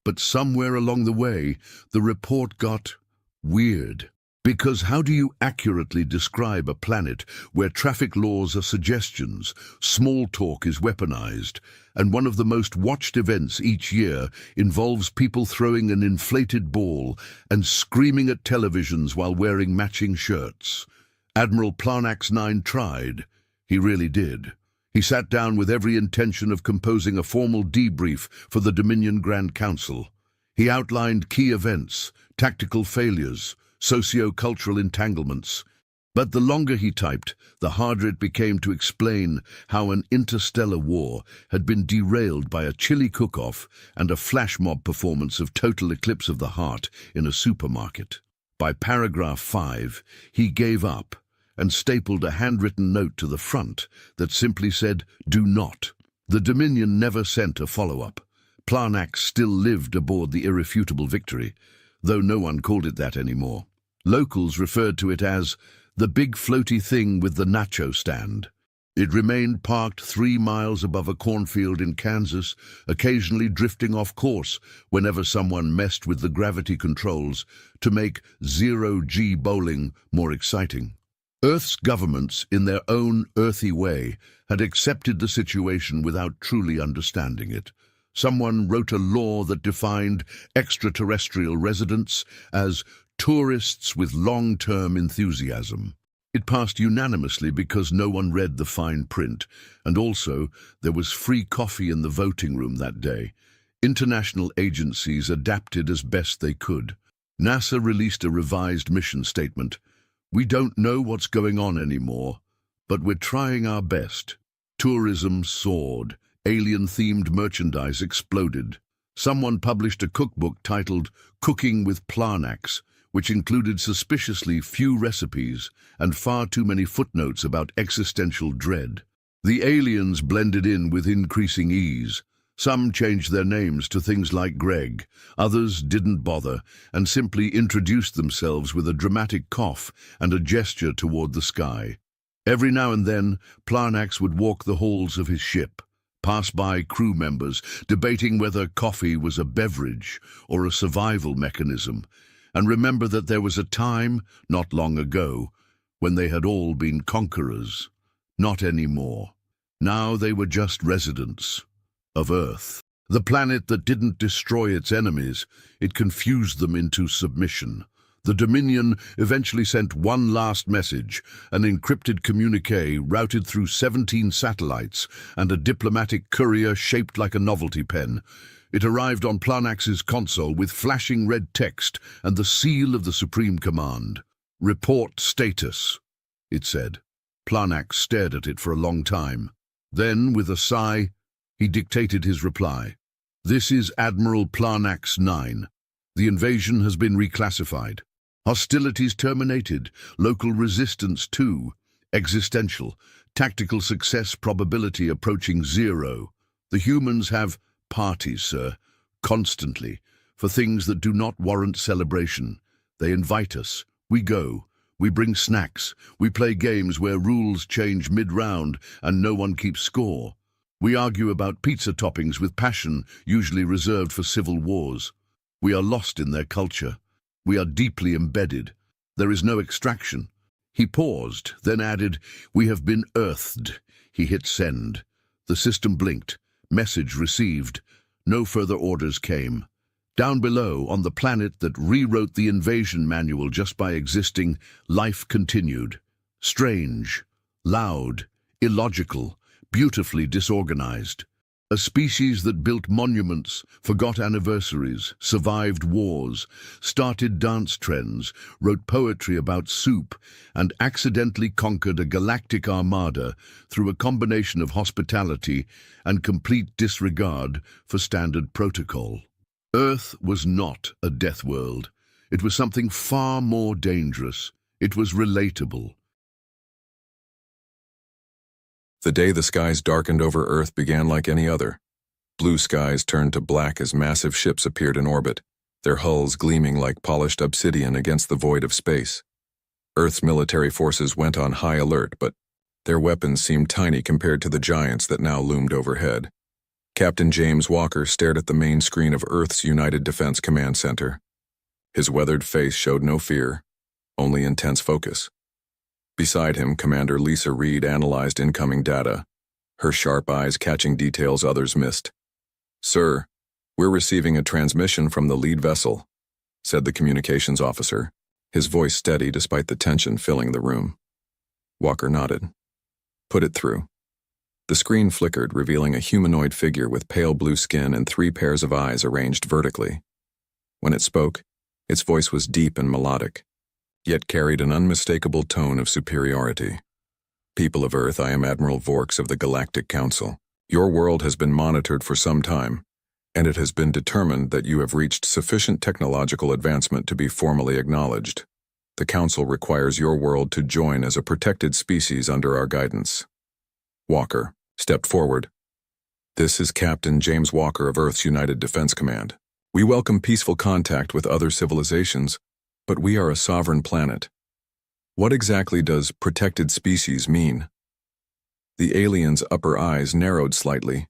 But somewhere along the way, the report got weird. Because how do you accurately describe a planet where traffic laws are suggestions, small talk is weaponized, and one of the most watched events each year involves people throwing an inflated ball and screaming at televisions while wearing matching shirts? Admiral Planax 9 tried. He really did. He sat down with every intention of composing a formal debrief for the Dominion Grand Council. He outlined key events, tactical failures, socio-cultural entanglements. But the longer he typed, the harder it became to explain how an interstellar war had been derailed by a chilly cook-off and a flash mob performance of Total Eclipse of the Heart in a supermarket. By paragraph 5, he gave up and stapled a handwritten note to the front that simply said, "Do not." The Dominion never sent a follow-up. Planax still lived aboard the Irrefutable Victory, though no one called it that anymore. Locals referred to it as the big floaty thing with the nacho stand. It remained parked 3 miles above a cornfield in Kansas, occasionally drifting off course whenever someone messed with the gravity controls to make zero-G bowling more exciting. Earth's governments, in their own earthy way, had accepted the situation without truly understanding it. Someone wrote a law that defined extraterrestrial residents as tourists with long-term enthusiasm. It passed unanimously because no one read the fine print, and also there was free coffee in the voting room that day. International agencies adapted as best they could. NASA released a revised mission statement. "We don't know what's going on anymore, but we're trying our best." Tourism soared. Alien-themed merchandise exploded. Someone published a cookbook titled Cooking with Planax, which included suspiciously few recipes and far too many footnotes about existential dread. The aliens blended in with increasing ease. Some changed their names to things like Greg, others didn't bother and simply introduced themselves with a dramatic cough and a gesture toward the sky. Every now and then, Planax would walk the halls of his ship, pass by crew members debating whether coffee was a beverage or a survival mechanism, and remember that there was a time, not long ago, when they had all been conquerors. Not anymore. Now they were just residents of Earth. The planet that didn't destroy its enemies, it confused them into submission. The Dominion eventually sent one last message, an encrypted communique routed through 17 satellites and a diplomatic courier shaped like a novelty pen. It arrived on Planax's console with flashing red text and the seal of the Supreme Command. "Report status," it said. Planax stared at it for a long time. Then, with a sigh, he dictated his reply. "This is Admiral Planax 9. The invasion has been reclassified. Hostilities terminated. Local resistance too. Existential. Tactical success probability approaching 0. The humans have parties, sir, constantly, for things that do not warrant celebration. They invite us. We go. We bring snacks. We play games where rules change mid-round and no one keeps score. We argue about pizza toppings with passion, usually reserved for civil wars. We are lost in their culture. We are deeply embedded. There is no extraction." He paused, then added, "We have been earthed." He hit send. The system blinked. Message received. No further orders came. Down below, on the planet that rewrote the invasion manual just by existing, life continued. Strange, loud, illogical, beautifully disorganized. A species that built monuments, forgot anniversaries, survived wars, started dance trends, wrote poetry about soup, and accidentally conquered a galactic armada through a combination of hospitality and complete disregard for standard protocol. Earth was not a death world. It was something far more dangerous. It was relatable. The day the skies darkened over Earth began like any other. Blue skies turned to black as massive ships appeared in orbit, their hulls gleaming like polished obsidian against the void of space. Earth's military forces went on high alert, but their weapons seemed tiny compared to the giants that now loomed overhead. Captain James Walker stared at the main screen of Earth's United Defense Command Center. His weathered face showed no fear, only intense focus. Beside him, Commander Lisa Reed analyzed incoming data, her sharp eyes catching details others missed. "Sir, we're receiving a transmission from the lead vessel," said the communications officer, his voice steady despite the tension filling the room. Walker nodded. "Put it through." The screen flickered, revealing a humanoid figure with pale blue skin and 3 pairs of eyes arranged vertically. When it spoke, its voice was deep and melodic, yet carried an unmistakable tone of superiority. "People of Earth, I am Admiral Vorks of the Galactic Council. Your world has been monitored for some time, and it has been determined that you have reached sufficient technological advancement to be formally acknowledged. The Council requires your world to join as a protected species under our guidance." Walker stepped forward. "This is Captain James Walker of Earth's United Defense Command. We welcome peaceful contact with other civilizations, but we are a sovereign planet. What exactly does protected species mean?" The alien's upper eyes narrowed slightly.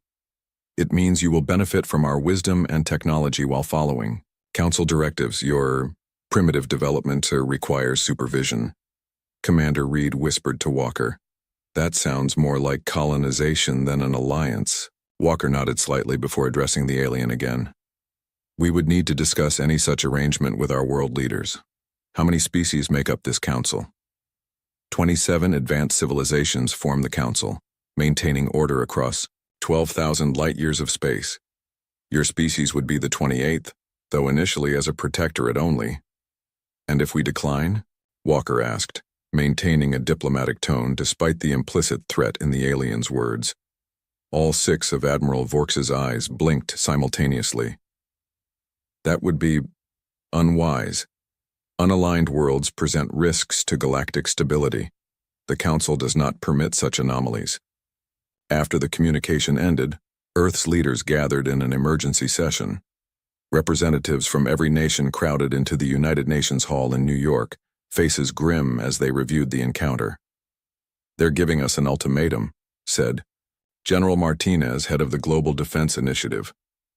"It means you will benefit from our wisdom and technology while following Council directives. Your primitive development requires supervision." Commander Reed whispered to Walker. "That sounds more like colonization than an alliance." Walker nodded slightly before addressing the alien again. "We would need to discuss any such arrangement with our world leaders. How many species make up this council?" 27 advanced civilizations form the council, maintaining order across 12,000 light-years of space. Your species would be the 28th, though initially as a protectorate only. "And if we decline?" Walker asked, maintaining a diplomatic tone despite the implicit threat in the alien's words. All 6 of Admiral Vorks's eyes blinked simultaneously. "That would be unwise. Unaligned worlds present risks to galactic stability. The Council does not permit such anomalies." After the communication ended, Earth's leaders gathered in an emergency session. Representatives from every nation crowded into the United Nations Hall in New York, faces grim as they reviewed the encounter. "They're giving us an ultimatum," said General Martinez, head of the Global Defense Initiative.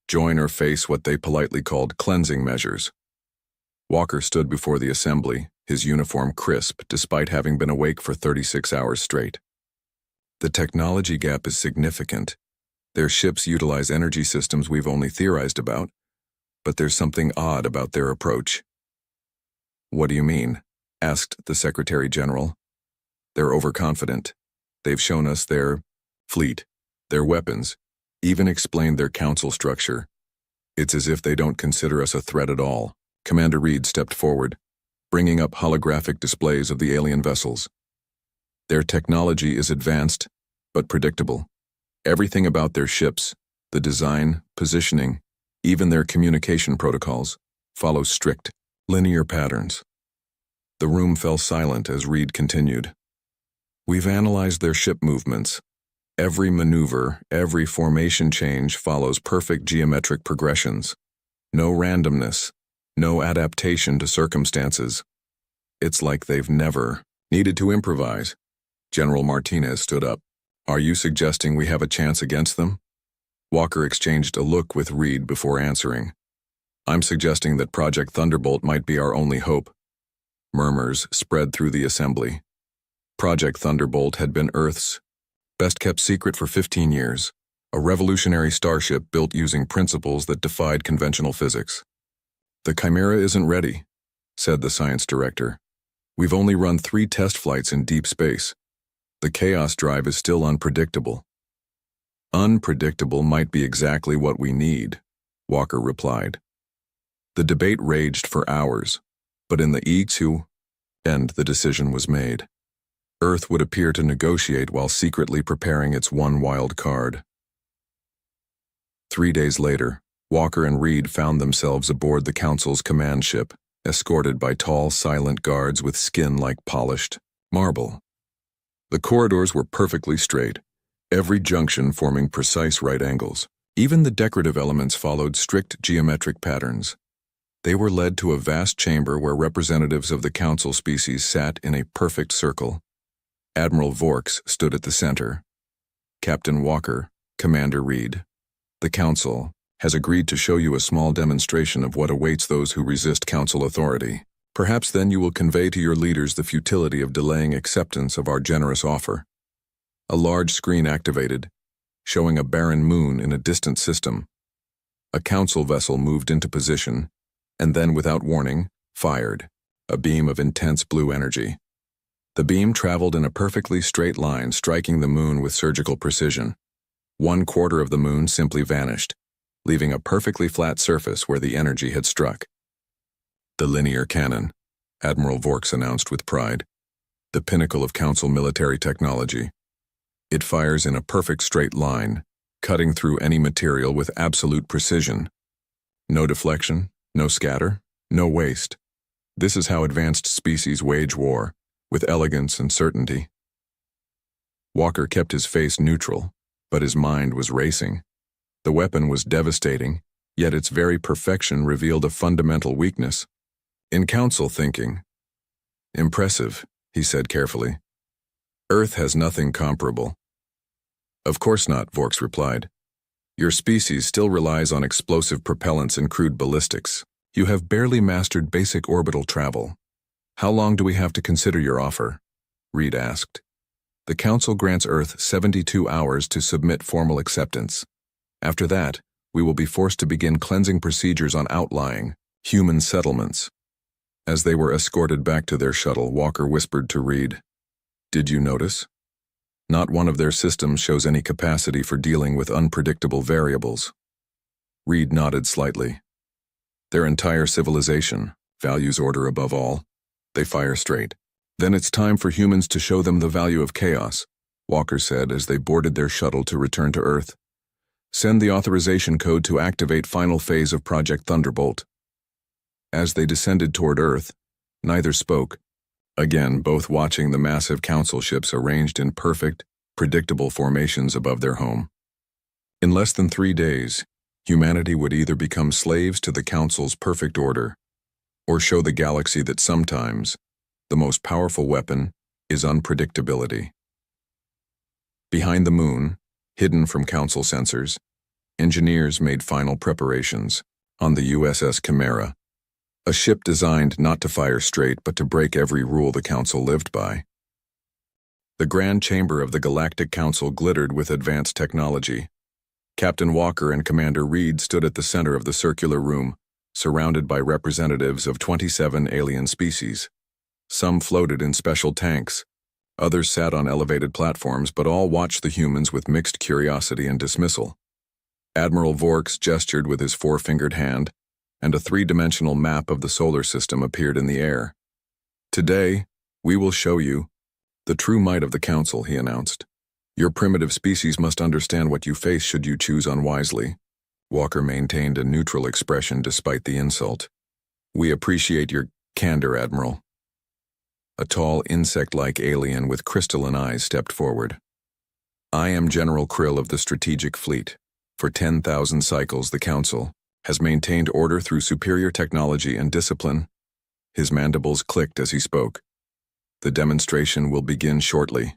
"Join or face what they politely called cleansing measures." Walker stood before the assembly, his uniform crisp despite having been awake for 36 hours straight. "The technology gap is significant. Their ships utilize energy systems we've only theorized about, but there's something odd about their approach." "What do you mean?" asked the Secretary General. "They're overconfident. They've shown us their fleet, their weapons, even explained their council structure. It's as if they don't consider us a threat at all." Commander Reed stepped forward, bringing up holographic displays of the alien vessels. "Their technology is advanced, but predictable. Everything about their ships, the design, positioning, even their communication protocols, follows strict, linear patterns." The room fell silent as Reed continued. "We've analyzed their ship movements. Every maneuver, every formation change follows perfect geometric progressions. No randomness, no adaptation to circumstances. It's like they've never needed to improvise." General Martinez stood up. "Are you suggesting we have a chance against them?" Walker exchanged a look with Reed before answering. "I'm suggesting that Project Thunderbolt might be our only hope." Murmurs spread through the assembly. Project Thunderbolt had been Earth's best-kept secret for 15 years, a revolutionary starship built using principles that defied conventional physics. "The Chimera isn't ready," said the science director. "We've only run 3 test flights in deep space. The Chaos Drive is still unpredictable." "Unpredictable might be exactly what we need," Walker replied. The debate raged for hours, but in the end the decision was made. Earth would appear to negotiate while secretly preparing its one wild card. 3 days later, Walker and Reed found themselves aboard the Council's command ship, escorted by tall, silent guards with skin like polished marble. The corridors were perfectly straight, every junction forming precise right angles. Even the decorative elements followed strict geometric patterns. They were led to a vast chamber where representatives of the Council species sat in a perfect circle. Admiral Vorks stood at the center. Captain Walker, Commander Reed. The Council has agreed to show you a small demonstration of what awaits those who resist Council authority. Perhaps then you will convey to your leaders the futility of delaying acceptance of our generous offer. A large screen activated, showing a barren moon in a distant system. A Council vessel moved into position, and then, without warning, fired a beam of intense blue energy. The beam traveled in a perfectly straight line, striking the moon with surgical precision. 1/4 of the moon simply vanished, leaving a perfectly flat surface where the energy had struck. The linear cannon, Admiral Vorks announced with pride. The pinnacle of Council military technology. It fires in a perfect straight line, cutting through any material with absolute precision. No deflection, no scatter, no waste. This is how advanced species wage war, with elegance and certainty. Walker kept his face neutral, but his mind was racing. The weapon was devastating, yet its very perfection revealed a fundamental weakness. In Council thinking, "Impressive," he said carefully. "Earth has nothing comparable." "Of course not," Vorks replied. "Your species still relies on explosive propellants and crude ballistics. You have barely mastered basic orbital travel. How long do we have to consider your offer?" Reed asked. "The Council grants Earth 72 hours to submit formal acceptance. After that, we will be forced to begin cleansing procedures on outlying, human settlements." As they were escorted back to their shuttle, Walker whispered to Reed, "Did you notice? Not one of their systems shows any capacity for dealing with unpredictable variables." Reed nodded slightly. "Their entire civilization values order above all. They fire straight. Then it's time for humans to show them the value of chaos," Walker said as they boarded their shuttle to return to Earth. "Send the authorization code to activate final phase of Project Thunderbolt." As they descended toward Earth, neither spoke, again both watching the massive Council ships arranged in perfect, predictable formations above their home. In less than 3 days, humanity would either become slaves to the Council's perfect order, or show the galaxy that sometimes the most powerful weapon is unpredictability. Behind the moon, hidden from Council sensors, engineers made final preparations on the USS Chimera, a ship designed not to fire straight but to break every rule the Council lived by. The grand chamber of the Galactic Council glittered with advanced technology. Captain Walker and Commander Reed stood at the center of the circular room, surrounded by representatives of 27 alien species. Some floated in special tanks, others sat on elevated platforms, but all watched the humans with mixed curiosity and dismissal. Admiral Vorks gestured with his 4-fingered hand, and a 3-dimensional map of the solar system appeared in the air. "Today, we will show you the true might of the Council," he announced. "Your primitive species must understand what you face should you choose unwisely." Walker maintained a neutral expression despite the insult. "We appreciate your candor, Admiral." A tall, insect-like alien with crystalline eyes stepped forward. "I am General Krill of the Strategic Fleet. For 10,000 cycles, the Council has maintained order through superior technology and discipline." His mandibles clicked as he spoke. "The demonstration will begin shortly."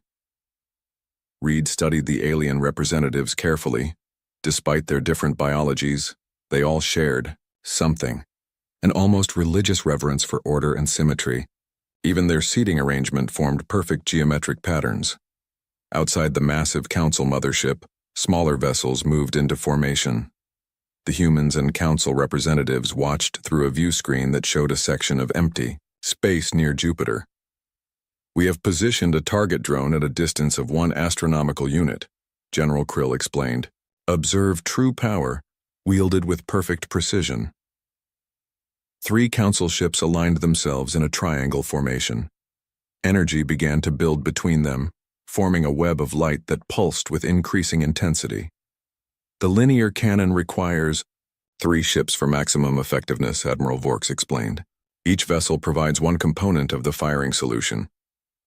Reed studied the alien representatives carefully. Despite their different biologies, they all shared something, an almost religious reverence for order and symmetry. Even their seating arrangement formed perfect geometric patterns. Outside the massive Council mothership, smaller vessels moved into formation. The humans and Council representatives watched through a view screen that showed a section of empty space near Jupiter. "We have positioned a target drone at a distance of 1 astronomical unit," General Krill explained. "Observe true power, wielded with perfect precision." 3 Council ships aligned themselves in a triangle formation. Energy began to build between them, forming a web of light that pulsed with increasing intensity. "The linear cannon requires 3 ships for maximum effectiveness," Admiral Vorks explained. "Each vessel provides one component of the firing solution.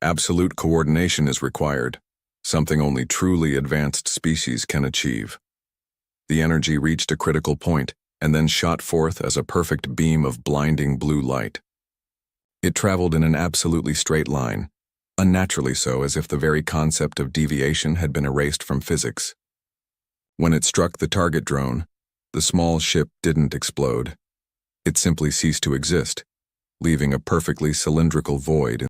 Absolute coordination is required, something only truly advanced species can achieve." The energy reached a critical point and then shot forth as a perfect beam of blinding blue light. It traveled in an absolutely straight line, unnaturally so, as if the very concept of deviation had been erased from physics. When it struck the target drone, the small ship didn't explode. It simply ceased to exist, leaving a perfectly cylindrical void